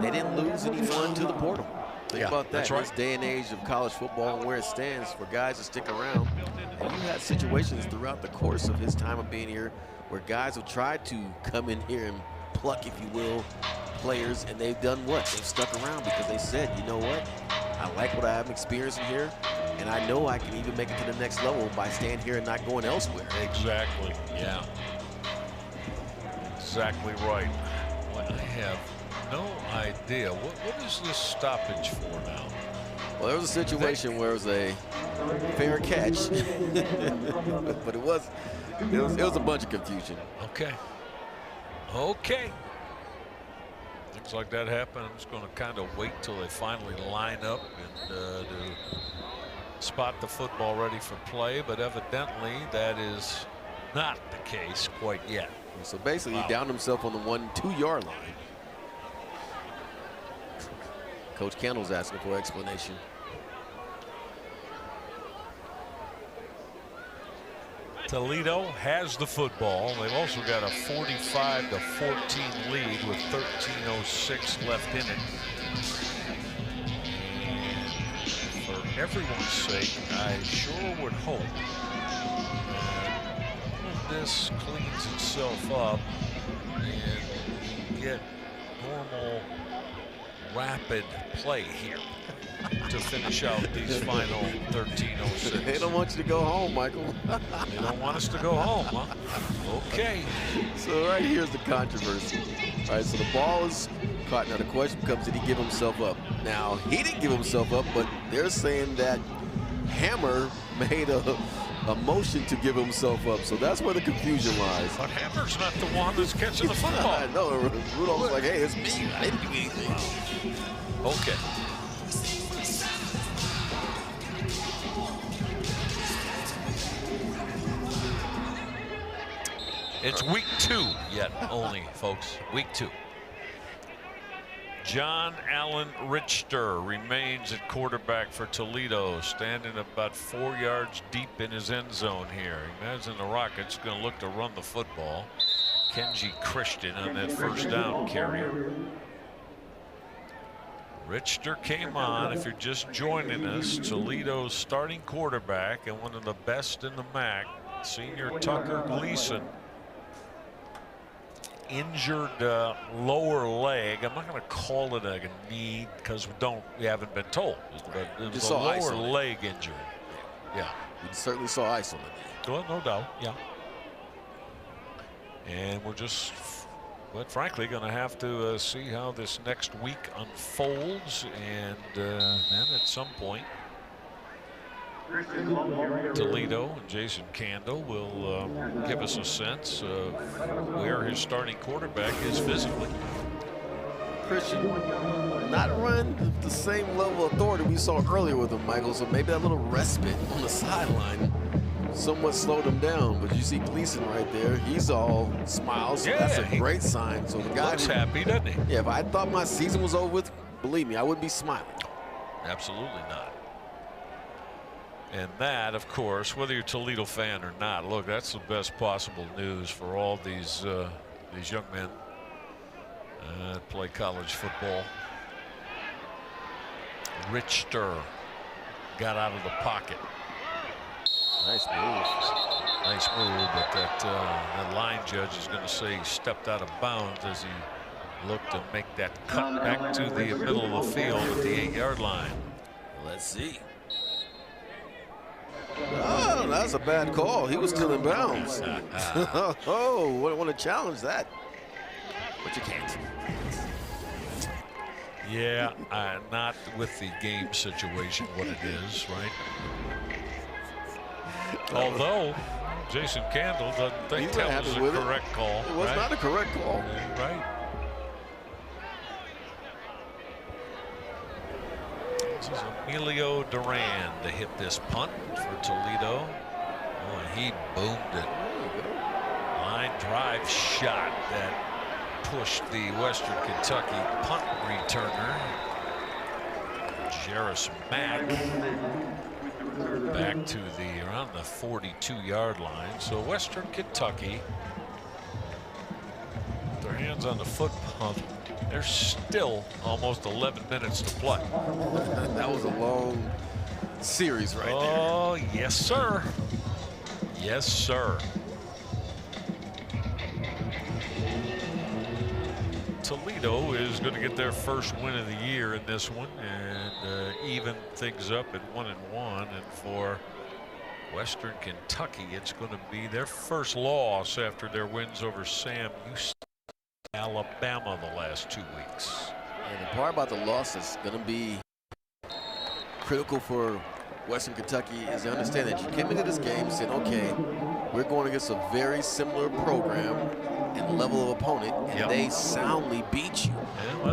they didn't lose anyone to the portal. Think about that. That's right. This day and age of college football and where it stands for guys to stick around. And you had situations throughout the course of his time of being here where guys have tried to come in here and pluck, if you will, players, and they've done what? They've stuck around because they said, you know what? I like what I'm experiencing here, and I know I can even make it to the next level by staying here and not going elsewhere. Exactly, yeah. Exactly right. Well, I have no idea. What is this stoppage for now? Well, there was a situation where it was a fair catch, but it was a bunch of confusion. Okay. Things like that happen. I'm just going to kind of wait till they finally line up and do spot the football ready for play, but evidently that is not the case quite yet. So basically, he downed himself on the 1-2 yard line. Coach Kendall's asking for explanation. Toledo has the football. They've also got a 45-14 lead with 13:06 left in it. And for everyone's sake, I sure would hope that this cleans itself up and get normal, rapid play here to finish out these final 13:06. They don't want you to go home, Michael. They don't want us to go home, huh? Okay. So right here's the controversy. All right, so the ball is caught. Now the question becomes, did he give himself up? Now, he didn't give himself up, but they're saying that Hammer made a motion to give himself up. So that's where the confusion lies. But Hammer's not the one that's catching the football. I know. Rudolph was like, hey, it's me. I didn't do anything. Okay. It's week 2 yet only, folks. Week 2. John Allen Richter remains at quarterback for Toledo, standing about 4 yards deep in his end zone here. Imagine the Rockets going to look to run the football. Kenji Christian on that first down carry. Richter came on, if you're just joining us, Toledo's starting quarterback and one of the best in the MAC, senior Tucker Gleason. Injured lower leg. I'm not going to call it a knee because we haven't been told. But it was a lower leg injury. Yeah. We certainly saw ice on the knee. Well, no doubt. Yeah. And we're just, but frankly, going to have to see how this next week unfolds, and then at some point, Toledo and Jason Candle will give us a sense of where his starting quarterback is physically. Christian not run the same level of authority we saw earlier with him, Michael, so maybe that little respite on the sideline somewhat slowed him down. But you see Gleason right there, he's all smiles, so that's a great sign. So the guy looks happy, doesn't he? Yeah, if I thought my season was over with, believe me, I wouldn't be smiling. Absolutely not. And that, of course, whether you're a Toledo fan or not, look, that's the best possible news for all these young men that play college football. Richter got out of the pocket. Nice move. Nice move, but that line judge is going to say he stepped out of bounds as he looked to make that cut back to the middle of the field at the 8-yard line. Let's see. Oh, that's a bad call. He was still in bounds. Oh, want to challenge that, but you can't. Yeah, not with the game situation, what it is, right? Although Jason Candle doesn't think that was a correct call. It was not a correct call. Right. This is Emilio Duran to hit this punt for Toledo. Oh, he boomed it. Line drive shot that pushed the Western Kentucky punt returner, Jarris Mack, back to around the 42-yard line. So Western Kentucky, with their hands on the foot pump, there's still almost 11 minutes to play. That was a long series right there. Oh, yes, sir. Yes, sir. Toledo is going to get their first win of the year in this one and even things up at 1-1. And for Western Kentucky, it's going to be their first loss after their wins over Sam Houston, Alabama the last 2 weeks. And the part about the loss that's going to be critical for Western Kentucky is to understand that you came into this game saying, okay, we're going against a very similar program and level of opponent, and they soundly beat you.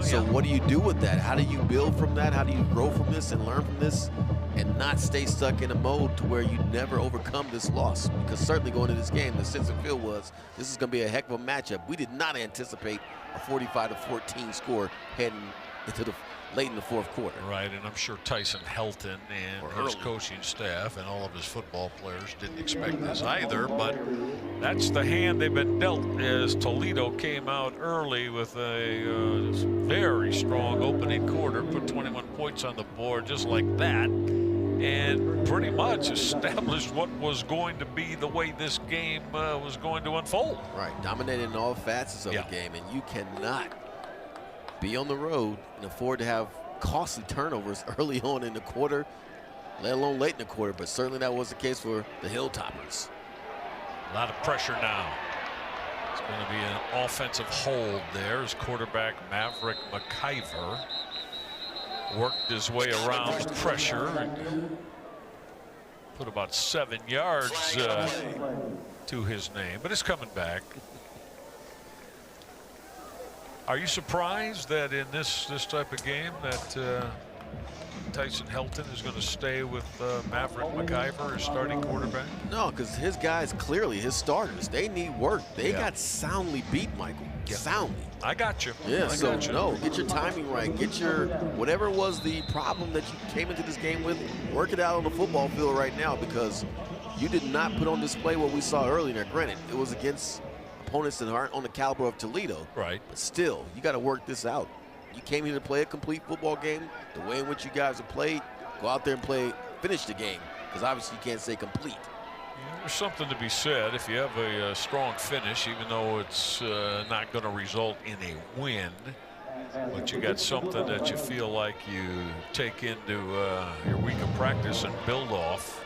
So what do you do with that? How do you build from that? How do you grow from this and learn from this? and not stay stuck in a mode to where you never overcome this loss. Because certainly going into this game, the sense of feel was this is going to be a heck of a matchup. We did not anticipate a 45-14 score heading into the late in the fourth quarter. Right, and I'm sure Tyson Helton and his coaching staff and all of his football players didn't expect this either, but that's the hand they've been dealt as Toledo came out early with a very strong opening quarter, put 21 points on the board just like that, and pretty much established what was going to be the way this game was going to unfold. Right, dominated in all facets of the game, and you cannot be on the road and afford to have costly turnovers early on in the quarter, let alone late in the quarter, but certainly that was the case for the Hilltoppers. A lot of pressure now. It's going to be an offensive hold there as quarterback Maverick McIver worked his way around pressure and put about 7 yards to his name, but it's coming back. Are you surprised that in this type of game that Tyson Helton is going to stay with Maverick McIver as starting quarterback? No, because his guys, clearly his starters, they need work. They got soundly beat, Michael. Soundly. I got you. Yeah, so no, get your timing right. Get your, whatever was the problem that you came into this game with, work it out on the football field right now, because you did not put on display what we saw earlier. Granted, it was against opponents that aren't on the caliber of Toledo. Right. But still, you got to work this out. You came here to play a complete football game. The way in which you guys have played, go out there and finish the game, because obviously you can't say complete. There's something to be said if you have a strong finish, even though it's not going to result in a win, but you got something that you feel like you take into your week of practice and build off.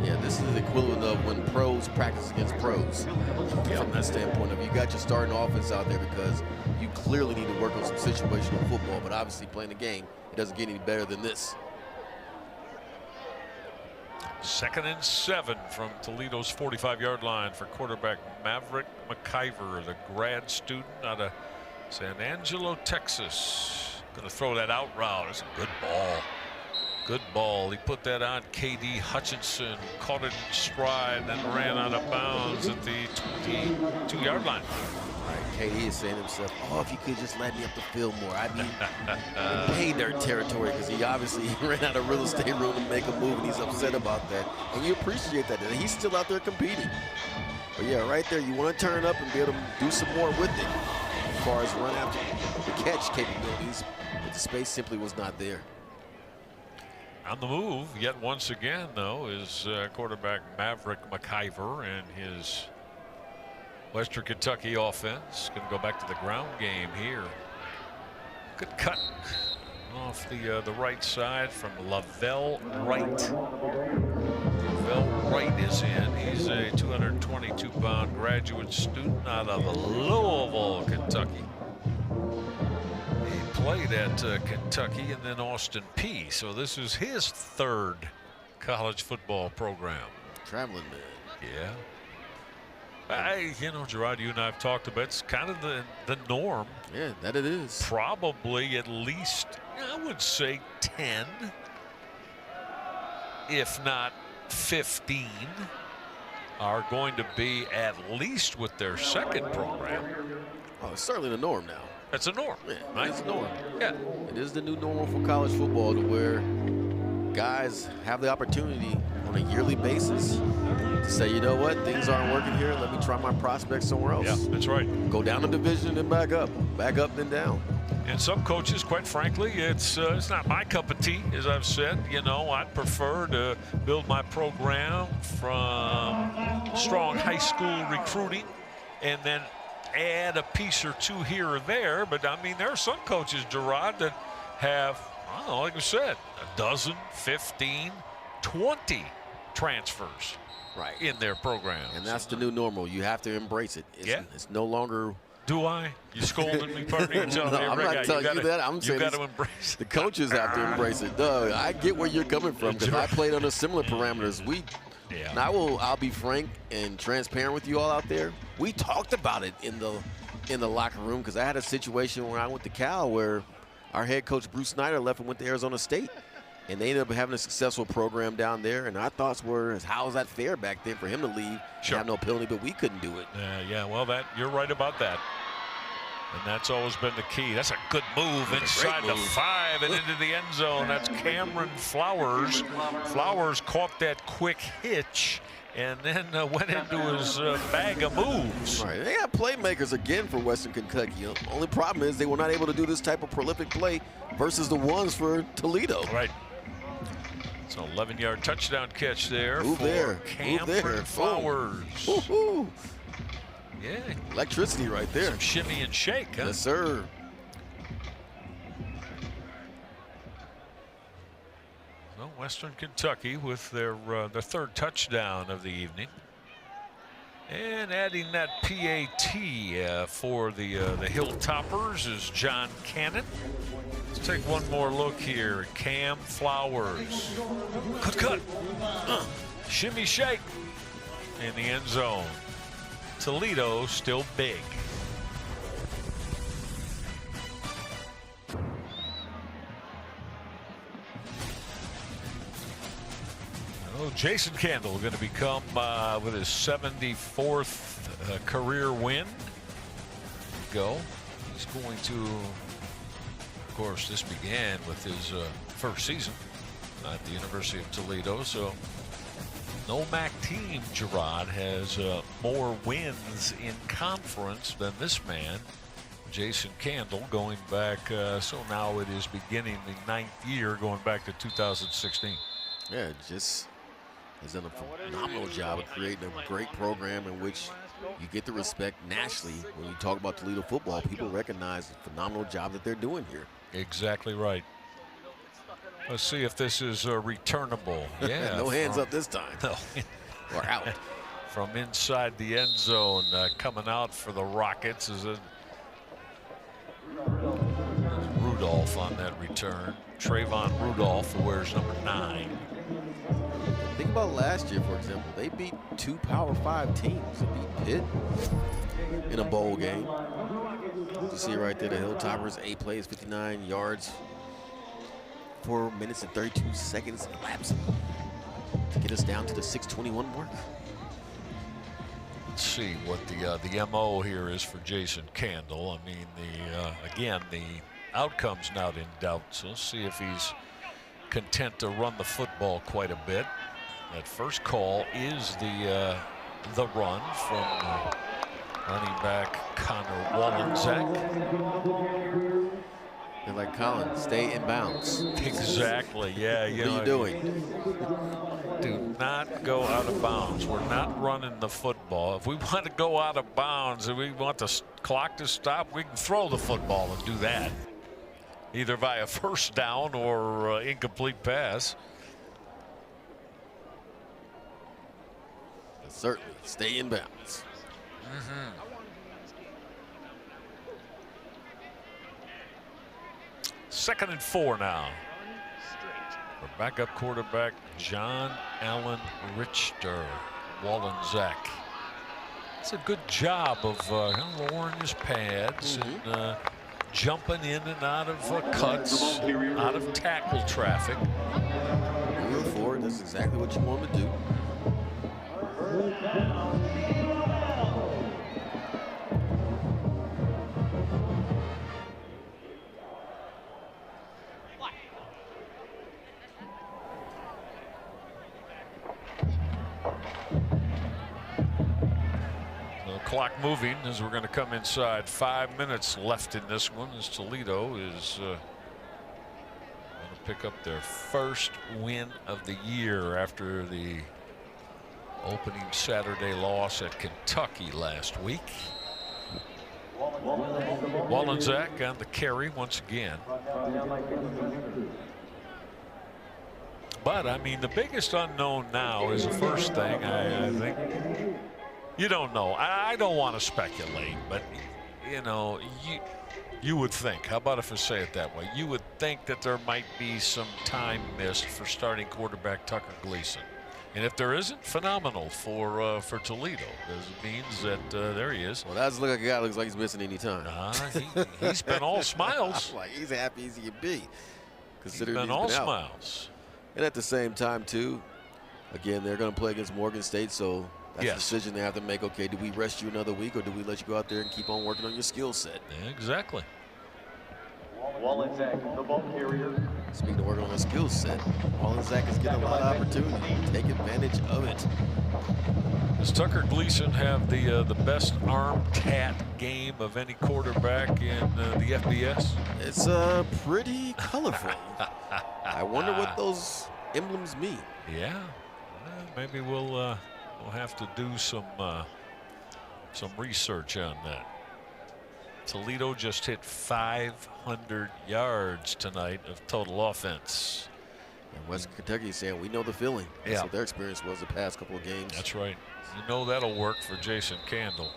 Yeah, this is the equivalent of when pros practice against pros. From that standpoint of you got your starting offense out there because you clearly need to work on some situational football, but obviously playing the game, it doesn't get any better than this. 2nd and 7 from Toledo's 45-yard line for quarterback Maverick McIver, the grad student out of San Angelo, Texas. Going to throw that out route. It's a good ball. Good ball. He put that on KD Hutchinson, caught it in stride, then ran out of bounds at the 22-yard line. All right, KD is saying to himself, oh, if you could just let me up the field more. I'd be pay dirt territory, because he obviously ran out of real estate room to make a move, and he's upset about that. And you appreciate that. He's still out there competing. But yeah, right there, you want to turn it up and be able to do some more with it as far as run after the catch capabilities, but the space simply was not there. On the move, yet once again, though, is quarterback Maverick McIver and his Western Kentucky offense. Going to go back to the ground game here. Good cut off the right side from Lavelle Wright. Lavelle Wright is in. He's a 222-pound graduate student out of Louisville, Kentucky. Played at Kentucky and then Austin Peay. So this is his 3rd college football program. Traveling man. Yeah. You know, Gerard, you and I have talked about it's kind of the norm. Yeah, that it is. Probably at least, I would say 10, if not 15, are going to be at least with their 2nd program. Oh, it's certainly the norm now. That's a norm. Yeah, right? It's the norm. Yeah. It is the new normal for college football, to where guys have the opportunity on a yearly basis to say, you know what, things aren't working here. Let me try my prospects somewhere else. Yeah, that's right. Go down a division and back up, then down. And some coaches, quite frankly, it's not my cup of tea, as I've said. You know, I'd prefer to build my program from strong high school recruiting and then add a piece or two here or there. But I mean, there are some coaches, Gerard, that have, I don't know, like I said, a dozen, 15, 20 transfers in their programs. And that's the new normal. You have to embrace it. It's no longer. Do I? You scolded me, partner. No, I'm not telling you that. I'm saying you got to embrace it. The coaches have to embrace it. Doug, I get where you're coming from, because I played under similar parameters. And I'll be frank and transparent with you all out there. We talked about it in the locker room, because I had a situation when I went to Cal where our head coach Bruce Snyder left and went to Arizona State, and they ended up having a successful program down there. And our thoughts were, how is that fair back then for him to leave and have no penalty, but we couldn't do it. Yeah, well, you're right about that. And that's always been the key. That's a good move inside the 5 and into the end zone. That's Cameron Flowers. Flowers caught that quick hitch and then went into his bag of moves. Right. They got playmakers again for Western Kentucky. Only problem is they were not able to do this type of prolific play versus the ones for Toledo. Right. It's an 11-yard touchdown catch there for Cameron Flowers. Woo-hoo. Yeah. Electricity right there. Some shimmy and shake, huh? Yes, sir. So Western Kentucky with their third touchdown of the evening. And adding that PAT for the Hilltoppers is John Cannon. Let's take one more look here at Cam Flowers. Good cut. Shimmy shake in the end zone. Toledo still big. Oh, Jason Candle going to become with his 74th career win. Go. He's going to, of course, this began with his first season at the University of Toledo. So no MAC team, Gerard, has more wins in conference than this man, Jason Candle, going back. So now it is beginning the 9th year, going back to 2016. Yeah, just has done a phenomenal job of creating a great program in which you get the respect nationally. When you talk about Toledo football, people recognize the phenomenal job that they're doing here. Exactly right. Let's see if this is returnable. Yeah. No hands up this time. No. Or out. From inside the end zone, coming out for the Rockets is Rudolph on that return. Trayvon Rudolph, who wears number 9. Think about last year, for example. They beat 2 Power 5 teams. They beat Pitt in a bowl game. You see right there, the Hilltoppers, 8 plays, 59 yards, 4 minutes and 32 seconds elapsing to get us down to the 6:21 mark. Let's see what the MO here is for Jason Candle. I mean, again, the outcome's not in doubt. So let's see if he's content to run the football quite a bit. That first call is the run from running back Connor Wallenczak. They're like, Colin, stay in bounds. Exactly, yeah. What are you doing? Do not go out of bounds. We're not running the football. If we want to go out of bounds and we want the clock to stop, we can throw the football and do that. Either via first down or incomplete pass. But certainly, stay in bounds. Second and 4 now. For backup quarterback John Allen Richter, Wallenczak. It's a good job of lowering his pads and jumping in and out of cuts, out of tackle traffic. Moving forward, that's exactly what you want to do. Clock moving as we're going to come inside. 5 minutes left in this one as Toledo is going to pick up their first win of the year after the opening Saturday loss at Kentucky last week. Wallenczak on the carry once again. But I mean, the biggest unknown now is the first thing. I think you don't know. I don't want to speculate, but you know, you would think. How about if I say it that way? You would think that there might be some time missed for starting quarterback Tucker Gleason, and if there isn't, phenomenal for Toledo, because it means that there he is. Well, that's look like a guy looks like he's missing any time. He's been all smiles. Like he's happy as he can be. He's been all smiles. And at the same time, too, again, they're going to play against Morgan State, so that's a decision they have to make. Okay, do we rest you another week, or do we let you go out there and keep on working on your skill set? Yeah, exactly. Wallensack, the ball carrier. Speaking of working on the skill set, Wallensack is getting a lot of opportunity. Take advantage of it. Does Tucker Gleason have the best arm tat game of any quarterback in the FBS? It's pretty colorful. I wonder what those emblems mean. Yeah, maybe we'll have to do some research on that. Toledo just hit 500 yards tonight of total offense. And Western Kentucky is saying we know the feeling. That's what their experience was the past couple of games. That's right. You know that'll work for Jason Candle.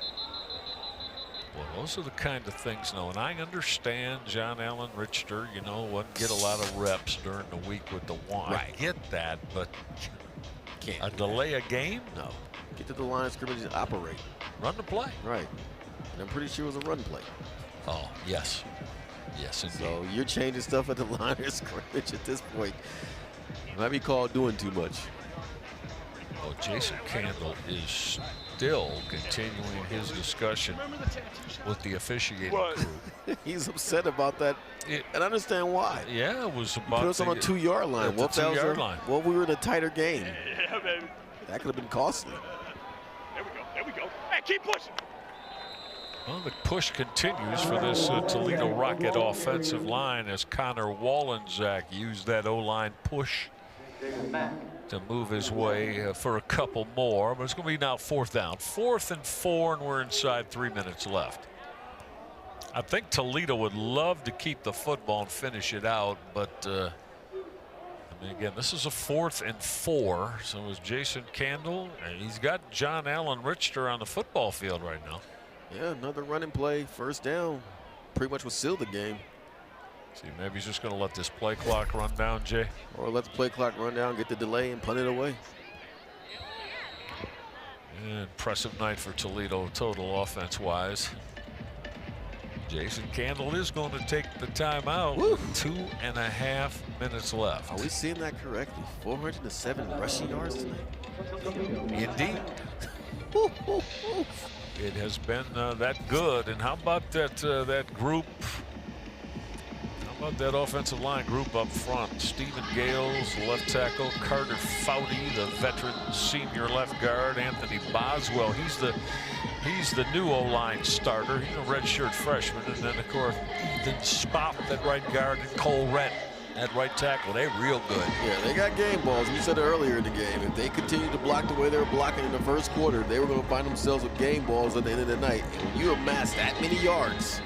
Well, those are the kind of things now, and I understand John Allen Richter, you know, wouldn't get a lot of reps during the week with the one. Right. I get that, but Can't a delay a game? No. Get to the line of scrimmage and operate. Run the play. Right. And I'm pretty sure it was a run play. Oh, yes. Yes, indeed. So you're changing stuff at the line of scrimmage at this point. It might be called doing too much. Well, Jason Candle is still continuing his discussion with the officiating crew. He's upset about that, and I understand why. Yeah, it was about put us on a 2-yard line. What the 2-yard line? Well, we were in a tighter game. Yeah, baby. That could have been costly. There we go. There we go. Hey, keep pushing. Well, the push continues for this Toledo Rocket offensive line as Connor Wallensack used that O-line push to move his way for a couple more. But it's going to be now 4th down. 4th and 4, and we're inside 3 minutes left. I think Toledo would love to keep the football and finish it out, but I mean, again, this is a 4th and 4. So it was Jason Candle, and he's got John Allen Richter on the football field right now. Yeah, another running play, 1st down. Pretty much will seal the game. See, maybe he's just going to let this play clock run down, Jay. Or let the play clock run down, get the delay, and punt it away. Impressive night for Toledo, total offense-wise. Jason Candle is going to take the timeout. 2.5 minutes left. Are we seeing that correctly? 407 rushing yards tonight? Indeed. It has been that good. And how about that group? How about that offensive line group up front? Stephen Gales, left tackle. Carter Foudy, the veteran senior left guard. Anthony Boswell, he's the new O-line starter. He's a redshirt freshman. And then, of course, Ethan Spop at right guard, and Cole Rett at right tackle. They're real good. Yeah, they got game balls. We said it earlier in the game. If they continue to block the way they were blocking in the first quarter, they were going to find themselves with game balls at the end of the night. And when you amass that many yards,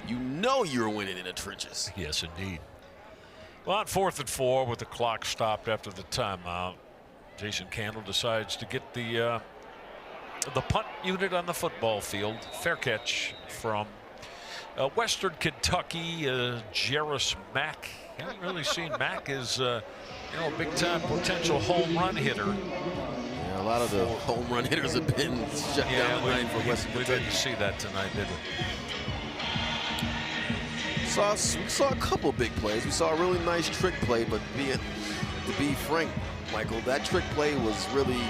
you know you're winning in the trenches. Yes, indeed. Well, on 4th and 4 with the clock stopped after the timeout, Jason Candle decides to get the punt unit on the football field. Fair catch from Western Kentucky, Jarris Mack. Haven't really seen Mack as a big-time potential home run hitter. Yeah, a lot of the home run hitters have been shut down tonight for Western Kentucky. We didn't see that tonight, did we? We saw a couple big plays. We saw a really nice trick play, but to be frank, Michael, that trick play was really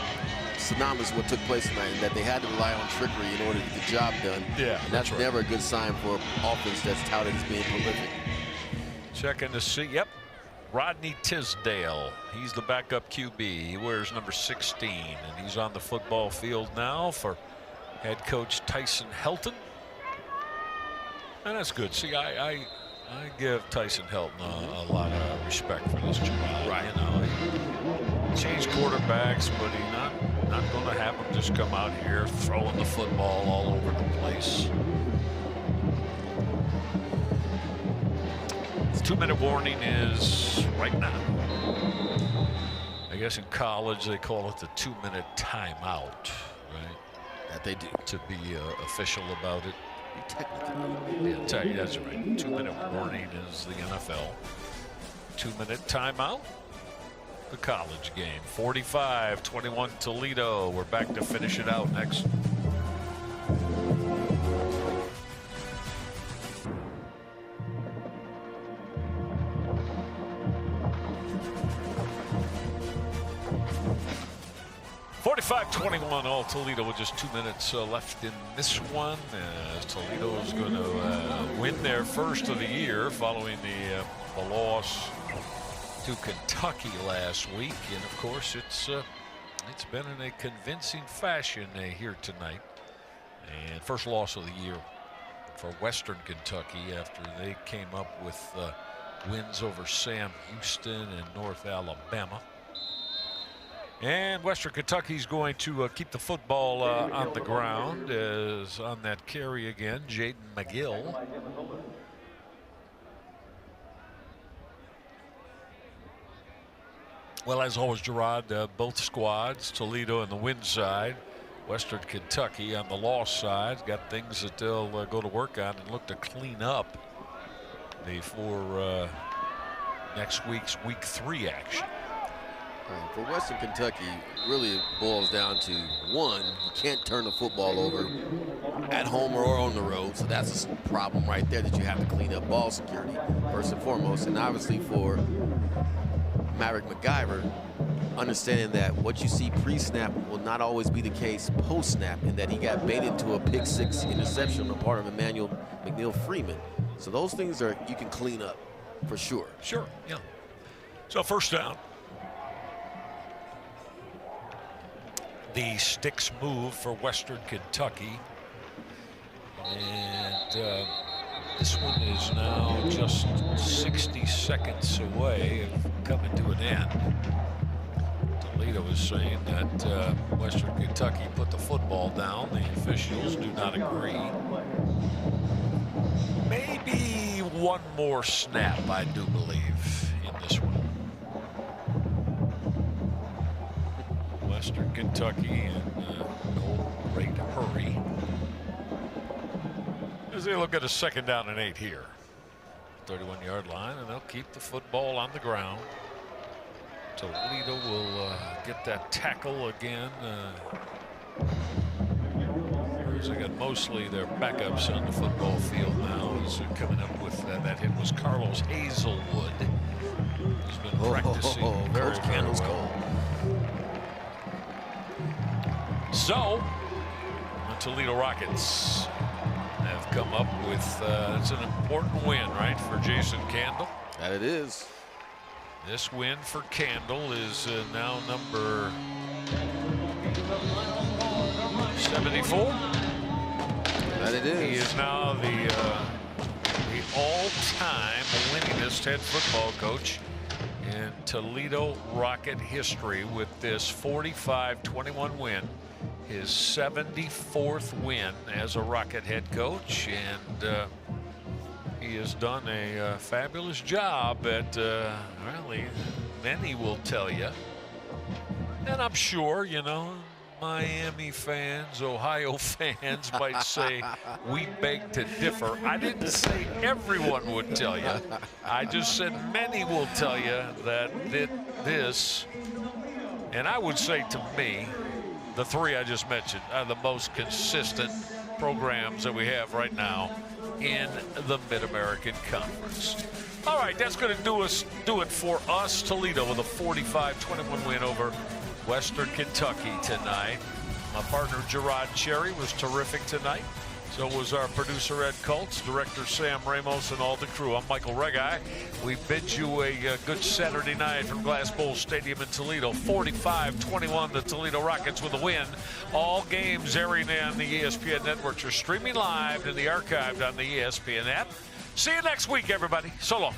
synonymous with what took place tonight, and that they had to rely on trickery in order to get the job done. Yeah, and that's never a good sign for an offense that's touted as being prolific. Checking to see, yep, Rodney Tisdale. He's the backup QB. He wears number 16, and he's on the football field now for head coach Tyson Helton. And that's good. See, I give Tyson Helton a lot of respect for this job. Right. You know, he changed quarterbacks, but he's not going to have him just come out here throwing the football all over the place. The 2-minute warning is right now. I guess in college they call it the 2-minute timeout, right? That they do. To be official about it. Technically. Yeah, that's right. 2-minute warning is the NFL. 2-minute timeout. The college game. 45-21 Toledo. We're back to finish it out next. 45-21, all Toledo with just 2 minutes left in this one. As Toledo is going to win their first of the year following the loss to Kentucky last week. And of course, it's been in a convincing fashion here tonight. And first loss of the year for Western Kentucky after they came up with wins over Sam Houston and North Alabama. And Western Kentucky's going to keep the football on the ground, as on that carry again, Jaden McGill. Well, as always, Gerard, both squads, Toledo on the win side, Western Kentucky on the loss side, got things that they'll go to work on and look to clean up before next week's Week 3 action. For Western Kentucky, really it boils down to, one, you can't turn the football over at home or on the road, so that's a problem right there that you have to clean up ball security first and foremost. And obviously for Maverick McIver, understanding that what you see pre-snap will not always be the case post-snap, and that he got baited to a pick 6 interception on the part of Emmanuel McNeil Freeman. So those things are you can clean up for sure. Sure, yeah. So first down. The sticks move for Western Kentucky. And this one is now just 60 seconds away of coming to an end. Toledo is saying that Western Kentucky put the football down. The officials do not agree. Maybe one more snap, I do believe, in this one. Western Kentucky in no great hurry as they look at a 2nd down and 8 here. 31-yard line, and they'll keep the football on the ground. Toledo will get that tackle again. They got mostly their backups on the football field now. As they're coming up with that hit was Carlos Hazelwood. He's been practicing very well. So, the Toledo Rockets have come up with, it's an important win, right, for Jason Candle? That it is. This win for Candle is now number 74. That it is. He is now the all-time winningest head football coach in Toledo Rocket history with this 45-21 win. His 74th win as a Rocket head coach, and he has done a fabulous job at, well, many will tell you, and I'm sure, you know, Miami fans, Ohio fans might say we beg to differ. I didn't say everyone would tell you. I just said many will tell you that this, and I would say to me, the three I just mentioned are the most consistent programs that we have right now in the Mid-American Conference. All right, that's going to do it for us. Toledo with a 45-21 win over Western Kentucky tonight. My partner Gerard Cherry was terrific tonight. So was our producer Ed Kultz, director Sam Ramos, and all the crew. I'm Michael Regai. We bid you a good Saturday night from Glass Bowl Stadium in Toledo. 45-21, the Toledo Rockets with a win. All games airing on the ESPN networks are streaming live and the archived on the ESPN app. See you next week, everybody. So long.